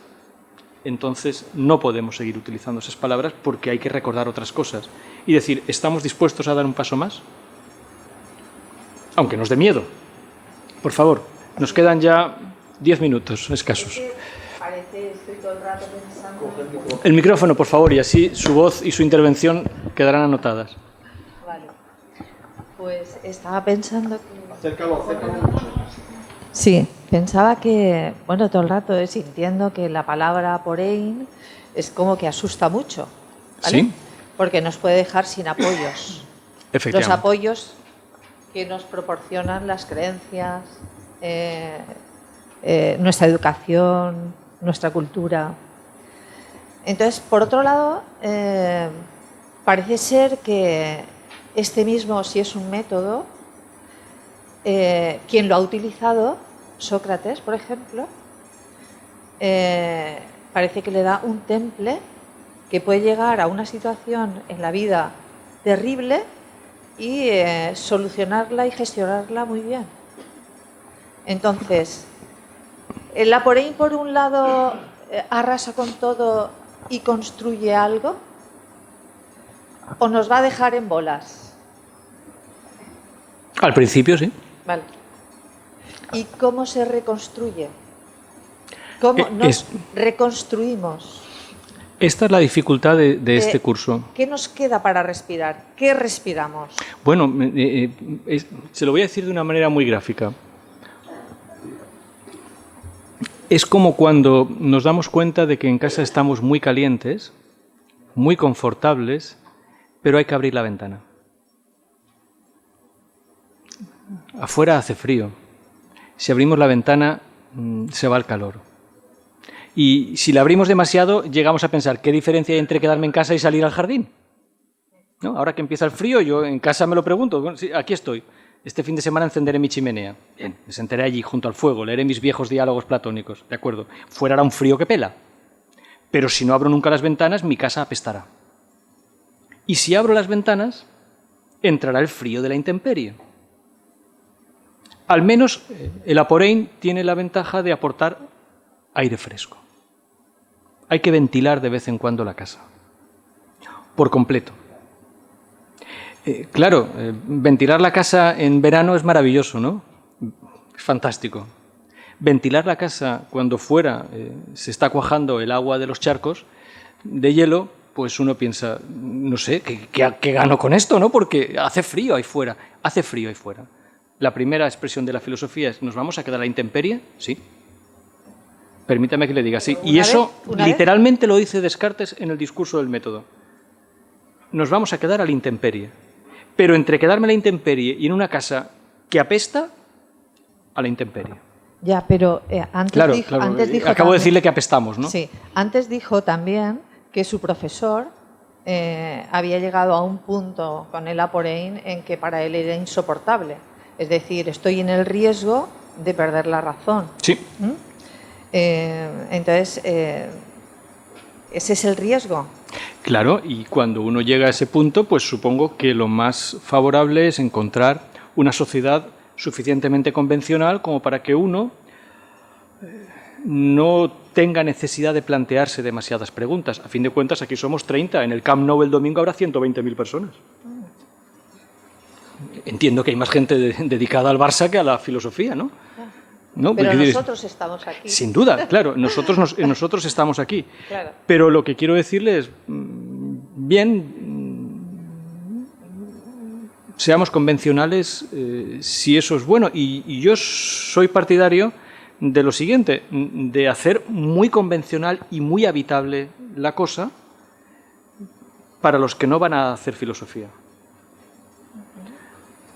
entonces no podemos seguir utilizando esas palabras porque hay que recordar otras cosas. Y decir, ¿estamos dispuestos a dar un paso más? Aunque nos dé miedo. Por favor, nos quedan ya 10 minutos escasos. Estoy todo el rato pensando... El micrófono, por favor, y así su voz y su intervención quedarán anotadas. Vale. Pues estaba pensando que... Acércalo. Sí, pensaba que, bueno, todo el rato sintiendo que la palabra aporein es como que asusta mucho, ¿vale? Sí. Porque nos puede dejar sin apoyos. Efectivamente. Los apoyos que nos proporcionan las creencias, nuestra educación, nuestra cultura. Entonces, por otro lado, parece ser que este mismo, si es un método, quien lo ha utilizado, Sócrates, por ejemplo, parece que le da un temple que puede llegar a una situación en la vida terrible y solucionarla y gestionarla muy bien. Entonces, el aporein, por un lado, arrasa con todo y construye algo, o nos va a dejar en bolas. Al principio, sí. Vale. ¿Y cómo se reconstruye? ¿Cómo nos reconstruimos? Esta es la dificultad de este curso. ¿Qué nos queda para respirar? ¿Qué respiramos? Bueno, se lo voy a decir de una manera muy gráfica. Es como cuando nos damos cuenta de que en casa estamos muy calientes, muy confortables, pero hay que abrir la ventana. Afuera hace frío. Si abrimos la ventana, se va el calor. Y si la abrimos demasiado, llegamos a pensar, ¿qué diferencia hay entre quedarme en casa y salir al jardín? ¿No? Ahora que empieza el frío, yo en casa me lo pregunto. Bueno, sí, aquí estoy. Este fin de semana encenderé mi chimenea. Bien, me sentaré allí junto al fuego, leeré mis viejos diálogos platónicos. De acuerdo. Fuera hará un frío que pela. Pero si no abro nunca las ventanas, mi casa apestará. Y si abro las ventanas, entrará el frío de la intemperie. Al menos el aporein tiene la ventaja de aportar aire fresco. Hay que ventilar de vez en cuando la casa. Por completo. Claro, ventilar la casa en verano es maravilloso, ¿no? Es fantástico. Ventilar la casa cuando fuera se está cuajando el agua de los charcos de hielo, pues uno piensa, no sé, ¿qué gano con esto, no? Porque hace frío ahí fuera, hace frío ahí fuera. La primera expresión de la filosofía es, ¿nos vamos a quedar a la intemperie? Sí. Permítame que le diga sí. Y eso literalmente lo dice Descartes en el discurso del método. Nos vamos a quedar a la intemperie. Pero entre quedarme a la intemperie y en una casa que apesta, a la intemperie. Ya, pero antes dijo acabo también, de decirle que apestamos, ¿no? Sí, antes dijo también que su profesor había llegado a un punto con el Aporein en que para él era insoportable. Es decir, estoy en el riesgo de perder la razón. Sí. Entonces, ese es el riesgo. Claro, y cuando uno llega a ese punto, pues supongo que lo más favorable es encontrar una sociedad suficientemente convencional como para que uno no tenga necesidad de plantearse demasiadas preguntas. A fin de cuentas, aquí somos 30, en el Camp Nou el domingo habrá 120.000 personas. Entiendo que hay más gente dedicada al Barça que a la filosofía, ¿no? ¿No? Pero nosotros estamos aquí. Sin duda, claro, nosotros estamos aquí. Claro. Pero lo que quiero decirle es, bien, seamos convencionales si eso es bueno. Y yo soy partidario de lo siguiente, de hacer muy convencional y muy habitable la cosa para los que no van a hacer filosofía.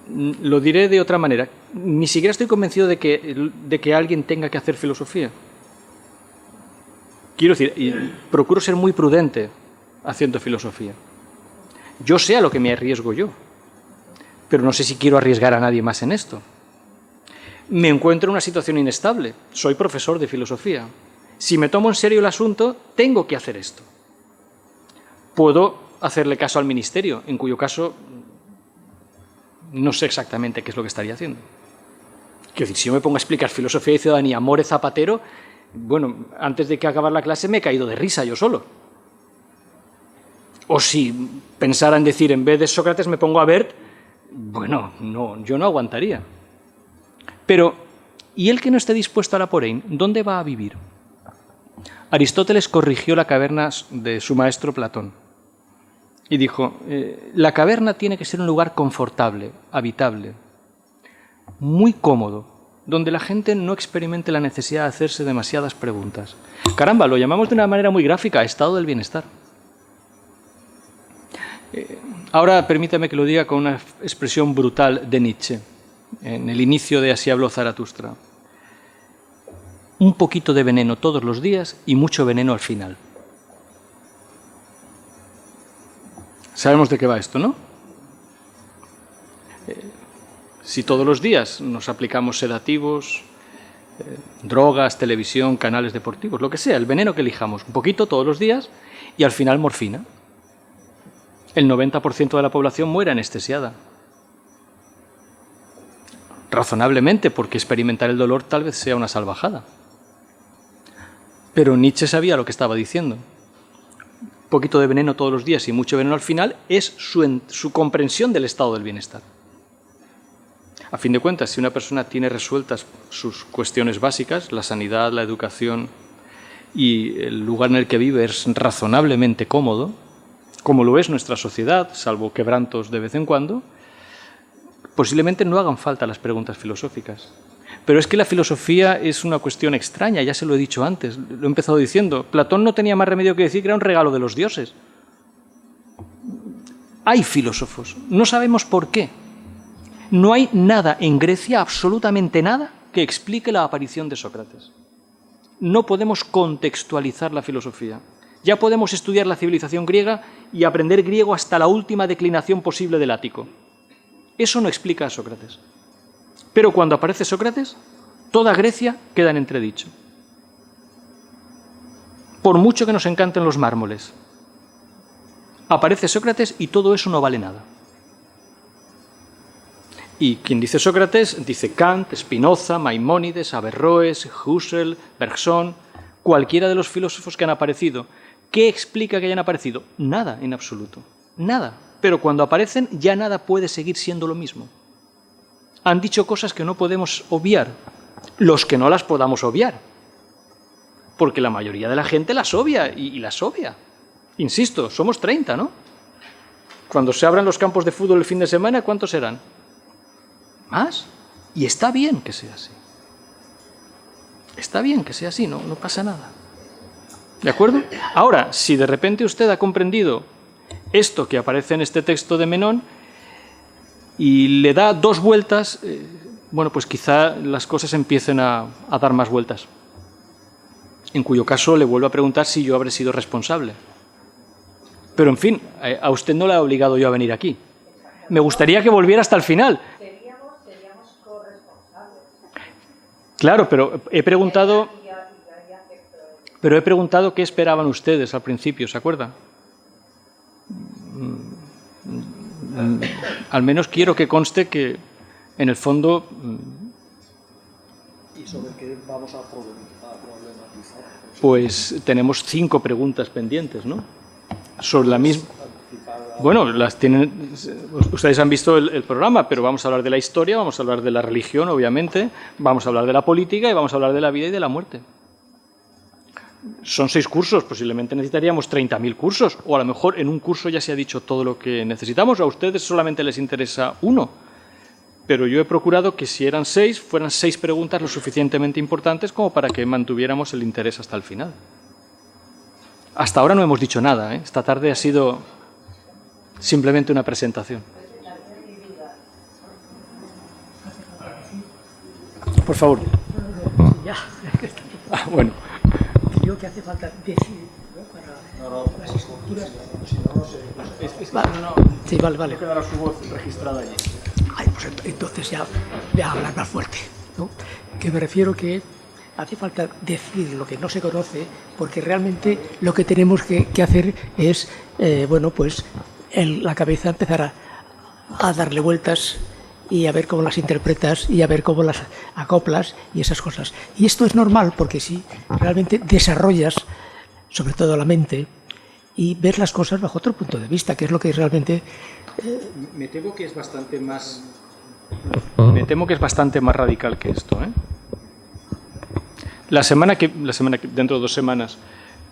Lo diré de otra manera. Ni siquiera estoy convencido de que alguien tenga que hacer filosofía. Quiero decir, y procuro ser muy prudente haciendo filosofía. Yo sé a lo que me arriesgo yo, pero no sé si quiero arriesgar a nadie más en esto. Me encuentro en una situación inestable. Soy profesor de filosofía. Si me tomo en serio el asunto, tengo que hacer esto. Puedo hacerle caso al ministerio, en cuyo caso no sé exactamente qué es lo que estaría haciendo. Quiero decir, si yo me pongo a explicar filosofía y ciudadanía, More Zapatero, bueno, antes de que acabar la clase me he caído de risa yo solo. O si pensara en decir, en vez de Sócrates me pongo a Bert, bueno, no, yo no aguantaría. Pero, ¿y el que no esté dispuesto a la Aporein, dónde va a vivir? Aristóteles corrigió la caverna de su maestro Platón. Y dijo, la caverna tiene que ser un lugar confortable, habitable, muy cómodo, donde la gente no experimente la necesidad de hacerse demasiadas preguntas. Caramba, lo llamamos de una manera muy gráfica, estado del bienestar. Ahora permítame que lo diga con una expresión brutal de Nietzsche, en el inicio de Así habló Zaratustra. Un poquito de veneno todos los días y mucho veneno al final. Sabemos de qué va esto, ¿no? Si todos los días nos aplicamos sedativos, drogas, televisión, canales deportivos, lo que sea, el veneno que elijamos, un poquito todos los días y al final morfina. El 90% de la población muere anestesiada. Razonablemente, porque experimentar el dolor tal vez sea una salvajada. Pero Nietzsche sabía lo que estaba diciendo. Un poquito de veneno todos los días y mucho veneno al final es su comprensión del estado del bienestar. A fin de cuentas, si una persona tiene resueltas sus cuestiones básicas, la sanidad, la educación y el lugar en el que vive es razonablemente cómodo, como lo es nuestra sociedad, salvo quebrantos de vez en cuando, posiblemente no hagan falta las preguntas filosóficas. Pero es que la filosofía es una cuestión extraña, ya se lo he dicho antes, lo he empezado diciendo. Platón no tenía más remedio que decir que era un regalo de los dioses. Hay filósofos, no sabemos por qué. No hay nada en Grecia, absolutamente nada, que explique la aparición de Sócrates. No podemos contextualizar la filosofía. Ya podemos estudiar la civilización griega y aprender griego hasta la última declinación posible del ático. Eso no explica a Sócrates. Pero cuando aparece Sócrates, toda Grecia queda en entredicho. Por mucho que nos encanten los mármoles, aparece Sócrates y todo eso no vale nada. Y quien dice Sócrates, dice Kant, Spinoza, Maimónides, Averroes, Husserl, Bergson, cualquiera de los filósofos que han aparecido. ¿Qué explica que hayan aparecido? Nada en absoluto, nada. Pero cuando aparecen ya nada puede seguir siendo lo mismo. Han dicho cosas que no podemos obviar, los que no las podamos obviar, porque la mayoría de la gente las obvia y las obvia. Insisto, somos 30, ¿no? Cuando se abran los campos de fútbol el fin de semana, ¿cuántos serán? ¿Más? Y está bien que sea así. Está bien que sea así, no pasa nada. ¿De acuerdo? Ahora, si de repente usted ha comprendido esto que aparece en este texto de Menón y le da 2 vueltas, bueno, pues quizá las cosas empiecen a dar más vueltas. En cuyo caso le vuelvo a preguntar si yo habré sido responsable. Pero, en fin, a usted no le ha obligado yo a venir aquí. Me gustaría que volviera hasta el final. Seríamos corresponsables. Claro, pero he preguntado qué esperaban ustedes al principio, ¿se acuerda? Al menos quiero que conste que, en el fondo... ¿Y sobre qué vamos a problematizar? Pues tenemos 5 preguntas pendientes, ¿no? Sobre la misma... Bueno, las tienen... Ustedes han visto el programa, pero vamos a hablar de la historia, vamos a hablar de la religión, obviamente, vamos a hablar de la política y vamos a hablar de la vida y de la muerte. Son 6 cursos, posiblemente necesitaríamos 30.000 cursos, o a lo mejor en un curso ya se ha dicho todo lo que necesitamos, a ustedes solamente les interesa 1. Pero yo he procurado que si eran 6, fueran 6 preguntas lo suficientemente importantes como para que mantuviéramos el interés hasta el final. Hasta ahora no hemos dicho nada, ¿eh? Esta tarde ha sido simplemente una presentación. Por favor. Ya. Bueno. Creo que hace falta decir, ¿no? Para las estructuras. Sí, vale. Quedará su voz registrada allí. Ay, pues entonces ya voy a hablar más fuerte, ¿no? Que me refiero que hace falta decir lo que no se conoce, porque realmente lo que tenemos que hacer es, bueno, pues en la cabeza empezar a darle vueltas y a ver cómo las interpretas y a ver cómo las acoplas y esas cosas. Y esto es normal porque si realmente desarrollas, sobre todo la mente, y ves las cosas bajo otro punto de vista, que es lo que realmente... Me temo que es bastante más radical que esto, ¿eh? Dentro de 2 semanas,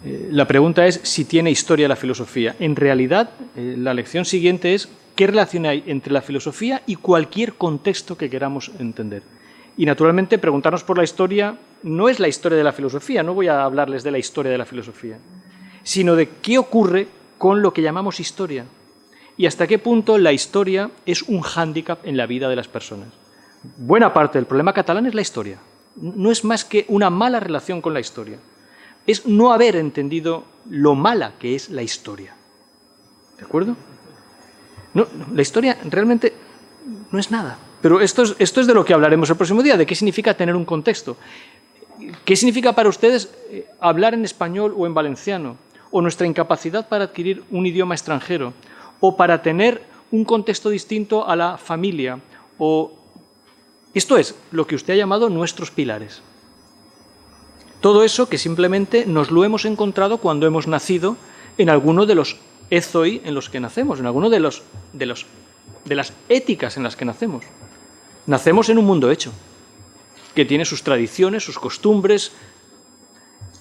la pregunta es si tiene historia la filosofía. En realidad, la lección siguiente es qué relación hay entre la filosofía y cualquier contexto que queramos entender. Y, naturalmente, preguntarnos por la historia no es la historia de la filosofía, no voy a hablarles de la historia de la filosofía, sino de qué ocurre con lo que llamamos historia y hasta qué punto la historia es un hándicap en la vida de las personas. Buena parte del problema catalán es la historia. No es más que una mala relación con la historia. Es no haber entendido lo mala que es la historia. ¿De acuerdo? No, la historia realmente no es nada. Pero esto es de lo que hablaremos el próximo día, de qué significa tener un contexto. ¿Qué significa para ustedes hablar en español o en valenciano? O nuestra incapacidad para adquirir un idioma extranjero, o para tener un contexto distinto a la familia, o... Esto es lo que usted ha llamado nuestros pilares. Todo eso que simplemente nos lo hemos encontrado cuando hemos nacido en alguno de los ezoi en los que nacemos, en alguno de las éticas en las que nacemos. Nacemos en un mundo hecho, que tiene sus tradiciones, sus costumbres,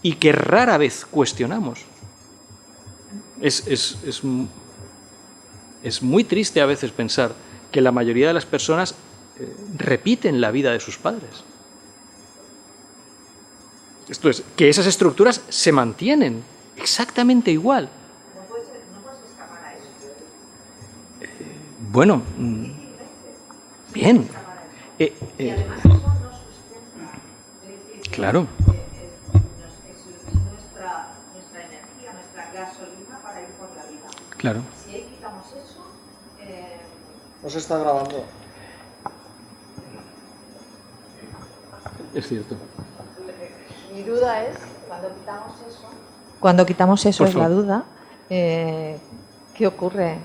y que rara vez cuestionamos. Es muy triste a veces pensar que la mayoría de las personas repiten la vida de sus padres. Esto es, que esas estructuras se mantienen exactamente igual. ¿No puedes escapar a eso? Bueno, bien. Y además eso nos sustenta. Claro. Es nuestra energía, nuestra gasolina para ir por la vida. Claro. Si ahí quitamos eso... No se está grabando. Es cierto. Mi duda es, cuando quitamos eso es la duda, ¿qué ocurre?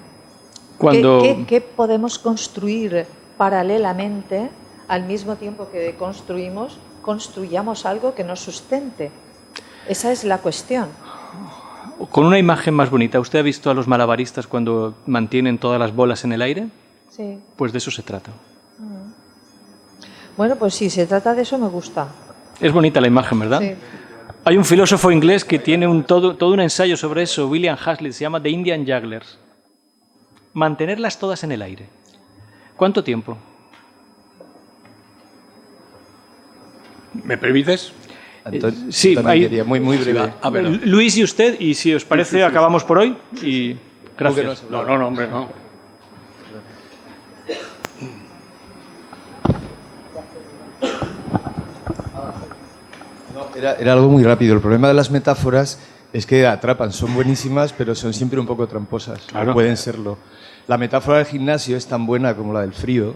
¿Qué podemos construir paralelamente al mismo tiempo que construyamos algo que nos sustente? Esa es la cuestión. Con una imagen más bonita, ¿usted ha visto a los malabaristas cuando mantienen todas las bolas en el aire? Sí. Pues de eso se trata. Bueno, pues si se trata de eso me gusta. Es bonita la imagen, ¿verdad? Sí. Hay un filósofo inglés que tiene todo un ensayo sobre eso, William Hazlitt, se llama The Indian Jugglers. Mantenerlas todas en el aire. ¿Cuánto tiempo? ¿Me permites? Sí, quería, muy breve. A ver, Luis y usted, y si os parece, acabamos por hoy. Y gracias. No, hombre, no. Era algo muy rápido. El problema de las metáforas es que atrapan, son buenísimas, pero son siempre un poco tramposas. Claro. No pueden serlo. La metáfora del gimnasio es tan buena como la del frío,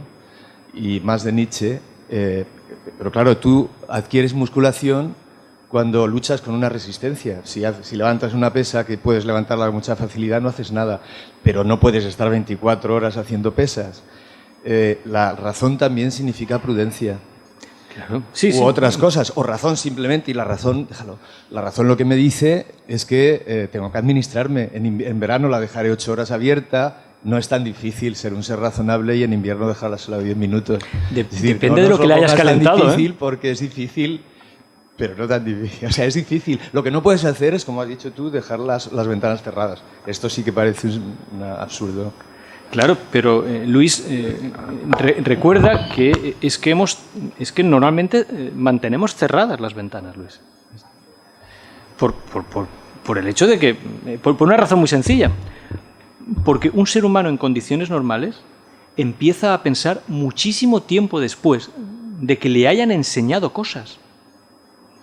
y más de Nietzsche, pero claro, tú adquieres musculación cuando luchas con una resistencia. Si levantas una pesa que puedes levantarla con mucha facilidad, no haces nada, pero no puedes estar 24 horas haciendo pesas. La razón también significa prudencia. Claro. U otras cosas, o razón simplemente, y la razón, déjalo. La razón lo que me dice es que tengo que administrarme. En verano la dejaré 8 horas abierta. No es tan difícil ser un ser razonable y en invierno dejarla solo 10 minutos. Depende de lo que le hayas calentado. Es difícil porque es difícil, pero no tan difícil. O sea, es difícil. Lo que no puedes hacer es, como has dicho tú, dejar las ventanas cerradas. Esto sí que parece un absurdo. Claro, pero Luis, recuerda que es que normalmente mantenemos cerradas las ventanas, Luis. Por el hecho de que, por una razón muy sencilla, porque un ser humano en condiciones normales empieza a pensar muchísimo tiempo después de que le hayan enseñado cosas.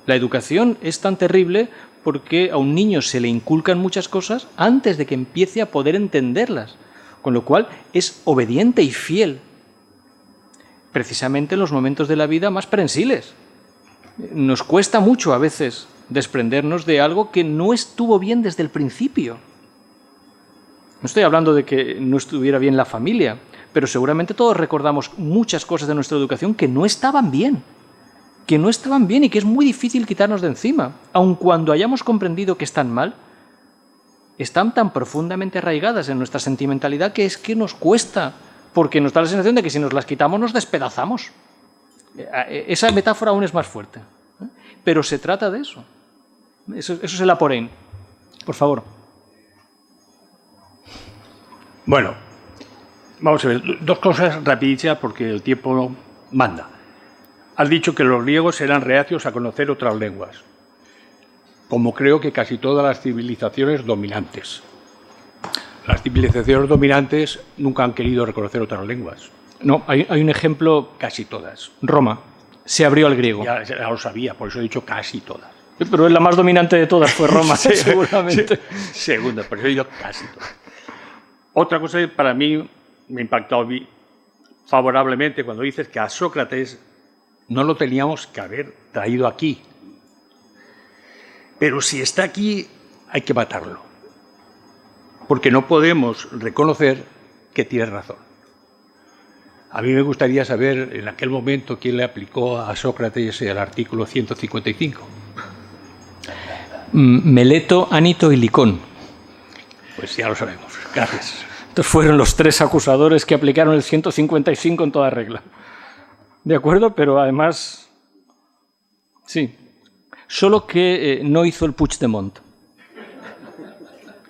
La educación es tan terrible porque a un niño se le inculcan muchas cosas antes de que empiece a poder entenderlas. Con lo cual es obediente y fiel, precisamente en los momentos de la vida más prensiles. Nos cuesta mucho a veces desprendernos de algo que no estuvo bien desde el principio. No estoy hablando de que no estuviera bien la familia, pero seguramente todos recordamos muchas cosas de nuestra educación que no estaban bien y que es muy difícil quitarnos de encima, aun cuando hayamos comprendido que están mal. Están tan profundamente arraigadas en nuestra sentimentalidad que es que nos cuesta, porque nos da la sensación de que si nos las quitamos nos despedazamos. Esa metáfora aún es más fuerte. Pero se trata de eso. Eso es el aporein. Por favor. Bueno, vamos a ver, 2 cosas rapiditas porque el tiempo manda. Has dicho que los griegos eran reacios a conocer otras lenguas, como creo que casi todas las civilizaciones dominantes. Las civilizaciones dominantes nunca han querido reconocer otras lenguas. No, hay un ejemplo. Casi todas. Roma se abrió al griego. Ya lo sabía, por eso he dicho casi todas. Pero la más dominante de todas fue Roma, seguramente. Segunda, por eso he dicho casi todas. Otra cosa que para mí me ha impactado favorablemente cuando dices que a Sócrates no lo teníamos que haber traído aquí. Pero si está aquí, hay que matarlo. Porque no podemos reconocer que tiene razón. A mí me gustaría saber en aquel momento quién le aplicó a Sócrates el artículo 155. Meleto, Anito y Licón. Pues ya lo sabemos. Gracias. Estos fueron los 3 acusadores que aplicaron el 155 en toda regla. ¿De acuerdo? Pero además, sí. Solo que no hizo el Puigdemont.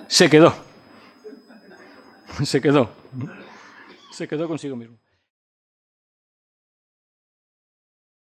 Se quedó consigo mismo.